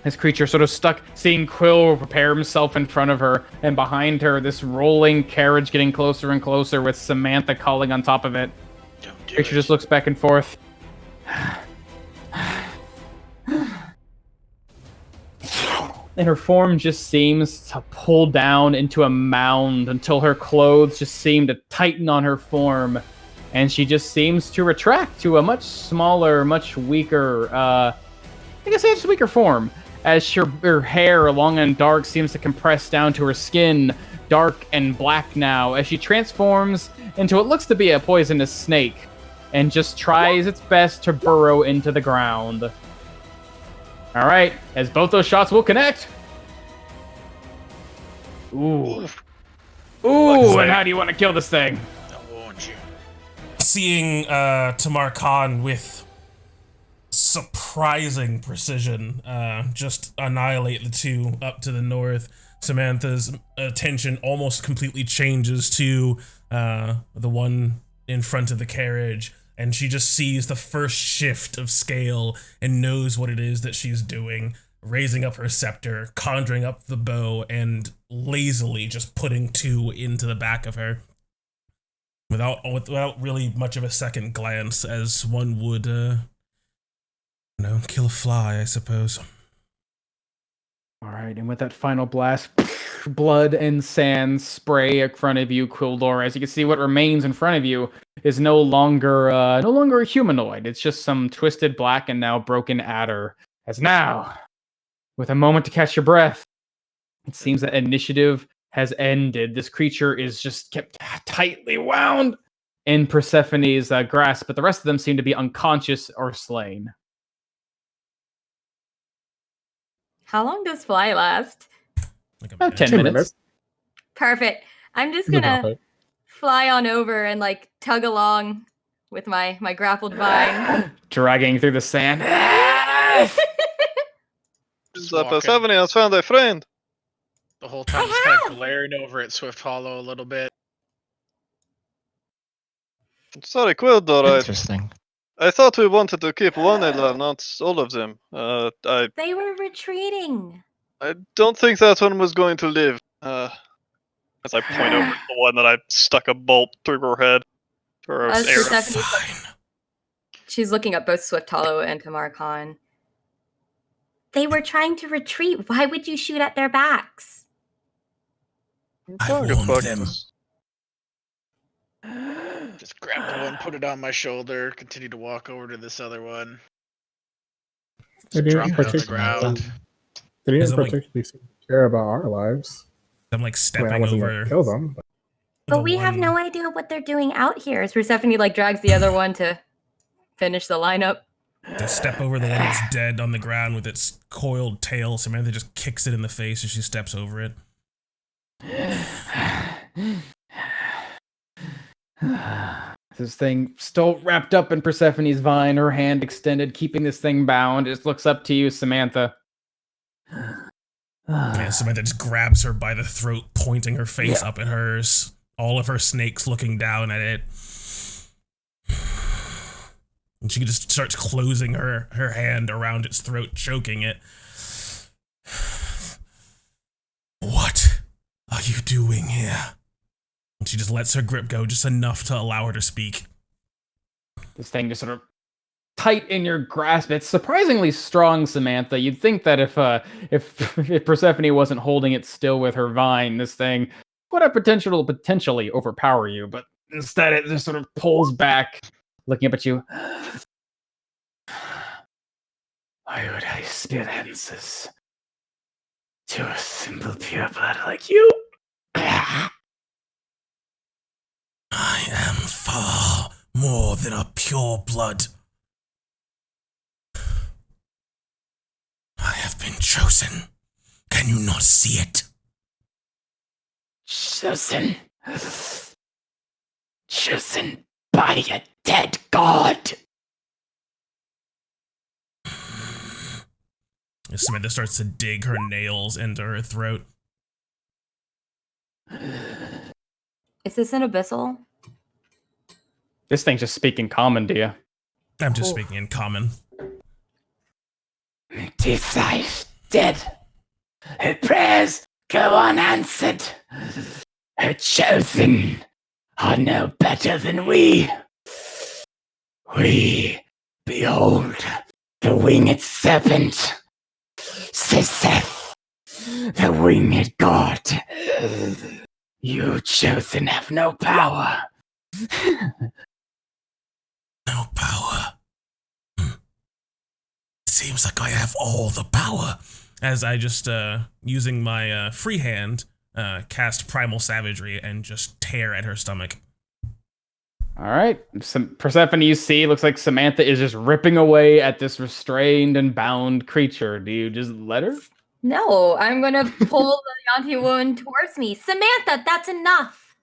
This creature sort of stuck, seeing Quill prepare himself in front of her, and behind her, this rolling carriage getting closer and closer with Samantha calling on top of it. Creature just looks back and forth. And her form just seems to pull down into a mound until her clothes just seem to tighten on her form. And she just seems to retract to a much smaller, much weaker, I guess it's weaker form. As her hair, long and dark, seems to compress down to her skin, dark and black now, as she transforms into what looks to be a poisonous snake, and just tries its best to burrow into the ground. Alright, as both those shots will connect. Ooh. Oof, Ooh, and how do you want to kill this thing? I warned you. Seeing Tamar Khan with surprising precision just annihilate the two up to the north, Samantha's attention almost completely changes to the one in front of the carriage, and she just sees the first shift of scale and knows what it is that she's doing, raising up her scepter, conjuring up the bow, and lazily just putting two into the back of her. Without really much of a second glance, as one would, kill a fly, I suppose. All right, and with that final blast, blood and sand spray in front of you, Quildor. As you can see, what remains in front of you is no longer a humanoid. It's just some twisted black and now broken adder. As now, with a moment to catch your breath, it seems that initiative has ended. This creature is just kept tightly wound in Persephone's grasp, but the rest of them seem to be unconscious or slain. How long does fly last? Like About 10 10 minutes. minutes. Perfect. I'm just It's about gonna it. fly on over and like tug along with my grappled vine. Dragging through the sand. Just The walking Persephone has found a friend. the whole time, just kind of glaring over at Swift Hollow a little bit. Sorry, Quildor. Interesting. I thought we wanted to keep one alive, not all of them. They were retreating. I don't think that one was going to live. As I point over to the one that I stuck a bolt through her head. Or As arrow. Persephone's she's looking at both Swift Hollow and Tamar Khan. They were trying to retreat. Why would you shoot at their backs? I Target warned practice. Just grab the one, put it on my shoulder, continue to walk over to this other one. They Drop didn't it on the particularly, ground. they Is didn't it like- particularly seem to care about our lives. I'm like I mean, I stepping wasn't going over. to kill them. But But the we have one- no idea what they're doing out here. As Persephone like drags the other one to finish the lineup. To step over the one that's dead on the ground with its coiled tail. Samantha just kicks it in the face as she steps over it. This thing still wrapped up in Persephone's vine, her hand extended, keeping this thing bound. It looks up to you, Samantha. Yeah, Samantha just grabs her by the throat, pointing her face Yeah. up at hers. All of her snakes looking down at it. And she just starts closing her hand around its throat, choking it. What are you doing here? And she just lets her grip go just enough to allow her to speak. This thing just sort of tight in your grasp. It's surprisingly strong, Samantha. You'd think that if Persephone wasn't holding it still with her vine, this thing would have potentially overpower you, but instead it just sort of pulls back, looking up at you. Why would I spill answers to a simple pureblood like you? I am far more than a pure blood. I have been chosen. Can you not see it? Chosen by a dead god. Samantha starts to dig her nails into her throat. Is this an abyssal? This thing's just speaking common to you. I'm just speaking in common. Desire dead. Her prayers go unanswered. Her chosen are no better than we. We behold the winged serpent, Siseth, the winged god. You chosen have no power. No power. Seems like I have all the power. As I just, using my free hand, cast Primal Savagery and just tear at her stomach. All right. Persephone, you see, looks like Samantha is just ripping away at this restrained and bound creature. Do you just let her? No, I'm gonna pull the Yanti woman towards me. Samantha, that's enough.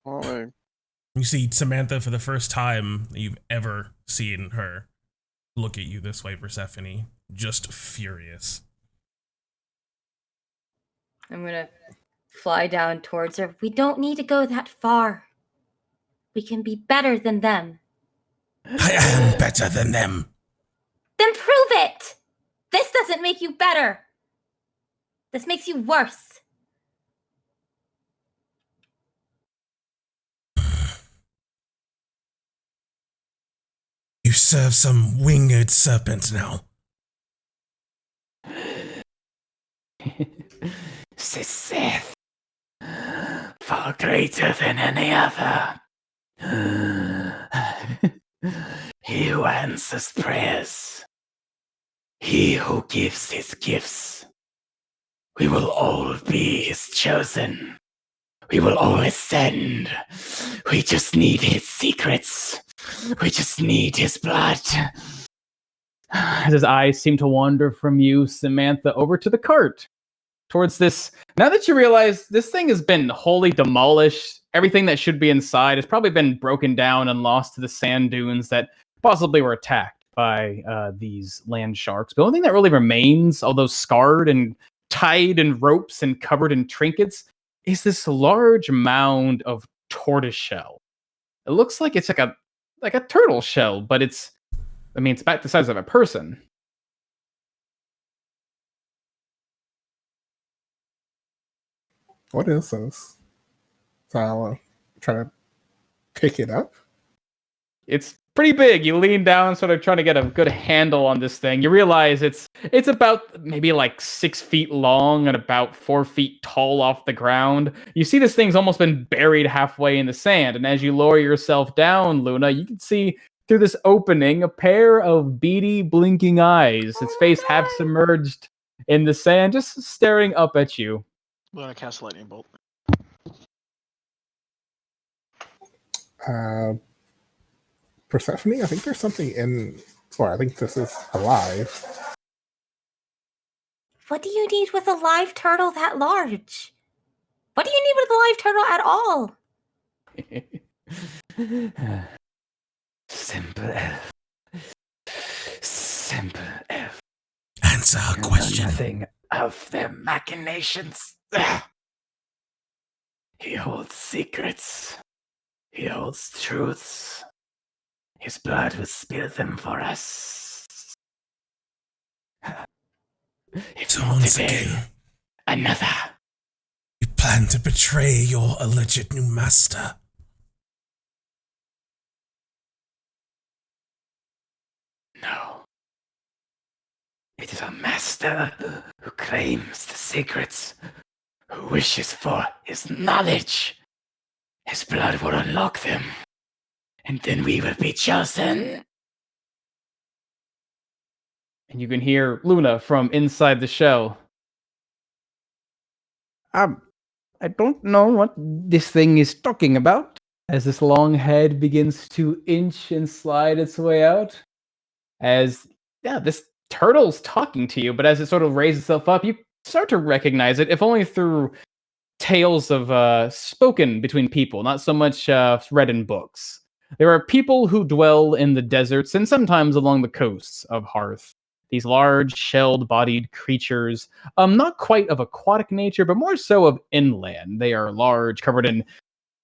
Oh, You see Samantha for the first time you've ever seen her look at you this way, Persephone. Just furious. I'm gonna fly down towards her. We don't need to go that far. We can be better than them. I am better than them. Then prove it! This doesn't make you better. This makes you worse. You serve some winged serpent now. Sith, far greater than any other. He who answers prayers. He who gives his gifts. We will all be his chosen. We will all ascend. We just need his secrets. We just need his blood. As his eyes seem to wander from you, Samantha, over to the cart. Towards this. Now that you realize this thing has been wholly demolished, everything that should be inside has probably been broken down and lost to the sand dunes that possibly were attacked by these land sharks. But the only thing that really remains, although scarred and tied in ropes and covered in trinkets, is this large mound of tortoise shell. It looks like it's like a turtle shell, but it's about the size of a person. What is this? So I'll try to pick it up. It's pretty big. You lean down, sort of trying to get a good handle on this thing. You realize it's about maybe like 6 feet long and about 4 feet tall off the ground. You see this thing's almost been buried halfway in the sand, and as you lower yourself down, Luna, you can see through this opening a pair of beady, blinking eyes. Its face half submerged in the sand, just staring up at you. I'm gonna cast a lightning bolt. Persephone, I think there's something in. Or I think this is alive. What do you need with a live turtle that large? What do you need with a live turtle at all? Simple elf. Simple elf. Answer her question. Nothing of their machinations. He holds secrets. He holds truths. His blood will spill them for us. If So not once today, again, another. you plan to betray your alleged new master. No. It is a master who claims the secrets, who wishes for his knowledge. His blood will unlock them, and then we will be chosen. And you can hear Luna from inside the shell. I don't know what this thing is talking about. As this long head begins to inch and slide its way out. As, this turtle's talking to you, but as it sort of raises itself up, you start to recognize it, if only through tales of spoken between people, not so much read in books. There are people who dwell in the deserts and sometimes along the coasts of Hearth. These large, shelled-bodied creatures, not quite of aquatic nature, but more so of inland. They are large, covered in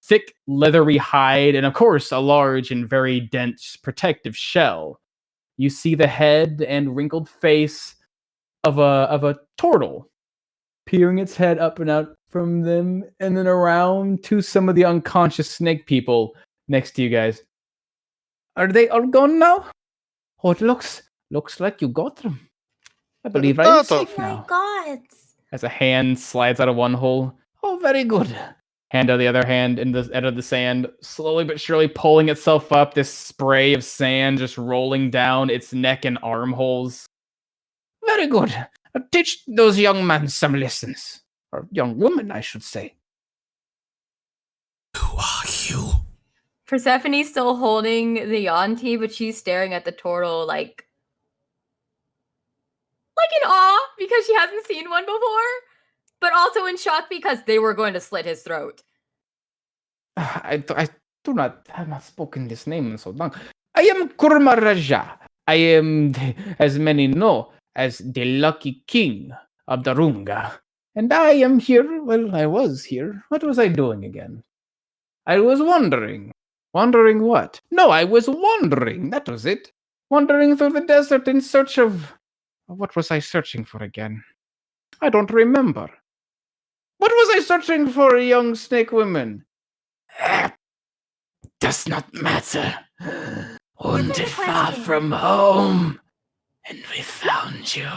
thick, leathery hide, and of course, a large and very dense protective shell. You see the head and wrinkled face of a turtle, peering its head up and out from them, and then around to some of the unconscious snake people next to you guys. Are they all gone now? Oh, it looks like you got them. I believe I am safe Oh my now. god. As a hand slides out of one hole. Oh, very good. Hand on the other hand out of the sand, slowly but surely pulling itself up, this spray of sand just rolling down its neck and armholes. Very good. Teach those young men some lessons. Or young women, I should say. Who are you? Persephone's still holding the Yanti, but she's staring at the turtle like in awe because she hasn't seen one before, but also in shock because they were going to slit his throat. I have not spoken this name in so long. I am Kurma Raja. I am, as many know, as the Lucky King of the Runga. And I am here, well, I was here. What was I doing again? I was wandering. Wandering what? No, I was wandering, that was it. Wandering through the desert in search of... What was I searching for again? I don't remember. What was I searching for, young snake women? Does not matter. Wandered far from home, and we found you.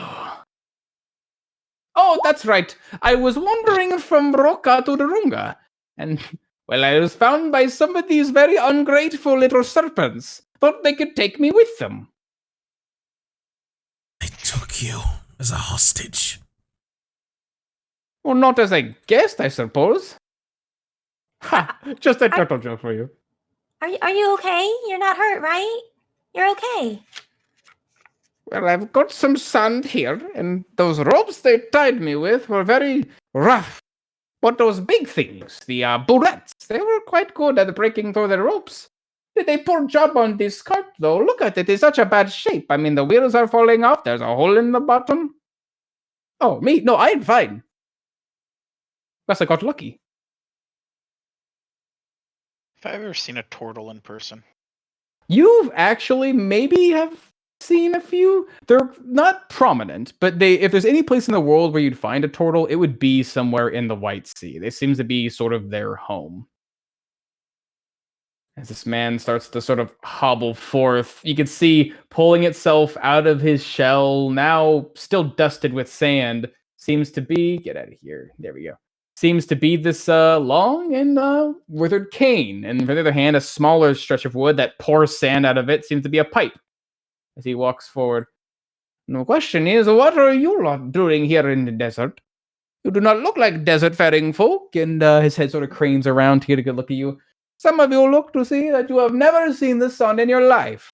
Oh, that's right. I was wandering from Roka to the Runga, and, well, I was found by some of these very ungrateful little serpents. Thought they could take me with them. They took you as a hostage. Well, not as a guest, I suppose. Ha! Just a turtle joke for you. Are you okay? You're not hurt, right? You're okay. Well, I've got some sand here, and those ropes they tied me with were very rough. But those big things, the bullets, they were quite good at breaking through the ropes. Did a poor job on this cart, though. Look at it, it's such a bad shape. I mean, the wheels are falling off, there's a hole in the bottom. Oh, me? No, I'm fine. Guess I got lucky. Have I ever seen a turtle in person? You've actually maybe have seen a few. They're not prominent, but if there's any place in the world where you'd find a turtle, it would be somewhere in the White Sea. This seems to be sort of their home. As this man starts to sort of hobble forth, you can see pulling itself out of his shell, now still dusted with sand, seems to be... Get out of here. There we go. Seems to be this long and withered cane, and for the other hand, a smaller stretch of wood that pours sand out of it seems to be a pipe. As he walks forward, the question is, what are you lot doing here in the desert? You do not look like desert-faring folk, and his head sort of cranes around to get a good look at you. Some of you look to see that you have never seen the sun in your life.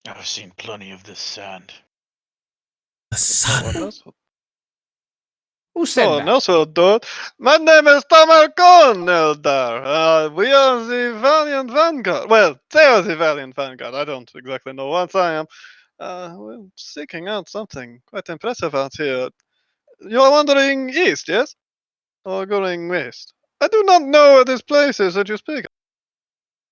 I've seen plenty of this sand. The sun. Who said that? No, so dude. My name is Tamarcon, Eldar. We are the Valiant Vanguard. Well, they are the Valiant Vanguard. I don't exactly know what I am. We're seeking out something quite impressive out here. You are wandering east, yes? Or going west? I do not know where this place is that you speak of.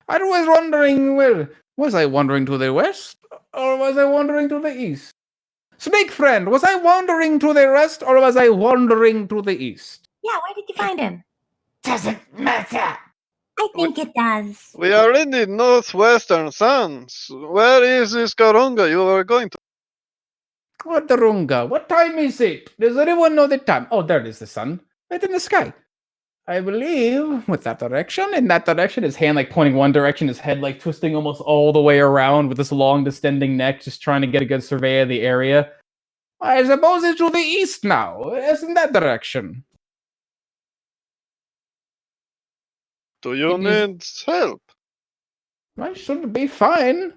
I was wondering, well, was I wandering to the west, or was I wandering to the east? Snake friend, was I wandering to the west, or was I wandering to the east? Yeah, where did you find him? Doesn't matter. I think it does. We are in the northwestern sands. Where is this Garunga you are going to? What the runga? What time is it? Does anyone know the time? Oh, there is the sun. Right in the sky. I believe with that direction. In that direction, his hand like pointing one direction, his head like twisting almost all the way around with this long distending neck, just trying to get a good survey of the area. I suppose it's to the east now. It's in that direction. Do you need help? I should be fine.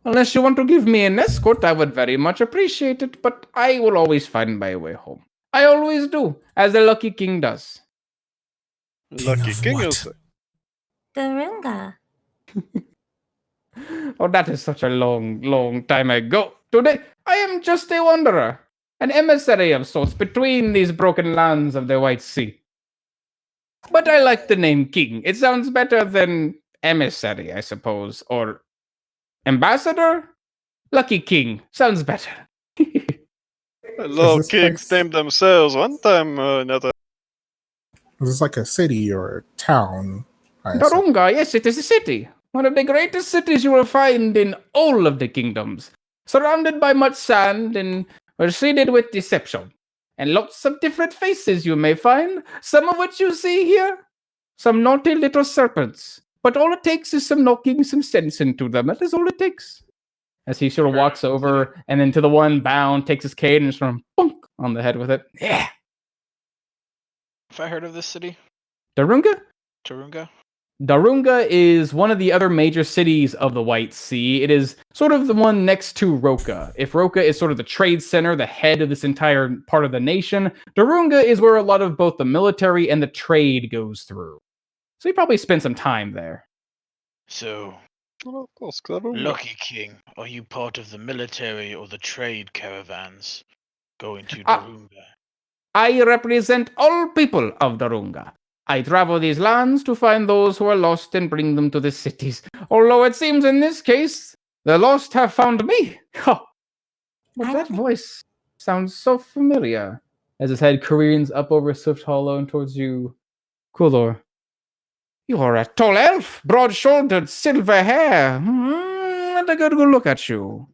Unless you want to give me an escort, I would very much appreciate it, but I will always find my way home. I always do, as the Lucky King does. Lucky of King, what? you say? The Runga. Oh, that is such a long, long time ago. Today, I am just a wanderer, an emissary of sorts between these broken lands of the White Sea. But I like the name King. It sounds better than emissary, I suppose, or ambassador? Lucky King. Sounds better. Hello, this kings place- named themselves one time or another. Is this like a city or a town? I assume? Darunga, yes, it is a city. One of the greatest cities you will find in all of the kingdoms. Surrounded by much sand and seeded with deception. And lots of different faces you may find, some of which you see here. Some naughty little serpents. But all it takes is some knocking some sense into them. That is all it takes. As he sort of walks over and then to the one bound, takes his cane and sort of bonk on the head with it. Yeah. Have I heard of this city? Darunga? Turunga? Darunga is one of the other major cities of the White Sea. It is sort of the one next to Roka. If Roka is sort of the trade center, the head of this entire part of the nation, Darunga is where a lot of both the military and the trade goes through. So you probably spent some time there. So, Oh, of course, 'cause I don't- Lucky King, are you part of the military or the trade caravans going to Ah. Darunga? I represent all people of Darunga. I travel these lands to find those who are lost and bring them to the cities. Although it seems in this case, the lost have found me. But that voice sounds so familiar. As his head careens up over Swift Hollow and towards you, Kulor. You are a tall elf, broad-shouldered, silver hair. And a good look at you.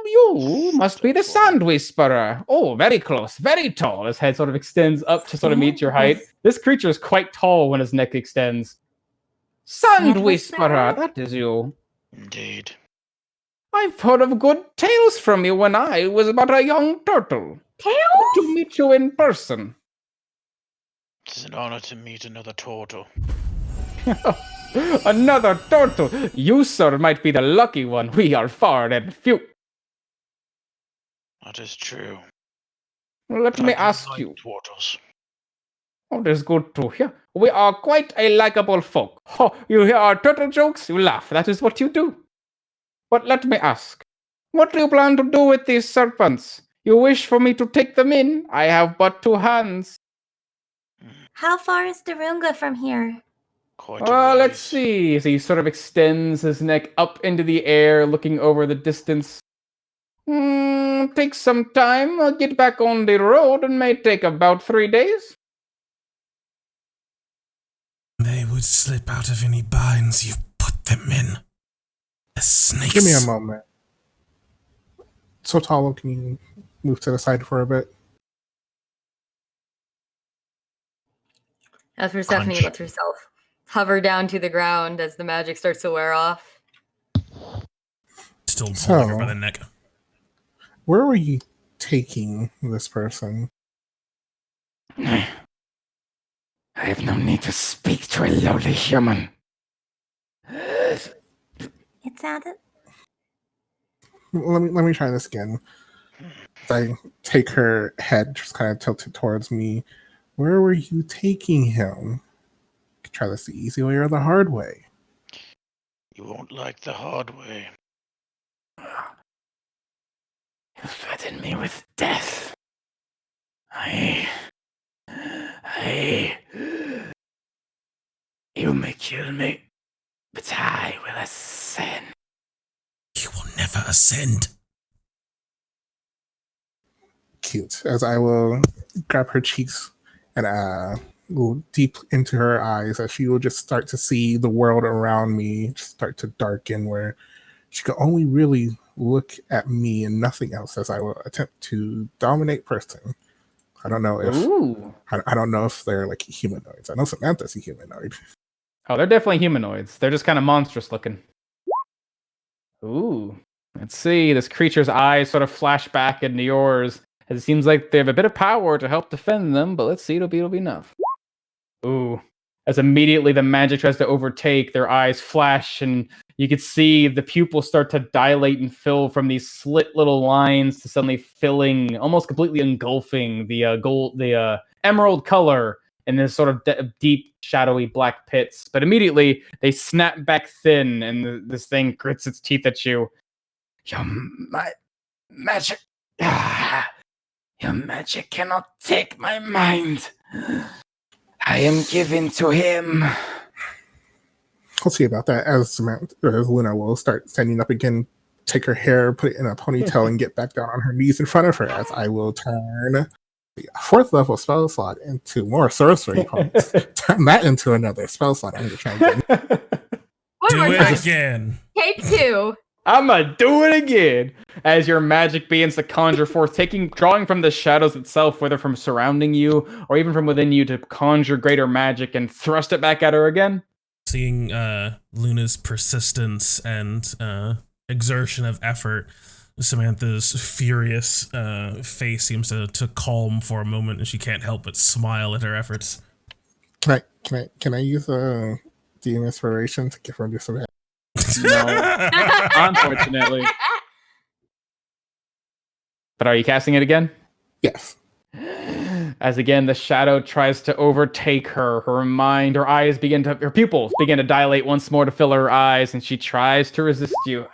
You must be the Sand Whisperer. Oh, very close, very tall. His head sort of extends up to sort of meet your height. This creature is quite tall when his neck extends. Sand Whisperer, that is you. Indeed. I've heard of good tales from you when I was but a young turtle. Tails? Good to meet you in person. It's an honor to meet another turtle. Another turtle. You, sir, might be the lucky one. We are far and few. That is true. Let But me I do ask like you. turtles. Oh, that's good to hear. We are quite a likable folk. Oh, you hear our turtle jokes, you laugh. That is what you do. But let me ask, what do you plan to do with these serpents? You wish for me to take them in? I have but 2 hands. How far is Darunga from here? Quite a Let's ways. see. So he sort of extends his neck up into the air, looking over the distance. Take some time. I'll get back on the road and may take about 3 days. They would slip out of any binds you put them in. The snakes. Give me a moment. Sotalo, can you move to the side for a bit? As Persephone Crunch. lets herself hover down to the ground as the magic starts to wear off. Still So- holding her by the neck. Where were you taking this person? I have no need to speak to a lowly human. It sounded. Let me try this again. I take her head, just kind of tilted towards me. Where were you taking him? Try this the easy way or the hard way. You won't like the hard way. You threaten me with death. You may kill me, but I will ascend. You will never ascend. Cute. As I will grab her cheeks and go deep into her eyes, as she will just start to see the world around me just start to darken, where she can only really look at me and nothing else, as I will attempt to dominate person. I don't know if Ooh. I don't know if they're like humanoids. I know Samantha's a humanoid. Oh, they're definitely humanoids. They're just kind of monstrous looking. Ooh. Let's see. This creature's eyes sort of flash back into yours. As it seems like they have a bit of power to help defend them, but let's see, it'll be enough. Ooh. As immediately the magic tries to overtake, their eyes flash, and you can see the pupils start to dilate and fill from these slit little lines to suddenly filling, almost completely engulfing the emerald color in this sort of deep, shadowy black pits. But immediately they snap back thin, and this thing grits its teeth at you. Your magic. Your magic cannot take my mind. I am given to him. I'll see about that. As Luna will start standing up again, take her hair, put it in a ponytail, and get back down on her knees in front of her, as I will turn the 4th level spell slot into more sorcery points. Turn that into another spell slot. I'm going to try again. One Do more it time. again. Take 2. I'ma do it again. As your magic begins to conjure forth, drawing from the shadows itself, whether from surrounding you or even from within you, to conjure greater magic and thrust it back at her again. Seeing Luna's persistence and exertion of effort, Samantha's furious face seems to calm for a moment, and she can't help but smile at her efforts. Can I use a the inspiration to give her disadvantage? No, unfortunately. But are you casting it again? Yes. As again the shadow tries to overtake her, her pupils begin to dilate once more to fill her eyes, and she tries to resist you.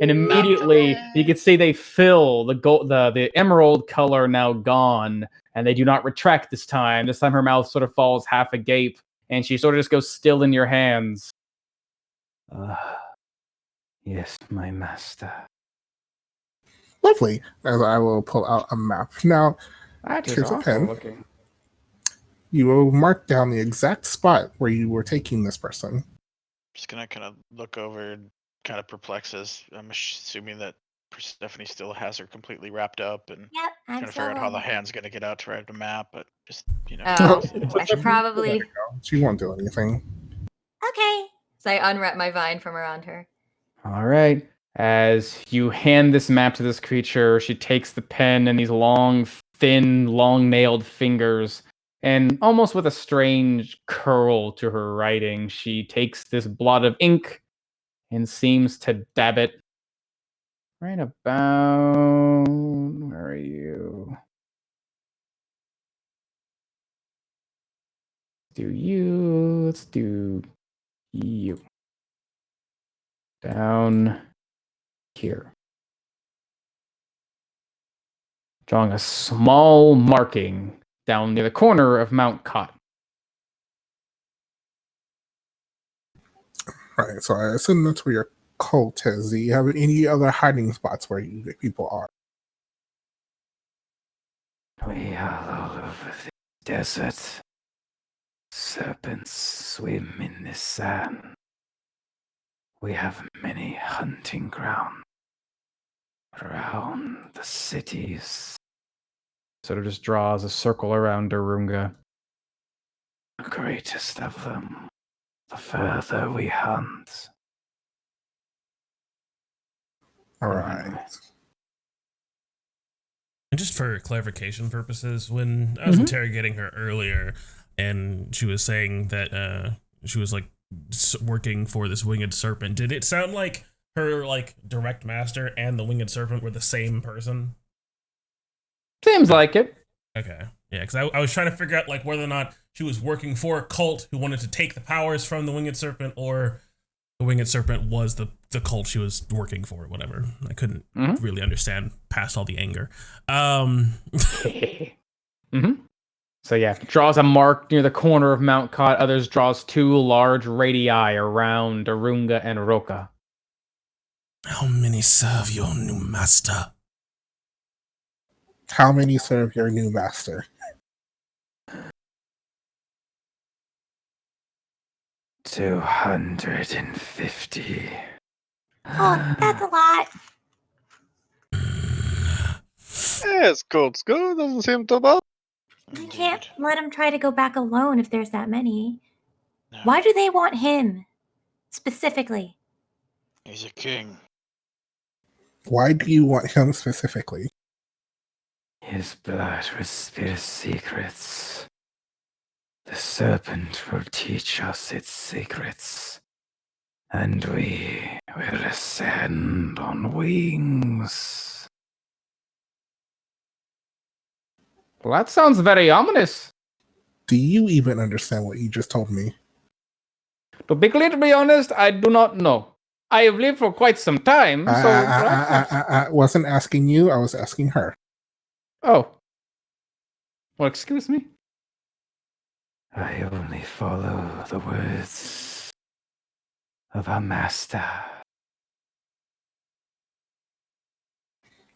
And immediately you can see they fill the emerald color now gone, and they do not retract this time. This time her mouth sort of falls half agape, and she sort of just goes still in your hands. Yes, my master. Lovely. As I will pull out a map. Now, That is here's a awful pen. looking. You will mark down the exact spot where you were taking this person. Just gonna kind of look over and kind of perplexes. I'm assuming that Persephone still has her completely wrapped up and Yep, I'm trying to figure out how the still. hand's gonna get out to write the map, but just Oh, But I should probably. There you go. She won't do anything. Okay. So I unwrap my vine from around her. All right. As you hand this map to this creature, she takes the pen and these long, thin, long-nailed fingers, and almost with a strange curl to her writing, she takes this blot of ink and seems to dab it right about. Where are you? Let's do you. Down here. Drawing a small marking down near the corner of Mount Cot. Right, so I assume that's where your cult is. Do you have any other hiding spots where you people are? We are all over the desert. Serpents swim in the sand. We have many hunting grounds around the cities. Sort of just draws a circle around Darunga. The greatest of them, the further we hunt. All right. And just for clarification purposes, when I was interrogating her earlier, and she was saying that she was like working for this winged serpent, did it sound like her like direct master and the winged serpent were the same person? Seems like it. Okay, yeah, because I was trying to figure out like whether or not she was working for a cult who wanted to take the powers from the winged serpent, or the winged serpent was the cult she was working for, whatever. I couldn't really understand past all the anger. So yeah, draws a mark near the corner of Mount Cot. Others draws two large radii around Darunga and Roka. How many serve your new master? How many serve your new master? 250. Oh, that's a lot. Yes, cold school doesn't seem too bad. We can't let him try to go back alone if there's that many. No, Why do they want him specifically? he's a king. Why do you want him specifically? His blood will spill secrets. The serpent will teach us its secrets, and we will ascend on wings. Well, that sounds very ominous. Do you even understand what you just told me? To be clearly honest, I do not know. I have lived for quite some time, so perhaps I wasn't asking you, I was asking her. Oh. Well, excuse me? I only follow the words of our master.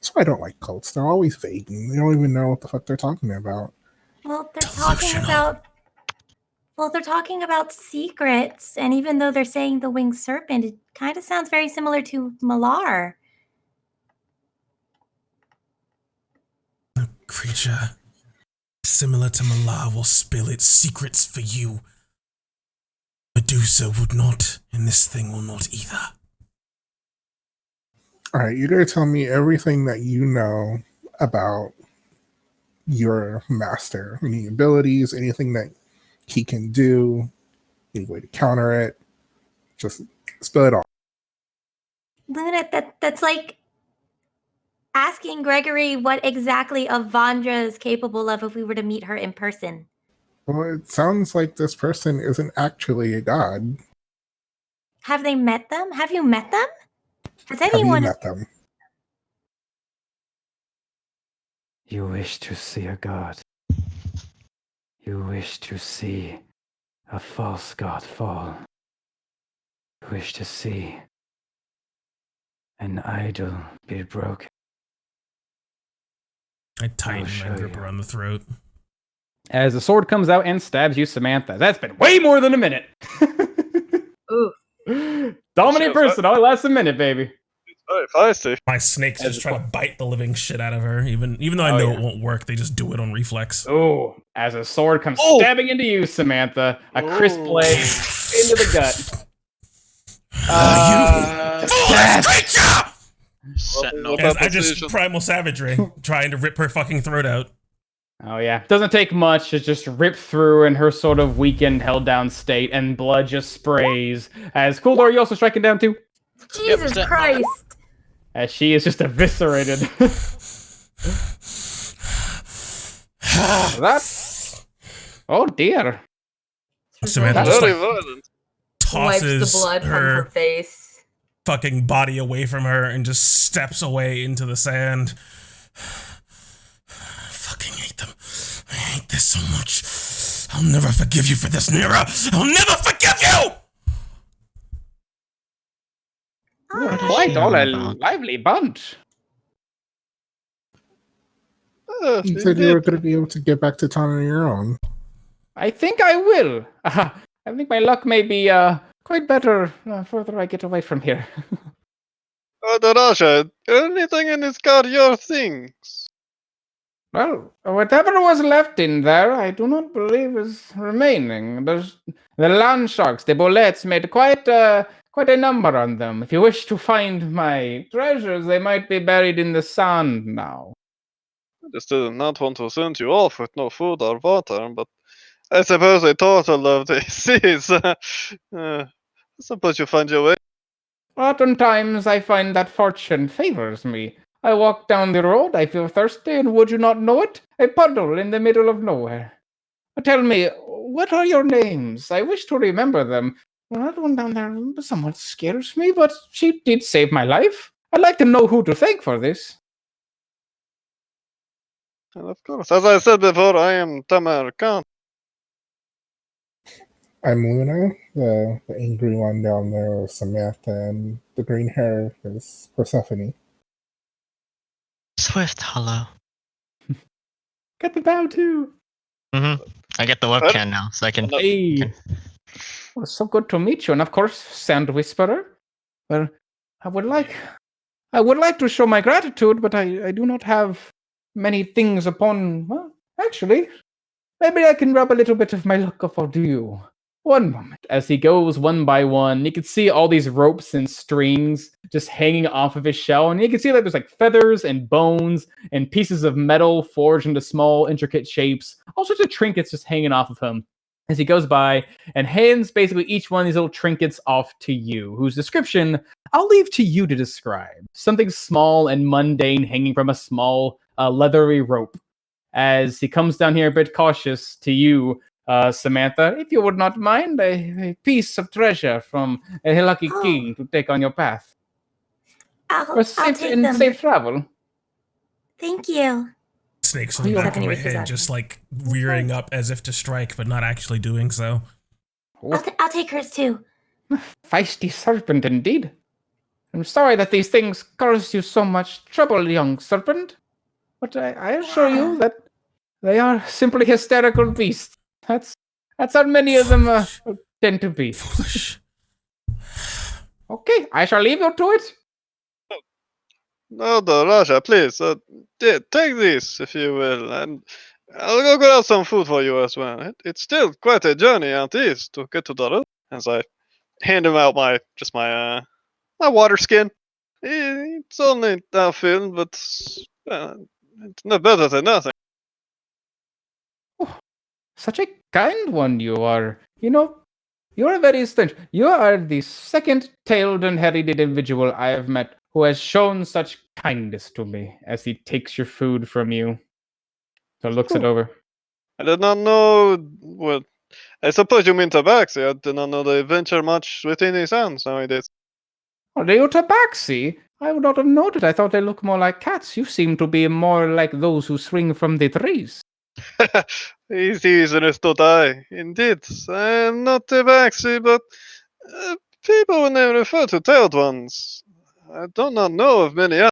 That's why I don't like cults. They're always vague. And they don't even know what the fuck they're talking about. Well, they're talking about secrets, and even though they're saying the winged serpent, it kind of sounds very similar to Malar. A creature similar to Malar will spill its secrets for you. Medusa would not, and this thing will not either. Alright, you're gonna tell me everything that you know about your master. Any abilities, anything that he can do. Any way to counter it? Just spill it all. Luna, that's like asking Gregory what exactly Avandra is capable of if we were to meet her in person. Well, it sounds like this person isn't actually a god. Have they met them? Have you met them? Has Have you anyone? met them? You wish to see a god. You wish to see a false god fall. You wish to see an idol be broken. I tighten show my grip you. around the throat. As the sword comes out and stabs you, Samantha. That's been way more than a minute. Ooh. Dominant person, only lasts a minute, baby. Very feisty. My snakes As just a try to bite the living shit out of her, even though I Oh, know yeah. it won't work. They just do it on reflex. Oh, as a sword comes Oh! stabbing into you, Samantha, a crisp Ooh. blade into the gut. You foolish creature! Sentinel. What As that I just position? primal savagery, trying to rip her fucking throat out. Oh yeah, doesn't take much. It's just ripped through in her sort of weakened, held down state, and blood just sprays. As Cool, are you also striking down too? Jesus Sentinel. Christ. As she is just eviscerated. That. Oh dear. Samantha That's just Very like violent. Wipes the tosses blood from her her face. fucking body away from her and just steps away into the sand. I fucking hate them. I hate this so much. I'll never forgive you for this, Nira. I'll never forgive you! You're Ah, quite all a about? lively bunch. You said you were going to be able to get back to town on your own. I think I will. I think my luck may be quite better further I get away from here. Raja, anything in this got your things? Well, whatever was left in there, I do not believe is remaining. The land sharks, the bullets, made quite a number on them. If you wish to find my treasures, they might be buried in the sand now. I just did not want to send you off with no food or water, but I suppose a total of this is. I suppose you find your way. Oftentimes, I find that fortune favors me. I walk down the road, I feel thirsty, and would you not know it? A puddle in the middle of nowhere. Tell me, what are your names? I wish to remember them. Well, that one down there somewhat scares me, but she did save my life. I'd like to know who to thank for this. And of course, as I said before, I am Tamar Khan. I'm Luna, the angry one down there with Samantha, and the green hair is Persephone. Swift Hollow. Get the bow too. I get the webcam now, so I can. Hey. Well, so good to meet you, and of course, Sand Whisperer. Well, I would like to show my gratitude, but I do not have many things upon. Well, actually, maybe I can rub a little bit of my luck off of you. One moment. As he goes one by one, you can see all these ropes and strings just hanging off of his shell, and you can see that there's like feathers and bones and pieces of metal forged into small, intricate shapes. All sorts of trinkets just hanging off of him as he goes by and hands basically each one of these little trinkets off to you, whose description I'll leave to you to describe. Something small and mundane hanging from a small, leathery rope. As he comes down here a bit cautious to you, Samantha, if you would not mind, a piece of treasure from a lucky king to take on your path. I'll take them. Safe travel. Thank you. Snakes on the back of my head, just like rearing up as if to strike, but not actually doing so. I'll take hers too. Feisty serpent indeed. I'm sorry that these things cause you so much trouble, young serpent. But I assure you that they are simply hysterical beasts. That's how many of them tend to be. Foolish. Okay, I shall leave you to it. No, Raja, please, take this if you will, and I'll go grab some food for you as well. It's still quite a journey out east to get to Daru. As I hand him out my water skin. It's only half filled, but it's no better than nothing. Such a kind one you are. You know, You're very strange. You are the second tailed and headed individual I have met who has shown such kindness to me as he takes your food from you. So looks it over. I did not know what. I suppose you mean tabaxi. I did not know they venture much within these hands nowadays. Are they tabaxi? I would not have noted. I thought they look more like cats. You seem to be more like those who swing from the trees. Easy, not I. Indeed, I am not tabaxi, but people when they refer to tailed ones, I do not know of many others.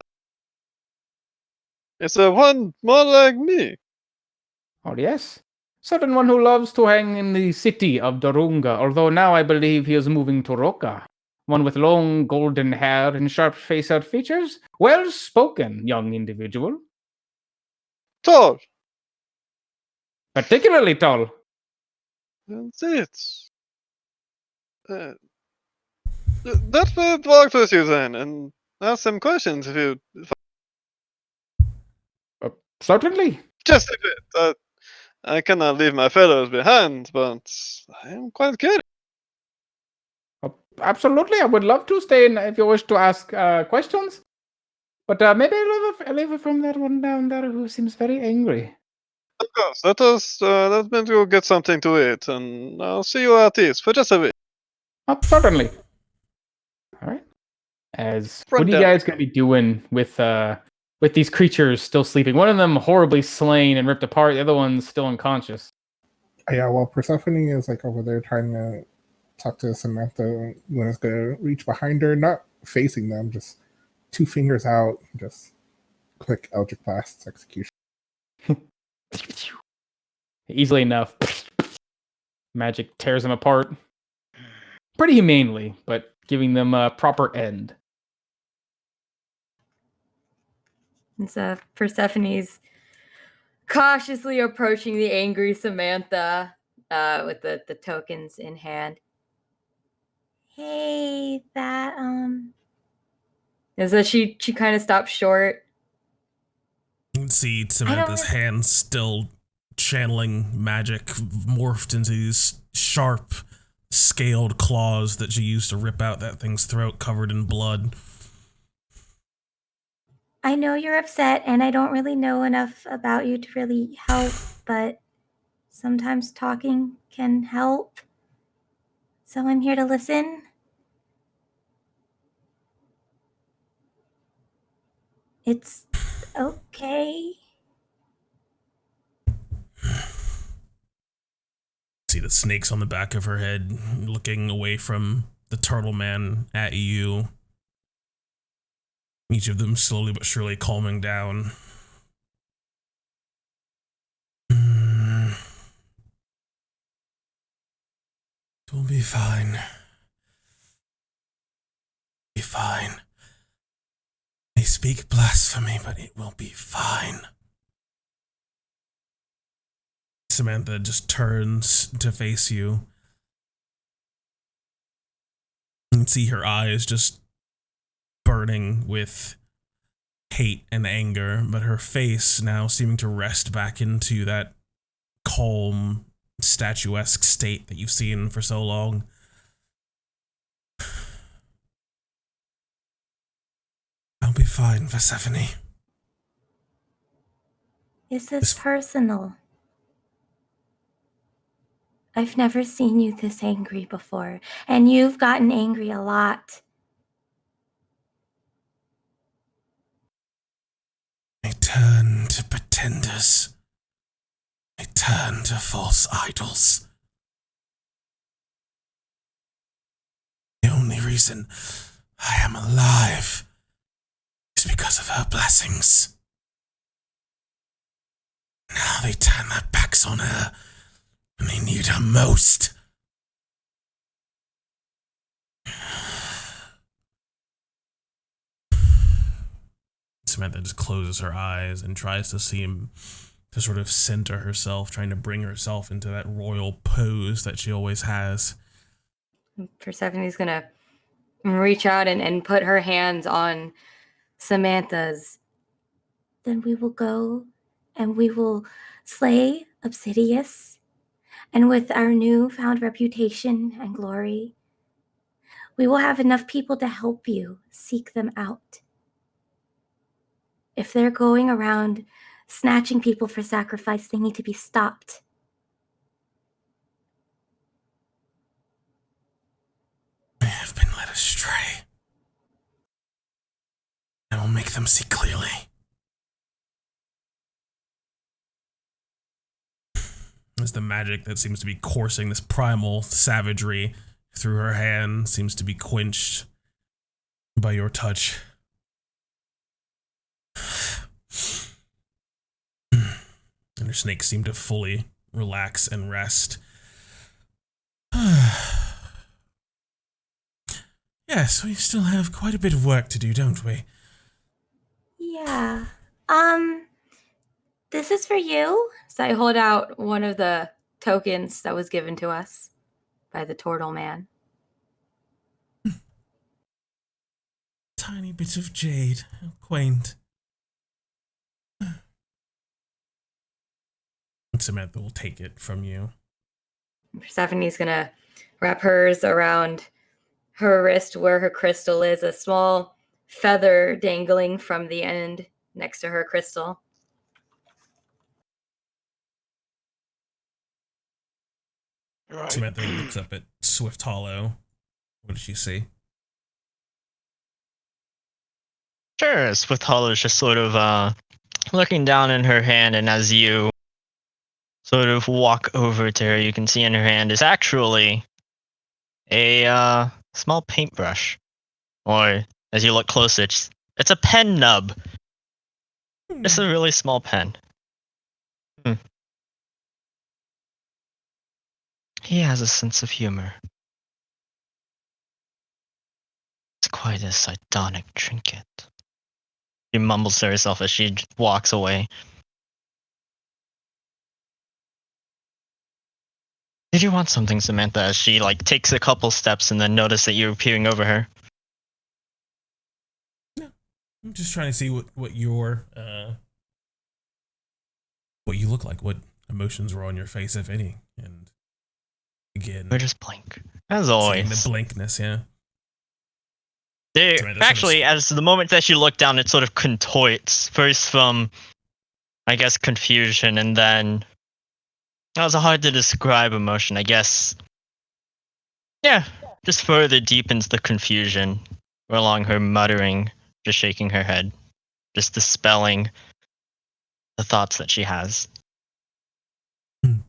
It's a one more like me. Oh, yes. Certain one who loves to hang in the city of Darunga, although now I believe he is moving to Roka. One with long golden hair and sharp face-out features. Well spoken, young individual. Tall. Particularly tall. That's it. Uh, let me talk with you then and ask some questions if you. Certainly. Just a bit. I cannot leave my fellows behind, but I am quite curious. Absolutely, I would love to stay in if you wish to ask questions. But maybe I'll leave it from that one down there who seems very angry. Of course, let me go get something to eat, and I'll see you at ease for just a bit. Certainly. All right. What are you guys gonna be doing with these creatures still sleeping? One of them horribly slain and ripped apart. The other one's still unconscious. Yeah, well, Persephone is like over there trying to talk to Samantha. Luna's gonna reach behind her, not facing them, just two fingers out, just click Eldritch Blast execution. Easily enough. Magic tears them apart. Pretty humanely, but giving them a proper end. And so Persephone's cautiously approaching the angry Samantha with the tokens in hand. Hey, that And so she kind of stops short. You can see Samantha's hands still channeling magic, morphed into these sharp, scaled claws that she used to rip out that thing's throat covered in blood. I know you're upset, and I don't really know enough about you to really help, but sometimes talking can help. So I'm here to listen. It's okay. See the snakes on the back of her head, looking away from the turtle man at you. Each of them slowly but surely calming down. It will be fine. Be fine. They speak blasphemy, but it will be fine. Samantha just turns to face you. You can see her eyes just burning with hate and anger, but her face now seeming to rest back into that calm, statuesque state that you've seen for so long. I'll be fine, Persephone. Is this personal? I've never seen you this angry before, and you've gotten angry a lot. I turn to pretenders. I turn to false idols. The only reason I am alive is because of her blessings. Now they turn their backs on her when they need her most. Samantha just closes her eyes and tries to seem to sort of center herself, trying to bring herself into that royal pose that she always has. Persephone's gonna reach out and put her hands on Samantha's. Then we will go and we will slay Obsidius, And with our newfound reputation and glory, we will have enough people to help you seek them out. If they're going around snatching people for sacrifice, they need to be stopped. I have been led astray. I will make them see clearly. As the magic that seems to be coursing this primal savagery through her hand seems to be quenched by your touch. And her snakes seem to fully relax and rest. Yes, we still have quite a bit of work to do, don't we? Yeah. This is for you. So I hold out one of the tokens that was given to us by the turtle man. Tiny bit of jade. How quaint. Samantha will take it from you. Persephone's gonna wrap hers around her wrist where her crystal is, a small feather dangling from the end next to her crystal. Right. Samantha looks up at Swift Hollow. What does she see? Sure, Swift Hollow is just sort of looking down in her hand, and as you sort of walk over to her, you can see in her hand is actually a small paintbrush. Or, as you look closer, it's a pen nub. It's a really small pen. He has a sense of humor. It's quite a sardonic trinket. She mumbles to herself as she walks away. Did you want something, Samantha? As she takes a couple steps and then notice that you're peering over her. No, I'm just trying to see what your what you look like, what emotions were on your face, if any. And again, We're just blank, as seeing always. the blankness, yeah. There, Samantha sort of actually, as the moment that you look down, it sort of contorts. First from, I guess, confusion, and then that was a hard to describe emotion, I guess. Yeah, just further deepens the confusion along her muttering, just shaking her head, just dispelling the thoughts that she has. And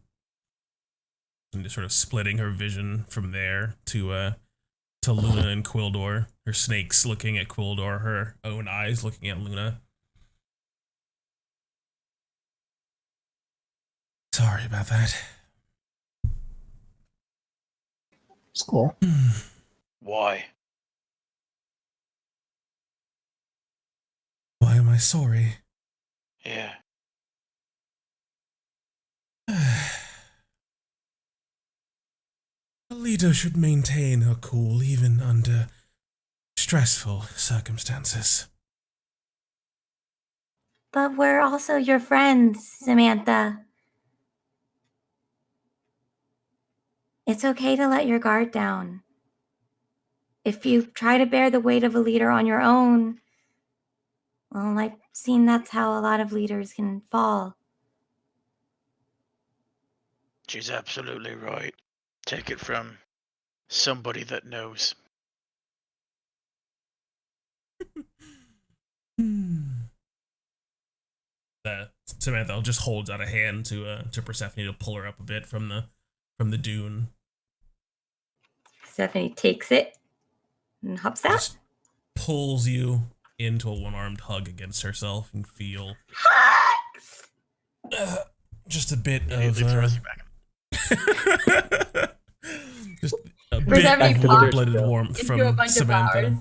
just sort of splitting her vision from there to Luna and Quildor. Her snakes looking at Quildor, her own eyes looking at Luna. Sorry about that. It's cool. Why? Why am I sorry? Yeah. A leader should maintain her cool even under stressful circumstances. But we're also your friends, Samantha. It's okay to let your guard down. If you try to bear the weight of a leader on your own, well, I've seen that's how a lot of leaders can fall. She's absolutely right. Take it from somebody that knows. Samantha just holds out a hand to Persephone to pull her up a bit from the dune. Persephone takes it and hops out. Just pulls you into a one-armed hug against herself and feel just a bit of Throws you back. just a bit Persephone of pops warm-blooded warmth into a from bunch of Samantha. flowers.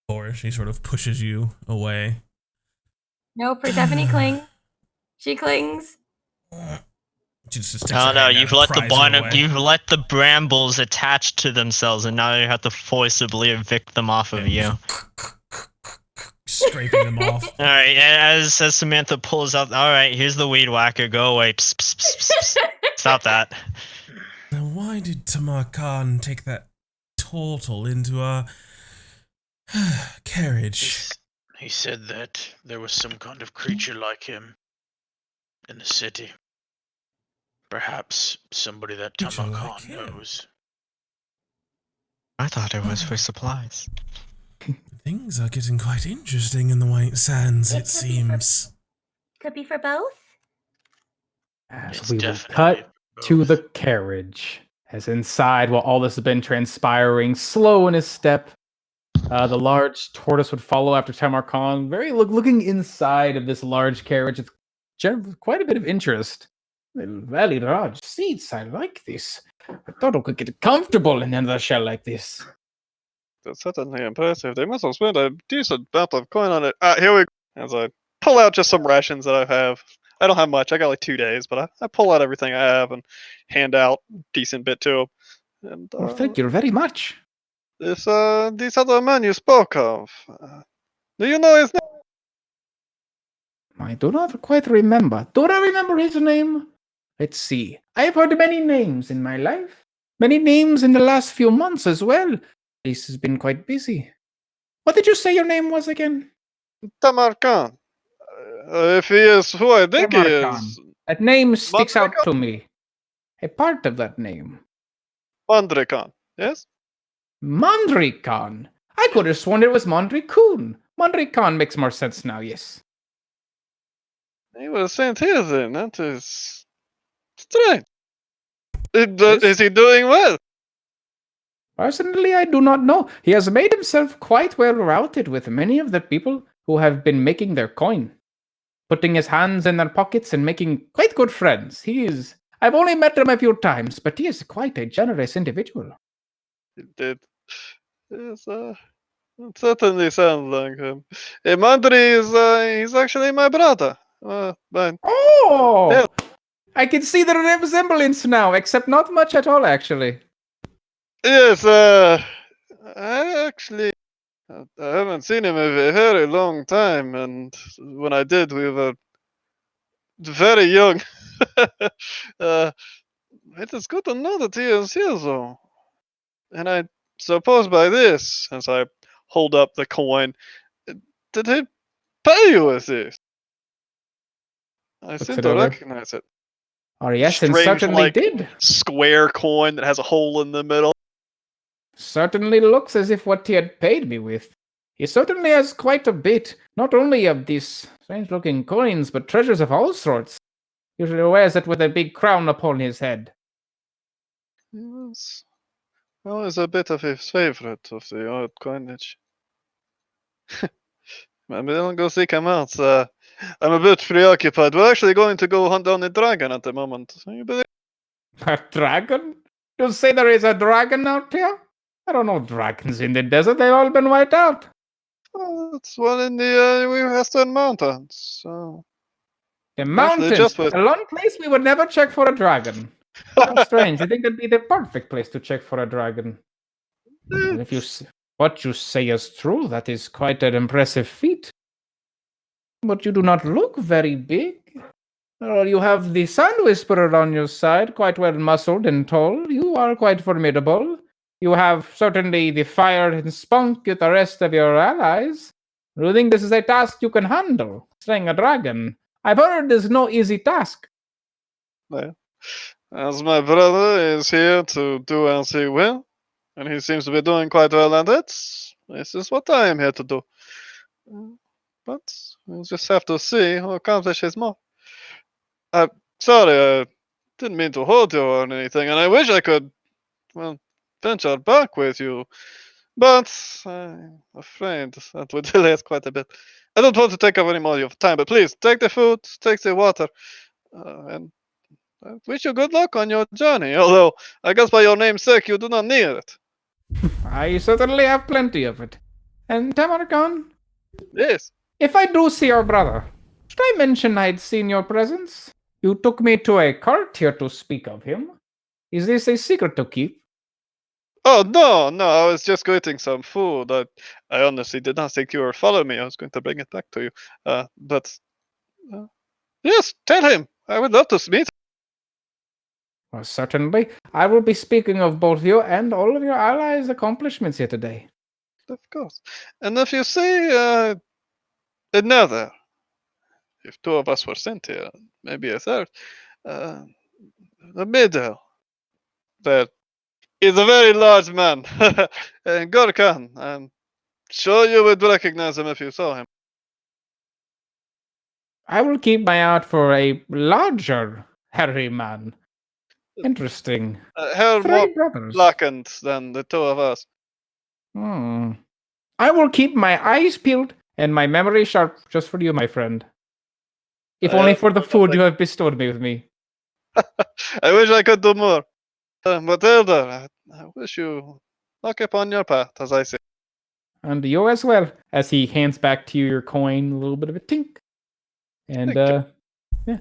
Or she sort of pushes you away. No, Persephone clings. She clings. She just sticks Oh her no, hand out you've and let the pries her away. you've let the brambles attach to themselves, and now you have to forcibly evict them off of you. Scraping them off. All right, as Samantha pulls out, all right, here's the weed whacker. Go away. Psst, psst, psst, psst, Stop that. Now, why did Tamar Khan take that turtle into our carriage? He said that there was some kind of creature like him in the city. Perhaps somebody that Creature Tamar like Khan him? knows. I thought it was for supplies. Things are getting quite interesting in the White Sands, it It could be for- seems. Could be for both. As It's we will definitely cut to both. the carriage. As inside, while all this has been transpiring, slow in his step, the large tortoise would follow after Tamar Khan, looking inside of this large carriage. It's quite a bit of interest. Very large seats. I like this. I thought I could get comfortable in another shell like this. That's certainly impressive. They must have spent a decent amount of coin on it. Here we go. As I pull out just some rations that I have. I don't have much. I got like 2 days, but I pull out everything I have and hand out a decent bit to him. And Well, thank you very much. this other man you spoke of. Do you know his name? I do not quite remember. Do I remember his name? Let's see. I have heard many names in my life. Many names in the last few months as well. This has been quite busy. What did you say your name was again? Tamar Khan. If he is who I think he Tamarkan. is, That name sticks out Mandrikan? to me. A part of that name. Mandrikan. Yes? Mandrikan. I could have sworn it was Mandrikun. Mandrikan makes more sense now, yes. He was sent here then. That is strange. Yes. Is he doing well? Personally, I do not know. He has made himself quite well routed with many of the people who have been making their coin, putting his hands in their pockets and making quite good friends. He is. I've only met him a few times, but he is quite a generous individual. He did. Yes, it certainly sounds like him. Mandri is, he's actually my brother. But, Oh! yeah, I can see the resemblance now, except not much at all, actually. yes, I actually, I haven't seen him in a very long time, and when I did, we were very young. uh, it is good to know that he is here, though. And I suppose by this, as I hold up the coin, did he pay you with this? I Looks seem it to over. recognize it. Oh, yes, and Strange, certainly like, did. square coin that has a hole in the middle. Certainly looks as if what he had paid me with. He certainly has quite a bit, not only of these strange looking coins, but treasures of all sorts. Usually wears it with a big crown upon his head. Yes. Always a bit of his favorite of the old coinage. Maybe I'll go seek him out. I'm a bit preoccupied. We're actually going to go hunt down a dragon at the moment. You believe? A dragon? You say there is a dragon out here? I don't know dragons in the desert. They've all been wiped out. Oh, it's one in the Western Mountains. So The actually, mountains. just with A lone place we would never check for a dragon. How strange. I think it'd be the perfect place to check for a dragon. Well, if what you say is true, that is quite an impressive feat. But you do not look very big. Well, you have the Sand Whisperer on your side, quite well muscled and tall. You are quite formidable. You have certainly the fire and spunk with the rest of your allies. Do you think this is a task you can handle? Slaying a dragon. I've heard is no easy task. Well, as my brother is here to do as he will, and he seems to be doing quite well at it, this is what I am here to do. But we'll just have to see who accomplishes more. I'm sorry, I didn't mean to hold you or anything, and I wish I could, well, venture back with you. But I'm afraid that would delay us quite a bit. I don't want to take up any more of your time, but please take the food, take the water, and I wish you good luck on your journey. Although, I guess by your namesake, you do not need it. I certainly have plenty of it. And Tamarkan, Yes. if I do see your brother, should I mention I'd seen your presence? You took me to a cart here to speak of him. Is this a secret to keep? Oh no, no! I was just getting some food. I honestly did not think you were following me. I was going to bring it back to you. But yes, tell him. I would love to meet. Well, certainly. I will be speaking of both you and all of your allies' accomplishments here today. Of course. And if you see another, if two of us were sent here, maybe a third, uh, the middle, that is a very large man, and Gorkan, I'm sure you would recognize him if you saw him. I will keep my eye out for a larger hairy man. Interesting. Hair more Three brothers. blackened than the two of us. I will keep my eyes peeled and my memory sharp just for you, my friend. If only for the food you have bestowed me with me. I wish I could do more. But Elder, I wish you luck upon your path, as I say. And you as well, as he hands back to you your coin, a little bit of a tink. And Thank yeah,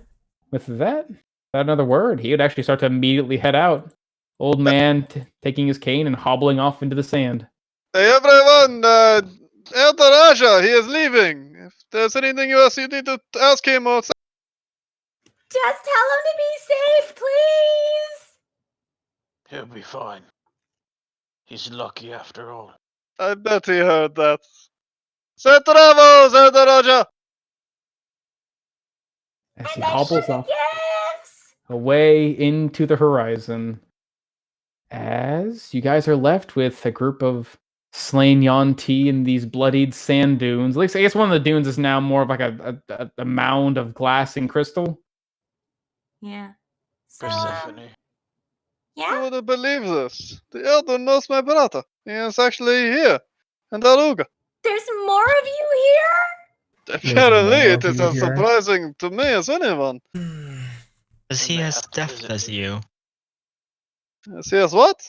with that, without another word, he would actually start to immediately head out. Old man taking his cane and hobbling off into the sand. Hey everyone, Elder Raja, he is leaving. If there's anything else you need to ask him or say, Just tell him to be safe, please. He'll be fine. He's lucky after all. I bet he heard that. Set travels, Elder Raja! As And he thanks hobbles for the off gifts. away into the horizon. As you guys are left with a group of slain Yuan-Ti in these bloodied sand dunes. At least I guess one of the dunes is now more of like a mound of glass and crystal. Yeah. So, Persephone. yeah. You wouldn't believe this. The Elder knows my brother. He is actually here. In Daruga. There's more of you here? Apparently, more it of is you as here. surprising to me as anyone. Is We he may as have to deft visit as him. you? See as what?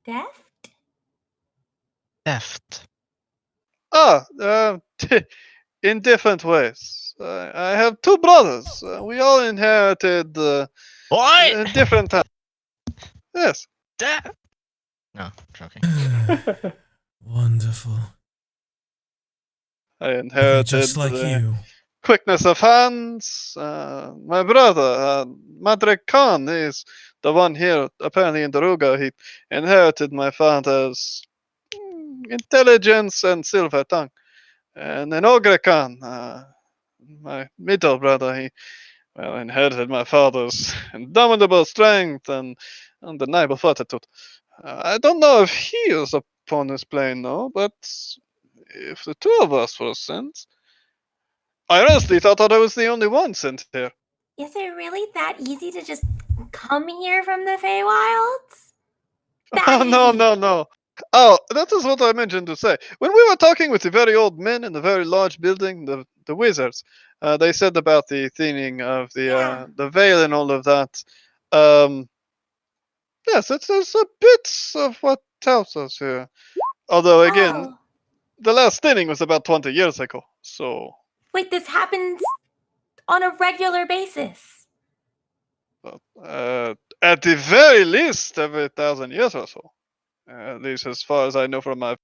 Deft? Deft. Ah, in different ways. I have two brothers. We all inherited What? different times. Yes. Deft. No, joking. Wonderful. I They're inherited just like the you. quickness of hands. My brother, Madrik Khan, is the one here, apparently in Daruga. He inherited my father's intelligence and silver tongue. And then Ogre Khan, my middle brother, he inherited my father's indomitable strength and undeniable fortitude. I don't know if he is upon this plane, though, but if the two of us were sent, I honestly thought that I was the only one sent here. Is it really that easy to just come here from the Feywilds? That Oh, no, easy. no, no. Oh, that is what I mentioned to say. When we were talking with the very old men in the very large building, the wizards, they said about the thinning of Yeah. the veil and all of that. Um, yes, it's a bit of what tells us here. Although, again, Oh. the last thinning was about 20 years ago, so Wait, this happens on a regular basis. at the very least every 1,000 years or so. At least as far as I know from my.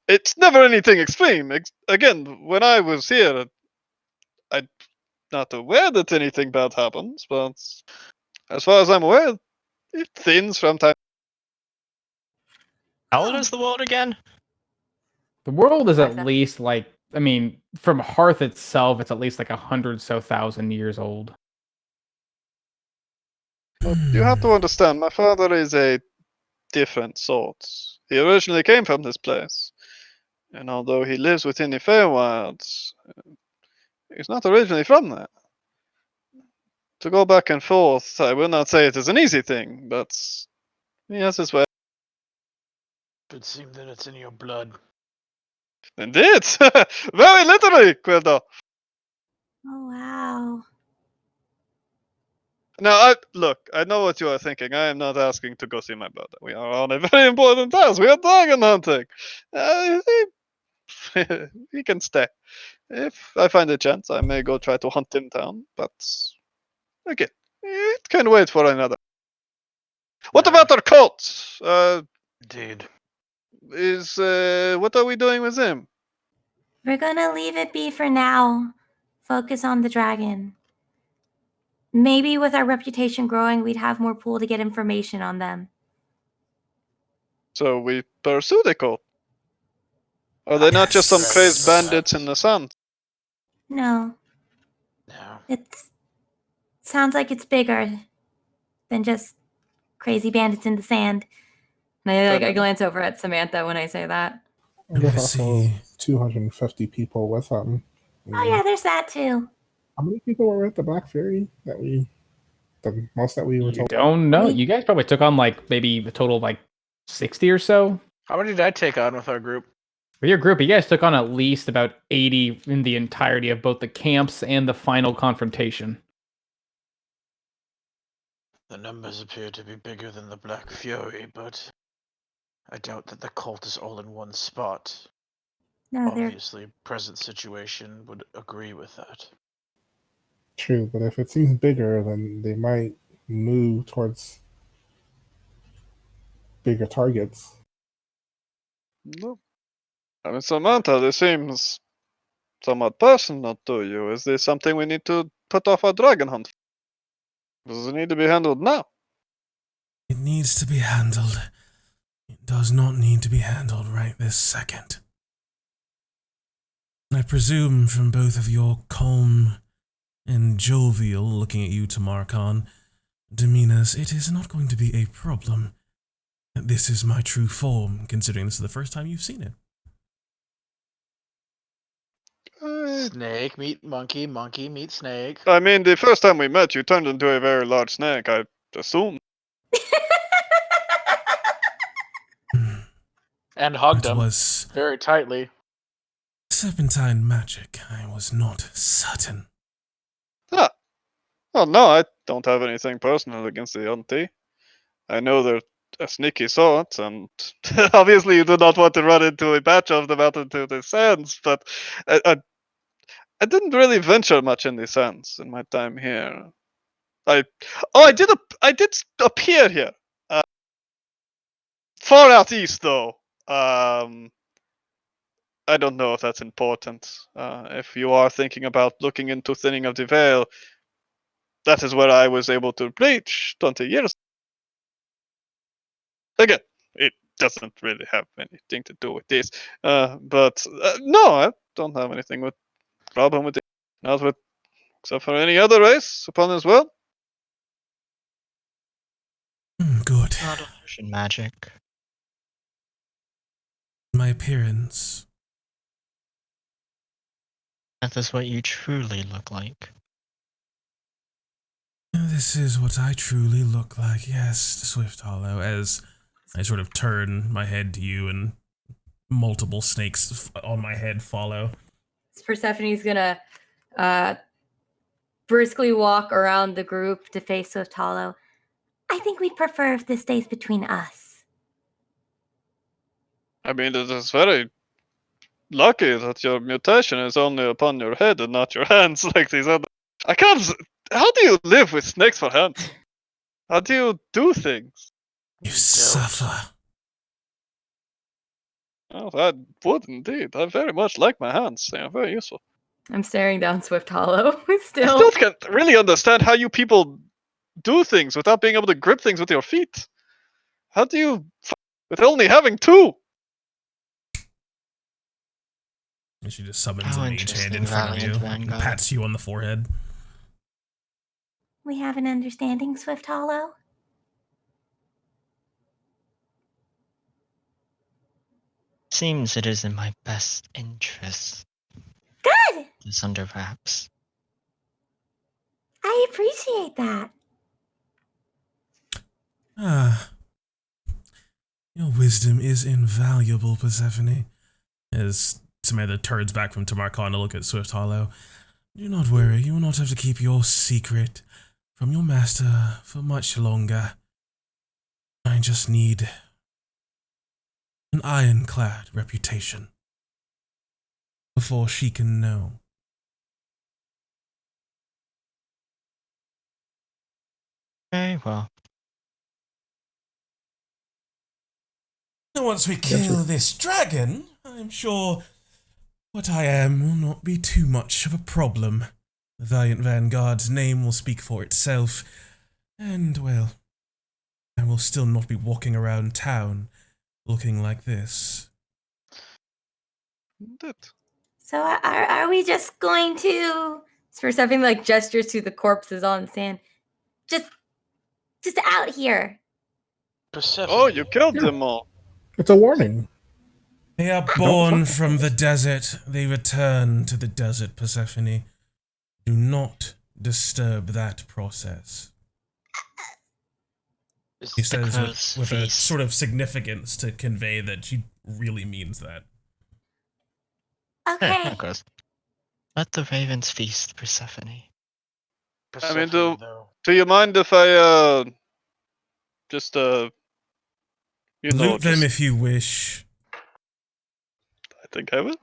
It's never anything extreme. Again, when I was here, I'm not aware that anything bad happens, but as far as I'm aware, it thins from time. How old is the world again? The world is at 5,000. least like, I mean, from Hearth itself, it's at least like 100,000 years old. But you have to understand, my father is a different sort. He originally came from this place, and although he lives within the Feywilds, he's not originally from there. To go back and forth, I will not say it is an easy thing, but he has his way. Could seem that it's in your blood. Indeed, very literally, Quildo. Oh, wow. Now, look. I know what you are thinking. I am not asking to go see my brother. We are on a very important task. We are dragon hunting. He can stay. If I find a chance, I may go try to hunt him down. But again, it can wait for another. What about our cult? Indeed. What are we doing with him? We're gonna leave it be for now. Focus on the dragon. Maybe with our reputation growing, we'd have more pull to get information on them. So we pursue the cult. Are they not just some Yes. crazed bandits in the sand? No, No. it's sounds like it's bigger than just crazy bandits in the sand. And I glance over at Samantha when I say that. And there's I also see. 250 people with them. Oh yeah, there's that too. How many people were at the Black Fury the most that we were You told? don't know. We- You guys probably took on like maybe a total of like 60 or so. How many did I take on with our group? With your group, you guys took on at least about 80 in the entirety of both the camps and the final confrontation. The numbers appear to be bigger than the Black Fury, but I doubt that the cult is all in one spot. No, they're Obviously, present situation would agree with that. True, but if it seems bigger, then they might move towards bigger targets. No. I mean, Samantha, this seems somewhat personal to you. Is this something we need to put off our dragon hunt? Does it need to be handled now? It needs to be handled. It does not need to be handled right this second. I presume from both of your calm and jovial, looking at you, Tamarkan, demeanors, it is not going to be a problem. This is my true form, considering this is the first time you've seen it. Snake meet monkey, monkey meet snake. I mean, the first time we met, you turned into a very large snake, I assume. And hugged It him was very tightly. serpentine magic. I was not certain. Ah. Well, no, I don't have anything personal against the auntie. I know they're a sneaky sort, and obviously you do not want to run into a batch of them out into the sands, but I didn't really venture much in the sands in my time here. I did appear here. Far out east, though. I don't know if that's important. If you are thinking about looking into thinning of the veil, that is where I was able to reach 20 years. Again, it doesn't really have anything to do with this. But no, I don't have anything with problem with it. Not with, except for any other race upon as well. Good. Not illusion magic. My appearance. That is what you truly look like. This is what I truly look like, yes, Swift Hollow, as I sort of turn my head to you and multiple snakes on my head follow. Persephone's gonna briskly walk around the group to face Swift Hollow. I think we'd prefer if this stays between us. I mean, it is very lucky that your mutation is only upon your head and not your hands like these other. I can't. How do you live with snakes for hands? How do you do things? You suffer. Oh, I would indeed. I very much like my hands. They are very useful. I'm staring down Swift Hollow I still. still can't really understand how you people do things without being able to grip things with your feet. How do you, with only having two? And she just summons How a mage hand in interesting, front of you Valiant and Vanguard. pats you on the forehead. We have an understanding, Swift Hollow. Seems it is in my best interest. Good! It's under wraps. I appreciate that. Ah. Your wisdom is invaluable, Persephone. As Samantha turns back from Tamarkan to look at Swift Hollow. Do not worry, you will not have to keep your secret from your master for much longer. I just need an ironclad reputation before she can know. Very well. And once we kill this dragon, I'm sure what I am will not be too much of a problem. The valiant vanguard's name will speak for itself, and, well, I will still not be walking around town looking like this. That- So are we just going to Persephone like gestures to the corpses on the sand. just out here? Persephone. Oh, you killed them all. It's a warning. They are Don't born fuck from with the us. desert. They return to the desert, Persephone. Do not disturb that process. He says crow's with a feast. sort of significance to convey that she really means that. Okay. Of course. Let the ravens feast, Persephone. I mean, Persephone, though. do you mind if I just Loot them just if you wish. I think I will.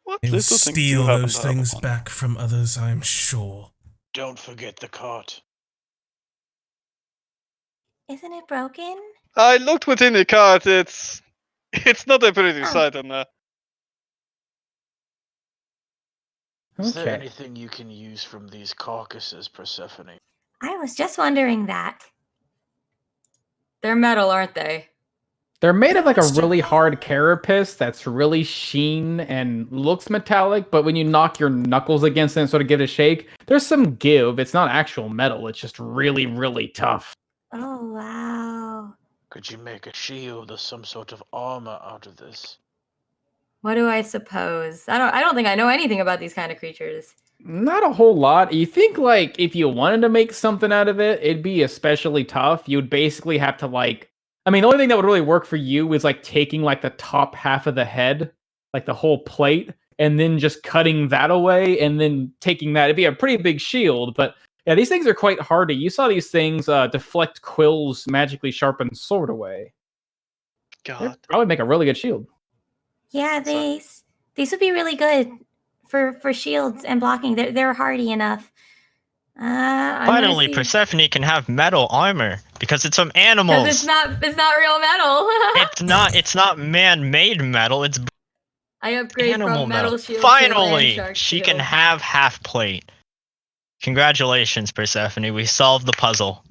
What They will little things do you steal happen those to have things upon? back from others, I'm sure. Don't forget the cart. Isn't it broken? I looked within the cart. It's not a pretty Oh. sight on there. Is there Okay. anything you can use from these carcasses, Persephone? I was just wondering that. They're metal, aren't they? They're made of like a really hard carapace that's really sheen and looks metallic, but when you knock your knuckles against it and sort of give it a shake, there's some give. It's not actual metal, it's just really, really tough. Oh wow. Could you make a shield or some sort of armor out of this? What do I suppose? I don't think I know anything about these kind of creatures. Not a whole lot. You think like if you wanted to make something out of it, it'd be especially tough. You'd basically have to like I mean, the only thing that would really work for you is like taking like the top half of the head, like the whole plate, and then just cutting that away and then taking that. It'd be a pretty big shield, but yeah, these things are quite hardy. You saw these things deflect Quill's magically sharpened sword away. They'd God. probably make a really good shield. Yeah, So- these would be really good for shields and blocking. They're hardy enough. I'm gonna Finally, see. Persephone can have metal armor because it's from animals. Because it's not real metal. It's not man-made metal. It's I upgrade animal from metal metal. shield to land Finally, shark she can shield. have half plate. Congratulations, Persephone. We solved the puzzle.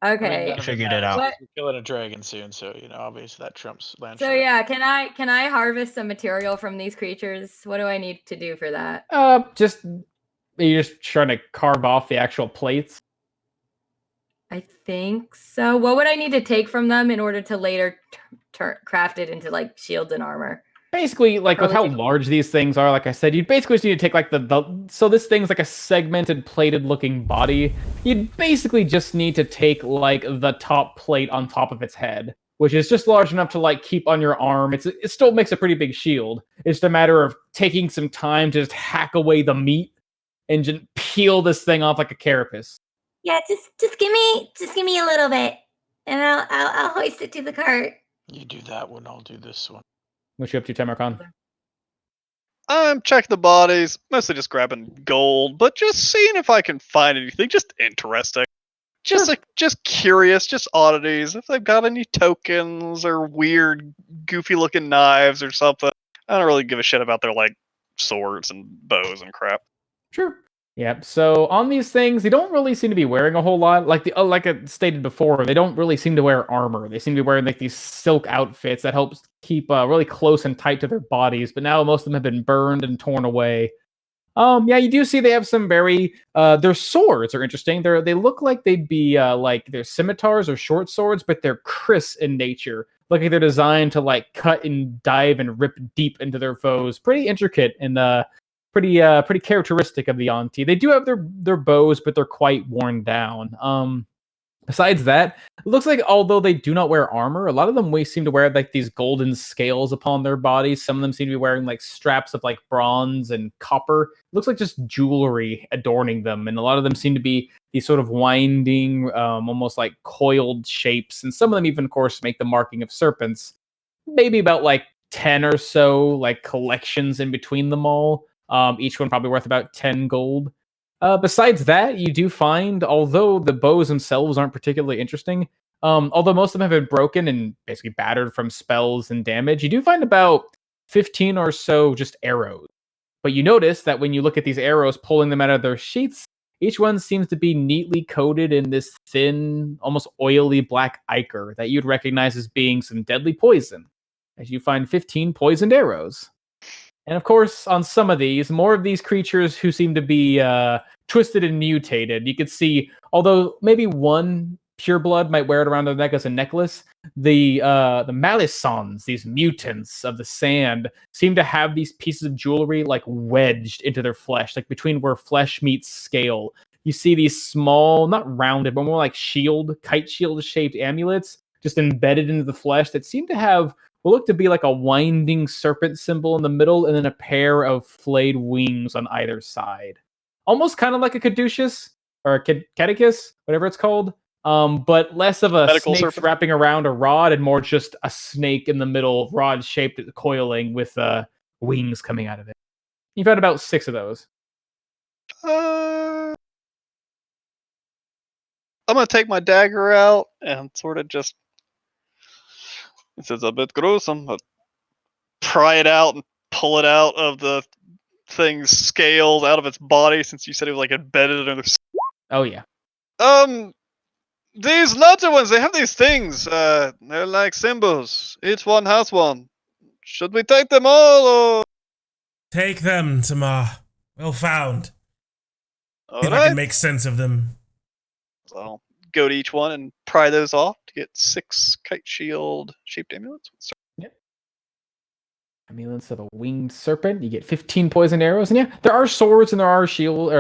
Okay. I figured it out. What? We're killing a dragon soon, so obviously that trumps land So shark. yeah, can I harvest some material from these creatures? What do I need to do for that? Just you're just trying to carve off the actual plates. I think so. What would I need to take from them in order to later craft it into like shields and armor? Basically, like with how Probably take- large these things are, like I said, you basically just need to take like so this thing's like a segmented plated looking body. You'd basically just need to take like the top plate on top of its head, which is just large enough to like keep on your arm. It still makes a pretty big shield. It's just a matter of taking some time to just hack away the meat and just peel this thing off like a carapace. Yeah, just give me a little bit, and I'll hoist it to the cart. You do that one, I'll do this one. What you up to, Tamarkan? I'm checking the bodies, mostly just grabbing gold, but just seeing if I can find anything just interesting. Just Sure. just curious, just oddities. If they've got any tokens or weird, goofy looking knives or something. I don't really give a shit about their like swords and bows and crap. Sure. Yep. So on these things, they don't really seem to be wearing a whole lot. Like I stated before, they don't really seem to wear armor. They seem to be wearing like these silk outfits that helps keep really close and tight to their bodies. But now most of them have been burned and torn away. Yeah, you do see they have some very their swords are interesting. They look like they'd be like they're scimitars or short swords, but they're crisp in nature. Look like they're designed to like cut and dive and rip deep into their foes. Pretty intricate and pretty characteristic of the Auntie. They do have their bows, but they're quite worn down. Besides that, it looks like although they do not wear armor, a lot of them seem to wear like these golden scales upon their bodies. Some of them seem to be wearing like straps of like bronze and copper. It looks like just jewelry adorning them, and a lot of them seem to be these sort of winding, almost like coiled shapes. And some of them even, of course, make the marking of serpents. Maybe about like 10 or so like collections in between them all. Each one probably worth about 10 gold. Besides that, you do find, although the bows themselves aren't particularly interesting, although most of them have been broken and basically battered from spells and damage, you do find about 15 or so just arrows. But you notice that when you look at these arrows, pulling them out of their sheaths, each one seems to be neatly coated in this thin, almost oily black ichor that you'd recognize as being some deadly poison, as you find 15 poisoned arrows. And of course, on some of these, more of these creatures who seem to be twisted and mutated, you could see, although maybe one pureblood might wear it around their neck as a necklace, the Malisons, these mutants of the sand, seem to have these pieces of jewelry like wedged into their flesh, like between where flesh meets scale. You see these small, not rounded, but more like kite shield shaped amulets just embedded into the flesh that seem to have what look to be like a winding serpent symbol in the middle and then a pair of flayed wings on either side. Almost kind of like a caduceus or a catechus, whatever it's called. But less of a Medical snake serpent. wrapping around a rod and more just a snake in the middle, rod shaped, coiling with wings coming out of it. You found about 6 of those. I'm gonna take my dagger out and sort of just. This is a bit gruesome, but pry it out and pull it out of the thing's scales out of its body, since you said it was like embedded in the. Oh yeah. These larger ones, they have these things. They're like symbols. Each one has one. Should we take them all, or? Take them, Tamar. Well found. See if I Alright. can make sense of them. So I'll go to each one and pry those off to get 6 kite shield shaped amulets. Amulets of a winged serpent. You get 15 poisoned arrows, and yeah, there are swords and there are shields,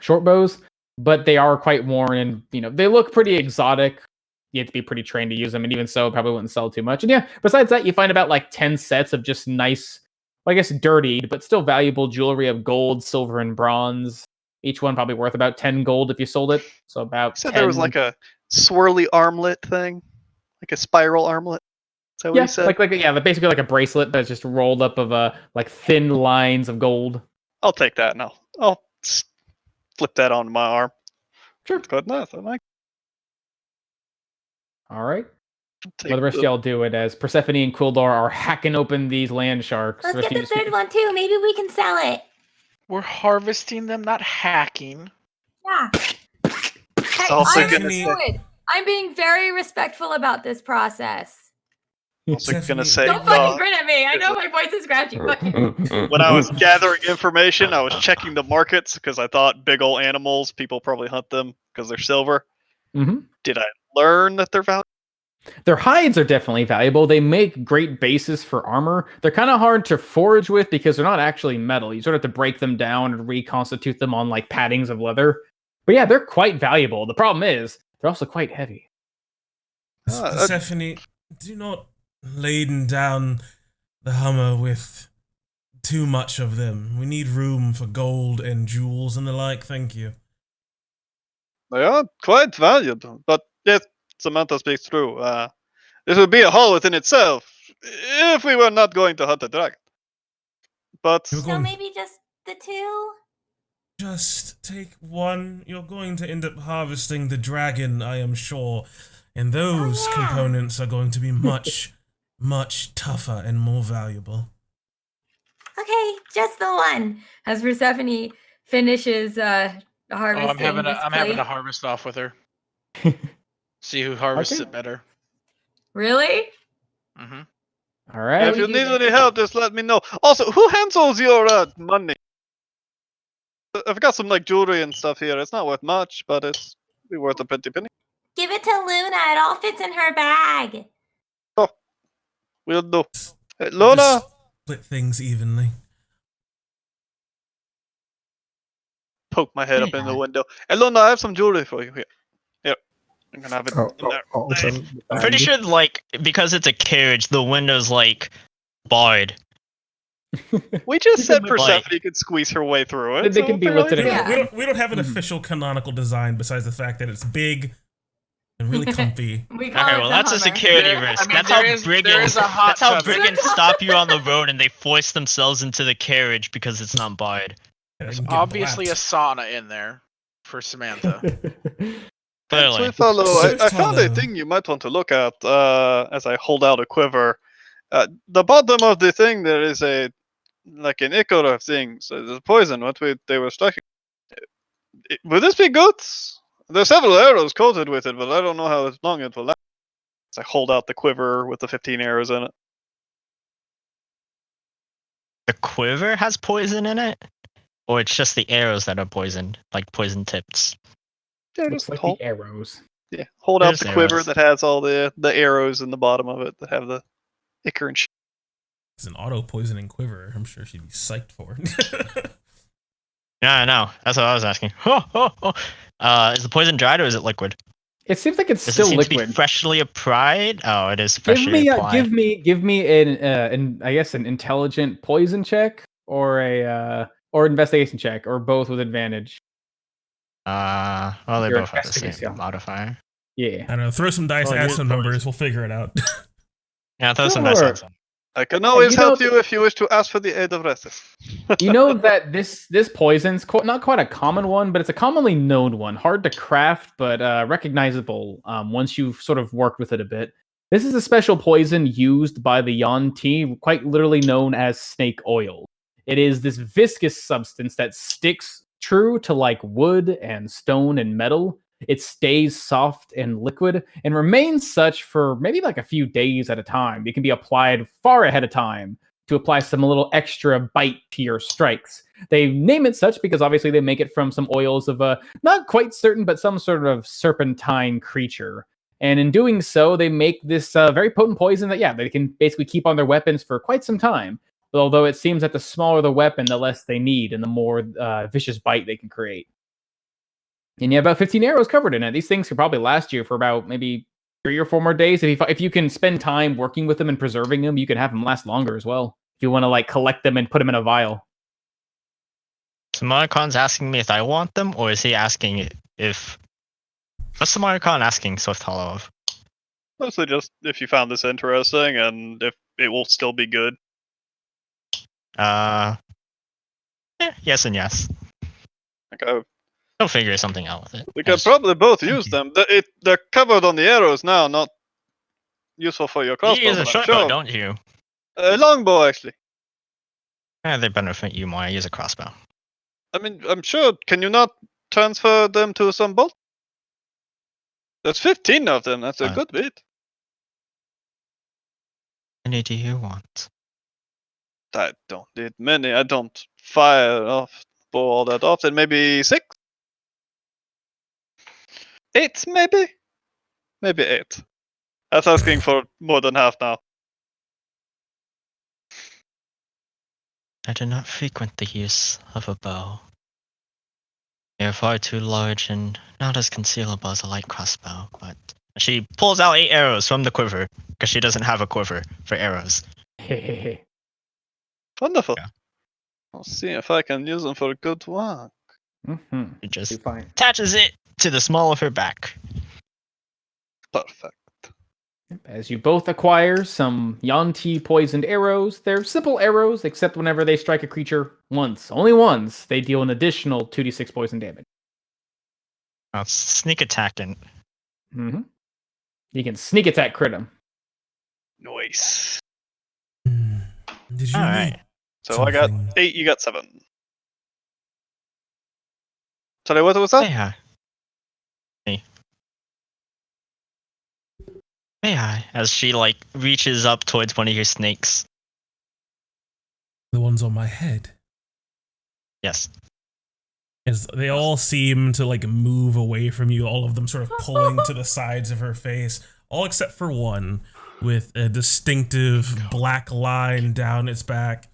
short bows, but they are quite worn, and they look pretty exotic. You have to be pretty trained to use them, and even so, probably wouldn't sell too much. And yeah, besides that, you find about like 10 sets of just nice, I guess dirtied, but still valuable jewelry of gold, silver, and bronze. Each one probably worth about 10 gold if you sold it. So about You said 10. there was like a swirly armlet thing, like a spiral armlet. Is that what Yeah, you said? basically like a bracelet that's just rolled up of like thin lines of gold. I'll take that and I'll flip that onto my arm. Sure. Good enough. I like. All right. Take Well, the rest of y'all do it as Persephone and Quildar are hacking open these land sharks. Let's rest get of the you third one too. Maybe we can sell it. We're harvesting them, not hacking. Yeah. Hey, Also I'm gonna say- good. I'm being very respectful about this process. Also gonna Stephanie- say, Don't fucking grin at me. I know my voice is scratchy. when I was gathering information, I was checking the markets because I thought big old animals, people probably hunt them because they're silver. Mm-hmm. Did I learn that they're valuable? Their hides are definitely valuable. They make great bases for armor. They're kind of hard to forage with because they're not actually metal. You sort of have to break them down and reconstitute them on like paddings of leather. But yeah, they're quite valuable. The problem is they're also quite heavy. Persephone, do not laden down the Hummer with too much of them. We need room for gold and jewels and the like, thank you. They are quite valuable, but yes, Samantha speaks true. This would be a haul within itself if we were not going to hunt the dragon. But You're So going- maybe just the 2? Just take one. You're going to end up harvesting the dragon, I am sure. And those yeah. components are going to be much, much tougher and more valuable. Okay, just the one. As Persephone finishes harvesting, I'm having this a plate. harvest off with her. See who harvests Okay. it better. Really? Mm-hmm. All right. if we you do need this. any help, just let me know. Also, who handles your money? I've got some like jewelry and stuff here. It's not worth much, but it's be worth a pretty penny. Give it to Luna. It all fits in her bag. We'll do. Hey, Luna, Just split things evenly. poke my head up in the window. Hey, Luna, I have some jewelry for you here. Here, I'm gonna have it. in there. Open the I'm pretty bag. sure, like, because it's a carriage, the window's like barred. We just said Like- Persephone could squeeze her way through it. They so can be apparently- lifted We in. don't, Yeah. we don't have an Mhm. official canonical design besides the fact that it's big and really comfy. We call Okay, it well, the that's a Hummer. security There- risk. I mean, that's there how is- there brigands. is a hot That's how tub. brigands stop you on the road and they force themselves into the carriage because it's not barred. There's Obviously a sauna in there for Samantha. Clearly. Sweet fellow, I Sweet found a fellow. thing you might want to look at as I hold out a quiver. The bottom of the thing there is a like an echo of things. The poison, they were striking. Would this be good? There's several arrows coated with it, but I don't know how long it will last. So I hold out the quiver with the 15 arrows in it. The quiver has poison in it? Or it's just the arrows that are poisoned, like poison tips? Yeah, Looks just like hold, the arrows. yeah, hold out There's the quiver arrows. that has all the arrows in the bottom of it that have the ichor and shit. It's an auto poisoning quiver. I'm sure she'd be psyched for it. Yeah, I know. That's what I was asking. Is the poison dried or is it liquid? It seems like it's Does still it seem to be liquid. freshly applied? Oh, it is Give freshly me, applied. give me an I guess an intelligent poison check or a or investigation check or both with advantage. Well, they Your both have the same investigation. modifier. Yeah. I don't know. Throw some dice, Oh, add use some poison. numbers. We'll figure it out. Yeah, throw some dice Sure. at some. I can always you know- help you if you wish to ask for the aid of Ressus. You know that this poison's not quite a common one, but it's a commonly known one. Hard to craft, but recognizable once you've sort of worked with it a bit. This is a special poison used by the Yuan-Ti, quite literally known as snake oil. It is this viscous substance that sticks true to like wood and stone and metal. It stays soft and liquid and remains such for maybe like a few days at a time. It can be applied far ahead of time to apply some little extra bite to your strikes. They name it such because obviously they make it from some oils of a not quite certain, but some sort of serpentine creature. And in doing so, they make this very potent poison that, yeah, they can basically keep on their weapons for quite some time. Although it seems that the smaller the weapon, the less they need and the more vicious bite they can create. And you have about 15 arrows covered in it. These things could probably last you for about maybe 3 or 4 more days. If you can spend time working with them and preserving them, you can have them last longer as well. If you want to like collect them and put them in a vial. So Marcon's asking me if I want them, or is he asking if... What's the Marcon asking Swift Hollow of? Mostly just if you found this interesting and if it will still be good. Yes and yes. Like He'll figure something out with it. we could probably both use them. They're covered on the arrows now, not useful for your You crossbow. use a but I'm short sure. bow, don't you? A longbow, actually. Yeah, they benefit you more. I use a crossbow. I mean, I'm sure. Can you not transfer them to some bolt? There's 15 of them. That's a good bit. How many do you want? I don't need many. I don't fire off bow all that often. Maybe 6? 8, maybe? Maybe 8. That's asking for more than half now. I do not frequent the use of a bow. They are far too large and not as concealable as a light crossbow, but... She pulls out 8 arrows from the quiver, because she doesn't have a quiver for arrows. Hehehe. Wonderful. Yeah. I'll see if I can use them for good work. Mm-hmm. She just Fine. attaches it to the small of her back. Perfect. As you both acquire some Yuan-Ti poisoned arrows, they're simple arrows, except whenever they strike a creature once, only once, they deal an additional 2d6 poison damage. Well, it's sneak attack and Mm-hmm. You can sneak attack crit them. Nice. Did you Alright. need So I got something? 8, you got 7. Sorry, what was that? May I? May I? As she like reaches up towards one of your snakes. The ones on my head. Yes. As they all seem to like move away from you, all of them sort of pulling to the sides of her face, all except for one with a distinctive black line down its back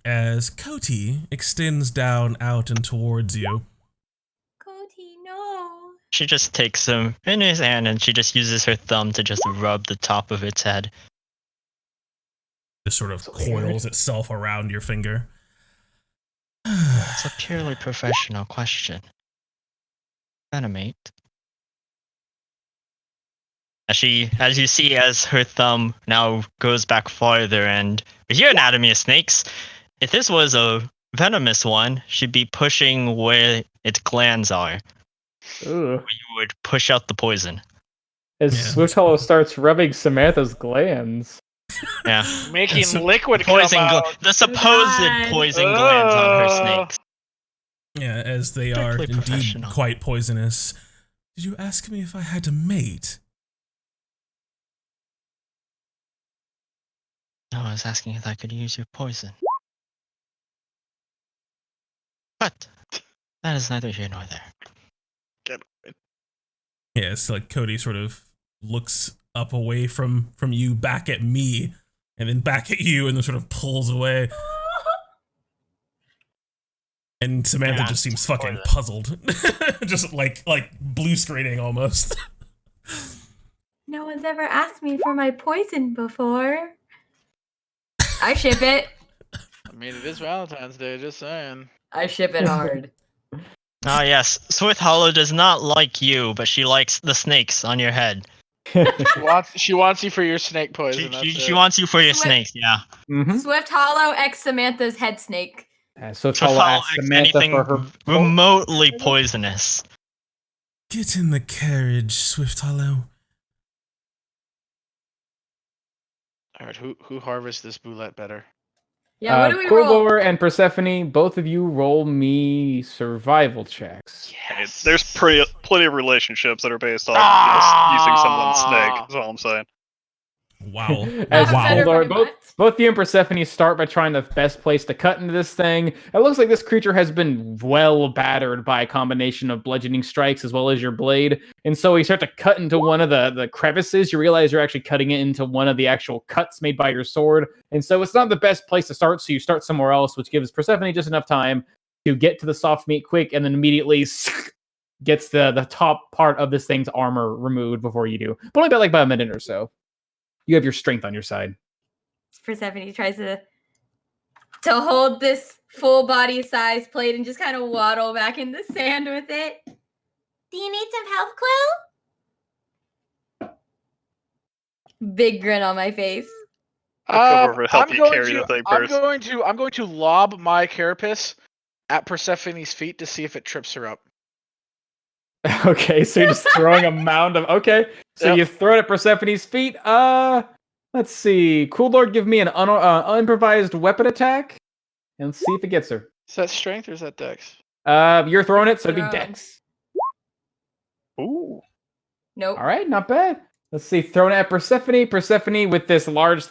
as Koti extends down out and towards you. Cody, no. She just takes him in his hand and she just uses her thumb to just rub the top of its head. Just sort of coils itself around your finger. It's a purely professional question. Animate. As you see, as her thumb now goes back farther, and with your anatomy of snakes, if this was a venomous one, she'd be pushing where its glands are. Ugh. You would push out the poison. As Yeah. Swift Hollow starts rubbing Samantha's glands. Yeah. Making So- liquid Poison come gland. out. The supposed God. poison glands on her snakes. Yeah, as they are Strictly indeed professional. quite poisonous. Did you ask me if I had a mate? No, I was asking if I could use your poison. But that is neither here nor there. Get it. Yeah, it's like Cody sort of looks up away from you, back at me, and then back at you, and then sort of pulls away. And Samantha Yeah, just seems fucking poison. puzzled, just like blue screening almost. No one's ever asked me for my poison before. I ship it. I mean, it is Valentine's Day. Just saying. I ship it hard. Ah, yes. Swift Hollow does not like you, but she likes the snakes on your head. She wants you for your snake poison. She wants you for your Swift- snakes, yeah. Mm-hmm. Swift Hollow X Samantha's head snake. So Swift Hollow Hollow asks acts Samantha anything for her. remotely poisonous. Get in the carriage, Swift Hollow. All right, who harvests this boulette better? Yeah, what do we roll? Coolor and Persephone, both of you roll me survival checks. There's plenty of relationships that are based on just using someone's snake. That's all I'm saying. Wow. As Not better Coolor, by much. both you and Persephone start by trying the best place to cut into this thing. It looks like this creature has been well battered by a combination of bludgeoning strikes as well as your blade. And so you start to cut into one of the crevices. You realize you're actually cutting it into one of the actual cuts made by your sword. And so it's not the best place to start, so you start somewhere else, which gives Persephone just enough time to get to the soft meat quick and then immediately gets the top part of this thing's armor removed before you do. But only by a minute or so. You have your strength on your side. Persephone tries to hold this full body size plate and just kind of waddle back in the sand with it. Do you need some help, Quill? Big grin on my face. I'll come over and help you carry the thing I'm first. going to lob my carapace at Persephone's feet to see if it trips her up. Okay, so you're just throwing a mound of... Okay, so Yep. you throw it at Persephone's feet. Let's see. Cool Lord, give me an unimprovised weapon attack. And let's see if it gets her. Is that strength or is that dex? You're throwing it, so it'd be Thrown. Dex. Ooh. Nope. All right, not bad. Let's see. Thrown at Persephone. Persephone with this large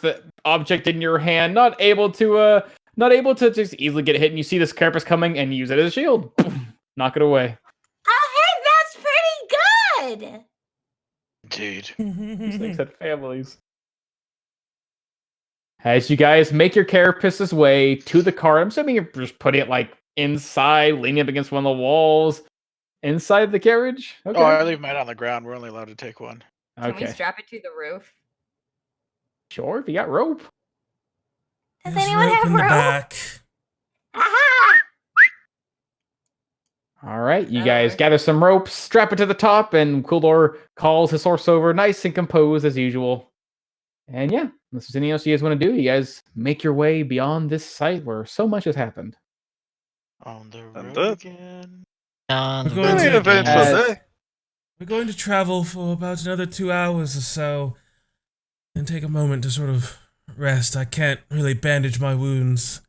object in your hand, not able to just easily get hit. And you see this carapace coming and use it as a shield. Knock it away. Oh, hey, that's pretty good. Dude. These things had families. As you guys make your carapace's way to the car, I'm assuming you're just putting it like inside, leaning up against one of the walls, inside the carriage. Okay. Oh, I leave mine on the ground. We're only allowed to take one. Can we Okay. strap it to the roof? Sure, if you got rope. Does There's anyone rope have in the rope? back. Aha! All right, you That'll guys work. gather some ropes, strap it to the top, and Quildor calls his horse over, nice and composed as usual. And yeah, unless there's anything else you guys want to do, you guys make your way beyond this site where so much has happened. On the And road that- again. On the We're going road to- Very eventful As- day. We're going to travel for about another 2 hours or so, and take a moment to sort of rest. I can't really bandage my wounds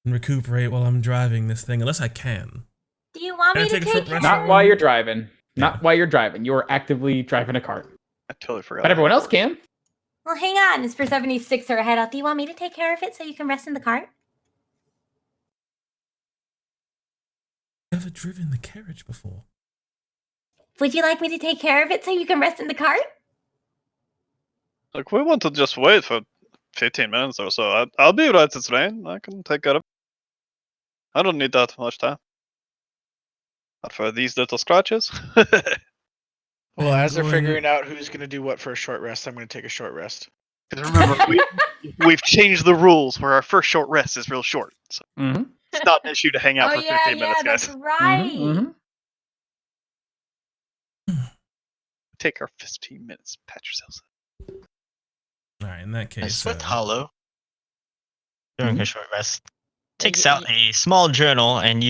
and recuperate while I'm driving this thing, unless I can. Do you want Can I me to take a take short care rest? of Not it? while you're driving. Not Yeah. while you're driving. You are actively driving a cart. I totally forgot. But everyone else can. Well, hang on. As Persephone sticks her head out, do you want me to take care of it so you can rest in the cart? I've never driven the carriage before. Would you like me to take care of it so you can rest in the cart? Look, we want to just wait for 15 minutes or so. I'll be right to train. I can take care of it. I don't need that much time. Not for these little scratches. Well, I'm as they're going- figuring out who's going to do what for a short rest, I'm going to take a short rest. Because remember, we've changed the rules where our first short rest is real short. So Mm-hmm. it's not an issue to hang out Oh, for 15 minutes, that's guys. right. Take our 15 minutes. Pat yourselves. Alright, in that And case. Swift Hollow, during Mhm. a short rest, takes out a small journal and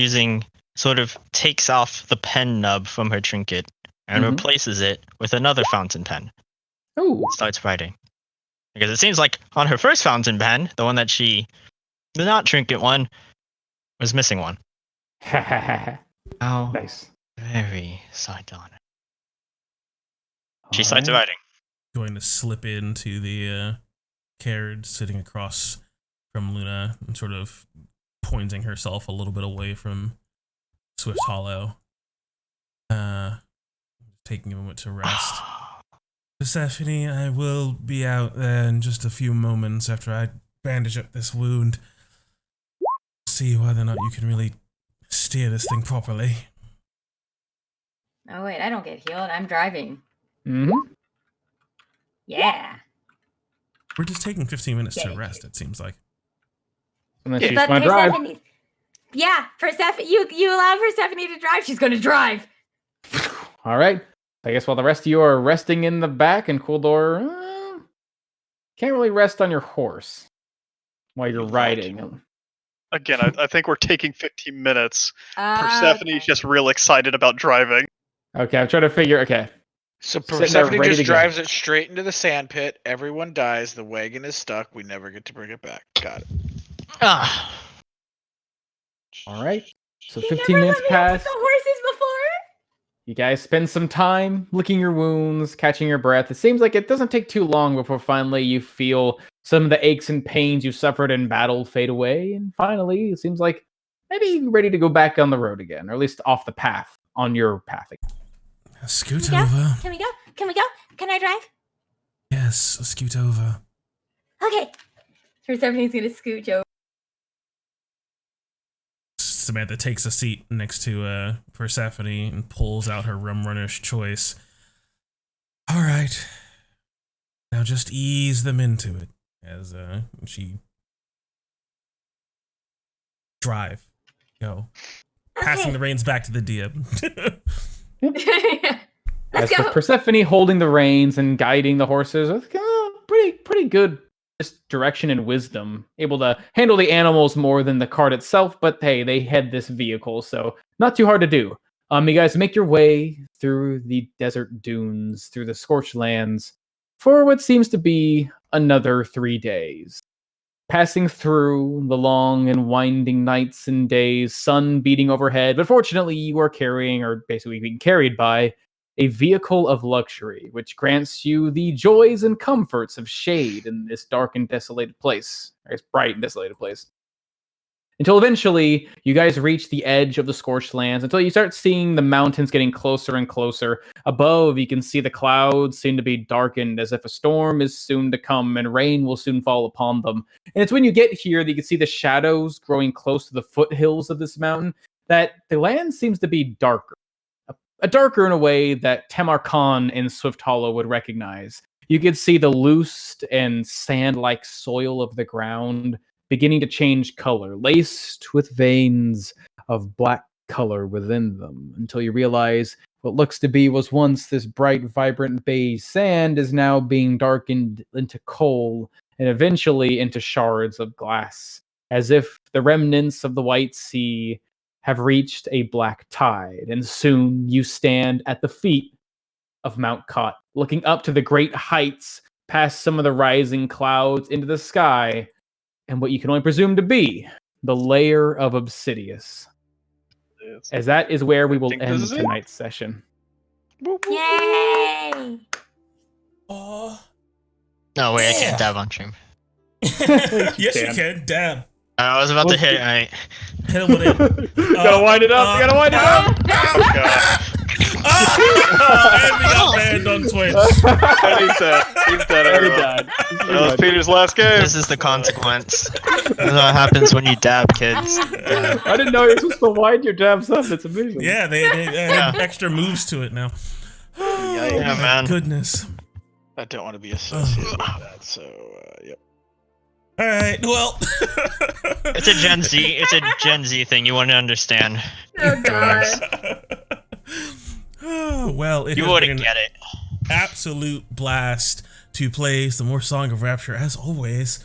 takes off the pen nub from her trinket and Mhm. replaces it with another fountain pen. Ooh. Starts writing. Because it seems like on her first fountain pen, the one that the not trinket one, was missing one. Oh, Nice. very sardonic. She All starts right. dividing. Going to slip into the carriage sitting across from Luna and sort of pointing herself a little bit away from Swift Hollow. Taking a moment to rest. Persephone, I will be out there in just a few moments after I bandage up this wound. See whether or not you can really steer this thing properly. Oh wait, I don't get healed. I'm driving. Mm-hmm. Yeah. We're just taking 15 minutes to Yeah. rest, it seems like. And then she's But going to drive. Persephone. Yeah, Persephone. You allowed Persephone to drive. She's going to drive. All right. I guess while the rest of you are resting in the back, and Cooldor can't really rest on your horse while you're You'd like riding. Again, I think we're taking 15 minutes. Okay. Persephone's just real excited about driving. Okay, I'm trying to figure. Okay, So Sitting there Persephone ready just to go. drives it straight into the sand pit. Everyone dies. The wagon is stuck. We never get to bring it back. Got it. Ah, all right. So You 15 never minutes let me help with pass. the horses before. You guys spend some time licking your wounds, catching your breath. It seems like it doesn't take too long before finally you feel some of the aches and pains you suffered in battle fade away, and finally it seems like maybe you're ready to go back on the road again, or at least off the path, on your path again. Scoot Yeah. over. Can we go? Can we go? Can I drive? Yes, scoot over. Okay. Persephone's going to scooch over. Samantha takes a seat next to Persephone and pulls out her rum runner's choice. All right. Now just ease them into it as she drive. Go. Passing the reins back to the DM. Let's As go. with Persephone holding the reins and guiding the horses with pretty good just direction and wisdom, able to handle the animals more than the cart itself, but hey, they had this vehicle, so not too hard to do. You guys make your way through the desert dunes, through the scorched lands, for what seems to be another 3 days. Passing through the long and winding nights and days, sun beating overhead, but fortunately you are carrying, or basically being carried by, a vehicle of luxury, which grants you the joys and comforts of shade in this dark and desolated place. Or it's bright and desolated place. Until eventually, you guys reach the edge of the scorched lands, until you start seeing the mountains getting closer and closer. Above, you can see the clouds seem to be darkened, as if a storm is soon to come and rain will soon fall upon them. And it's when you get here that you can see the shadows growing close to the foothills of this mountain, that the land seems to be darker. A darker in a way that Tamar Khan in Swift Hollow would recognize. You could see the loose and sand-like soil of the ground beginning to change color, laced with veins of black color within them, until you realize what looks to be was once this bright, vibrant beige sand is now being darkened into coal and eventually into shards of glass, as if the remnants of the White Sea have reached a black tide, and soon you stand at the feet of Mount Kot, looking up to the great heights, past some of the rising clouds into the sky, and what you can only presume to be the layer of Obsidius. As that is where we will think this end is it. tonight's session. Yay! Oh. no, wait, I Yeah. can't dab on stream. Yes, you can. can. Dab. I was about to Let's hit get- it. I, Hit him with it. You gotta wind it up. You gotta wind it up. And we got banned on Twitch. And he's dead. He's dead, Already everyone. died. That was Peter's last game. this is the consequence. This is what happens when you dab, kids. Yeah. I didn't know you were supposed to wind your dabs up. That's amazing. Yeah, they add extra moves to it now. Oh, Yeah, my man. goodness. I don't want to be associated with that. So, yep. All right, well. It's a Gen Z. It's a Gen Z thing. You want to understand. Oh god. Oh, well, it You has been wouldn't an get it. absolute blast to play some more Song of Rapture, as always.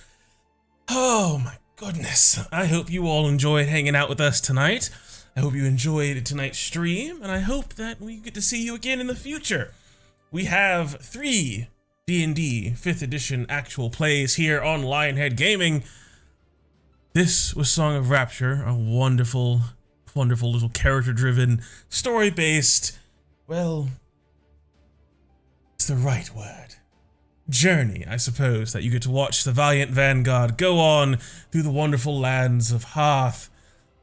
Oh, my goodness. I hope you all enjoyed hanging out with us tonight. I hope you enjoyed tonight's stream, and I hope that we get to see you again in the future. We have 3 D&D 5th edition actual plays here on Lionhead Gaming. This was Song of Rapture, a wonderful, wonderful little character-driven, story-based, well, it's the right word, journey, I suppose, that you get to watch the valiant vanguard go on through the wonderful lands of Hearth.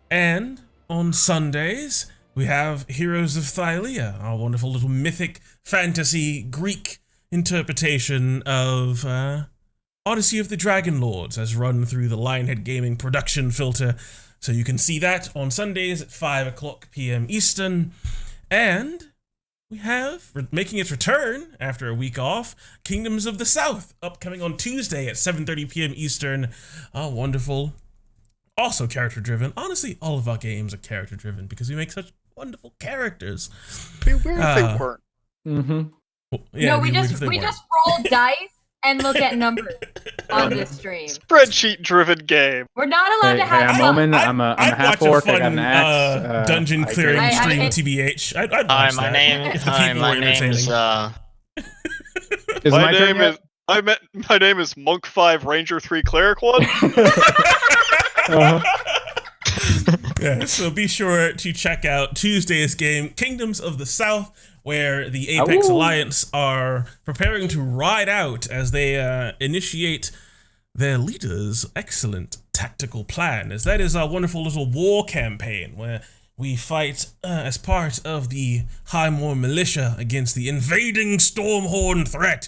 And on Sundays, we have Heroes of Thylia, our wonderful little mythic fantasy Greek interpretation of Odyssey of the Dragon Lords, as run through the Lionhead Gaming production filter. So you can see that on Sundays at 5 o'clock p.m. Eastern. And we have, making its return after a week off, Kingdoms of the South, upcoming on Tuesday at 7:30 p.m. Eastern. Wonderful. Also character-driven. Honestly, all of our games are character-driven because we make such wonderful characters. Be weird if they weren't. Mm-hmm. Well, yeah, No, we it'd be weird if they just weren't. roll dice and look at numbers on this stream. Spreadsheet-driven game. We're not allowed to have I'm fun. Omen. I'm a half orc. I got an axe. Dungeon clearing I- stream, I- TBH. I'd Hi, watch my that name. if the Hi, people my were entertaining. name's. Is My turn name yet? is. My name is Monk 5 Ranger 3 Cleric 1. Uh-huh. Yeah, so be sure to check out Tuesday's game, Kingdoms of the South, where the Apex Ooh. Alliance are preparing to ride out as they initiate their leader's excellent tactical plan, as that is our wonderful little war campaign where we fight as part of the Highmoor militia against the invading Stormhorn threat.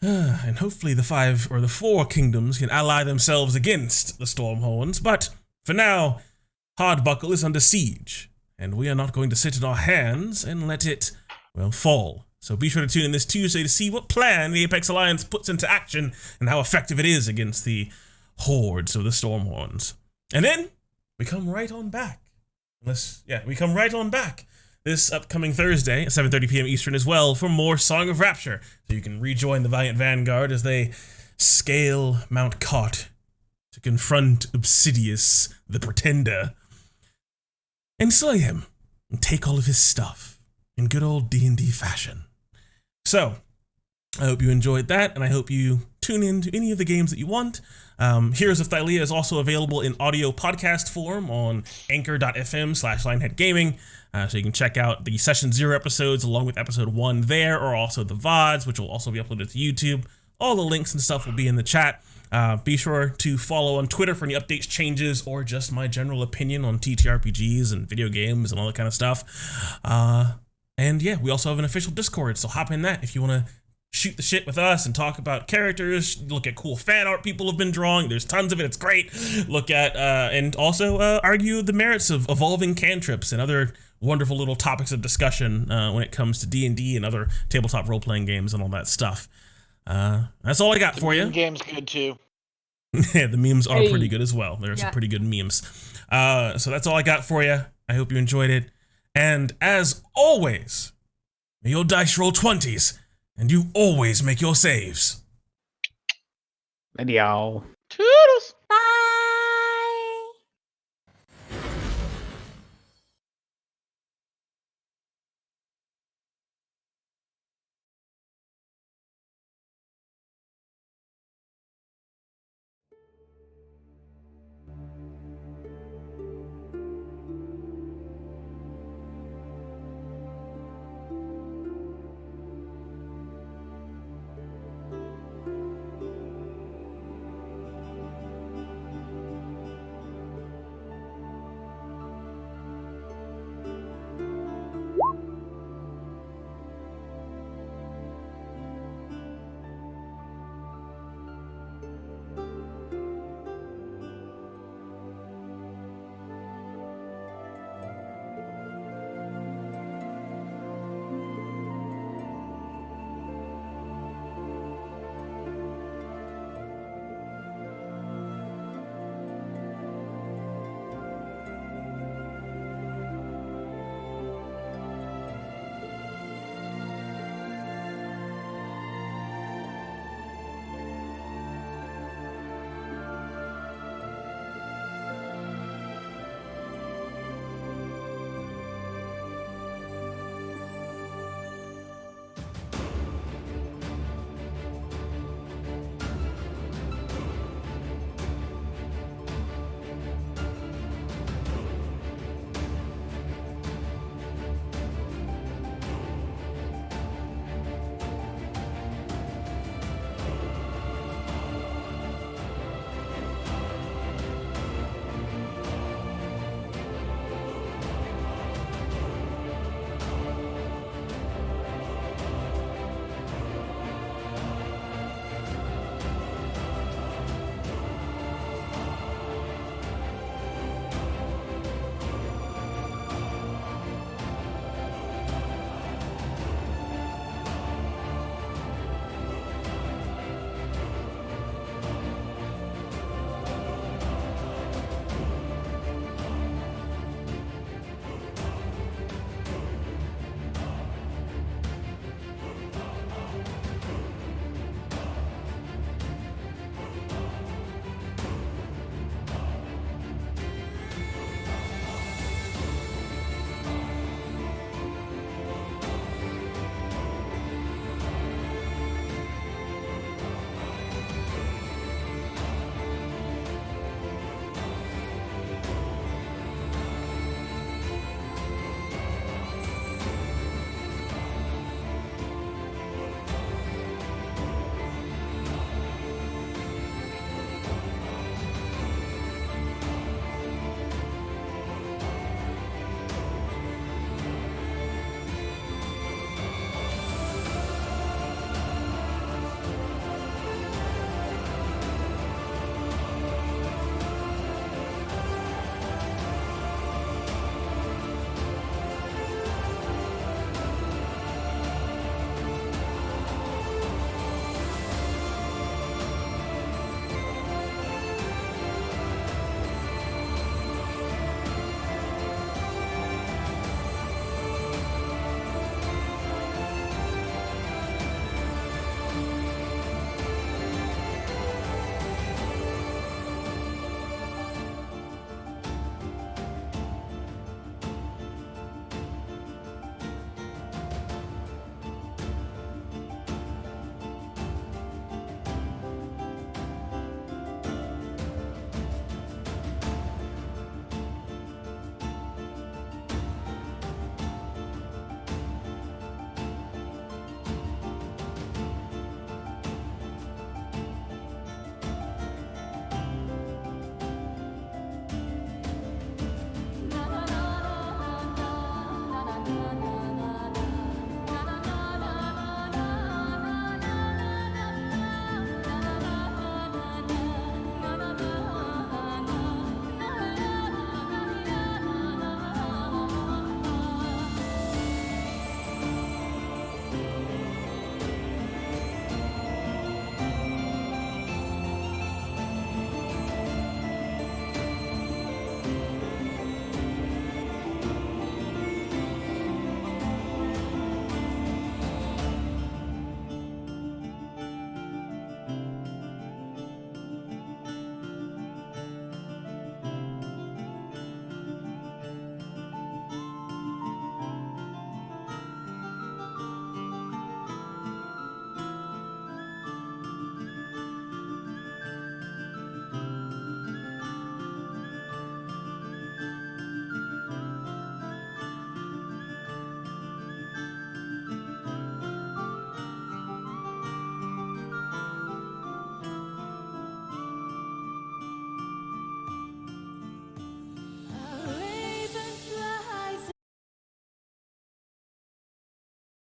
And hopefully the 4 kingdoms can ally themselves against the Stormhorns, but for now, Hardbuckle is under siege, and we are not going to sit in our hands and let it, well, fall. So be sure to tune in this Tuesday to see what plan the Apex Alliance puts into action and how effective it is against the hordes of the Stormhorns. And then we come right on back. We come right on back this upcoming Thursday at 7:30 p.m. Eastern as well for more Song of Rapture. So you can rejoin the Valiant Vanguard as they scale Mount Cot to confront Obsidious, the Pretender, and slay him and take all of his stuff in good old D&D fashion. So, I hope you enjoyed that, and I hope you tune in to any of the games that you want. Heroes of Thylia is also available in audio podcast form on anchor.fm/lineheadgaming, so you can check out the Session 0 episodes along with episode 1 there, or also the VODs, which will also be uploaded to YouTube. All the links and stuff will be in the chat. Be sure to follow on Twitter for any updates, changes, or just my general opinion on TTRPGs and video games and all that kind of stuff. And yeah, we also have an official Discord, so hop in that if you want to shoot the shit with us and talk about characters, look at cool fan art people have been drawing. There's tons of it. It's great. Look at, and also argue the merits of evolving cantrips and other wonderful little topics of discussion when it comes to D&D and other tabletop role-playing games and all that stuff. That's all I got for you. The game's good too. Yeah, the memes are Hey. pretty good as well. There's some Yeah. pretty good memes. So that's all I got for you. I hope you enjoyed it. And as always, may your dice roll 20s, and you always make your saves. And y'all.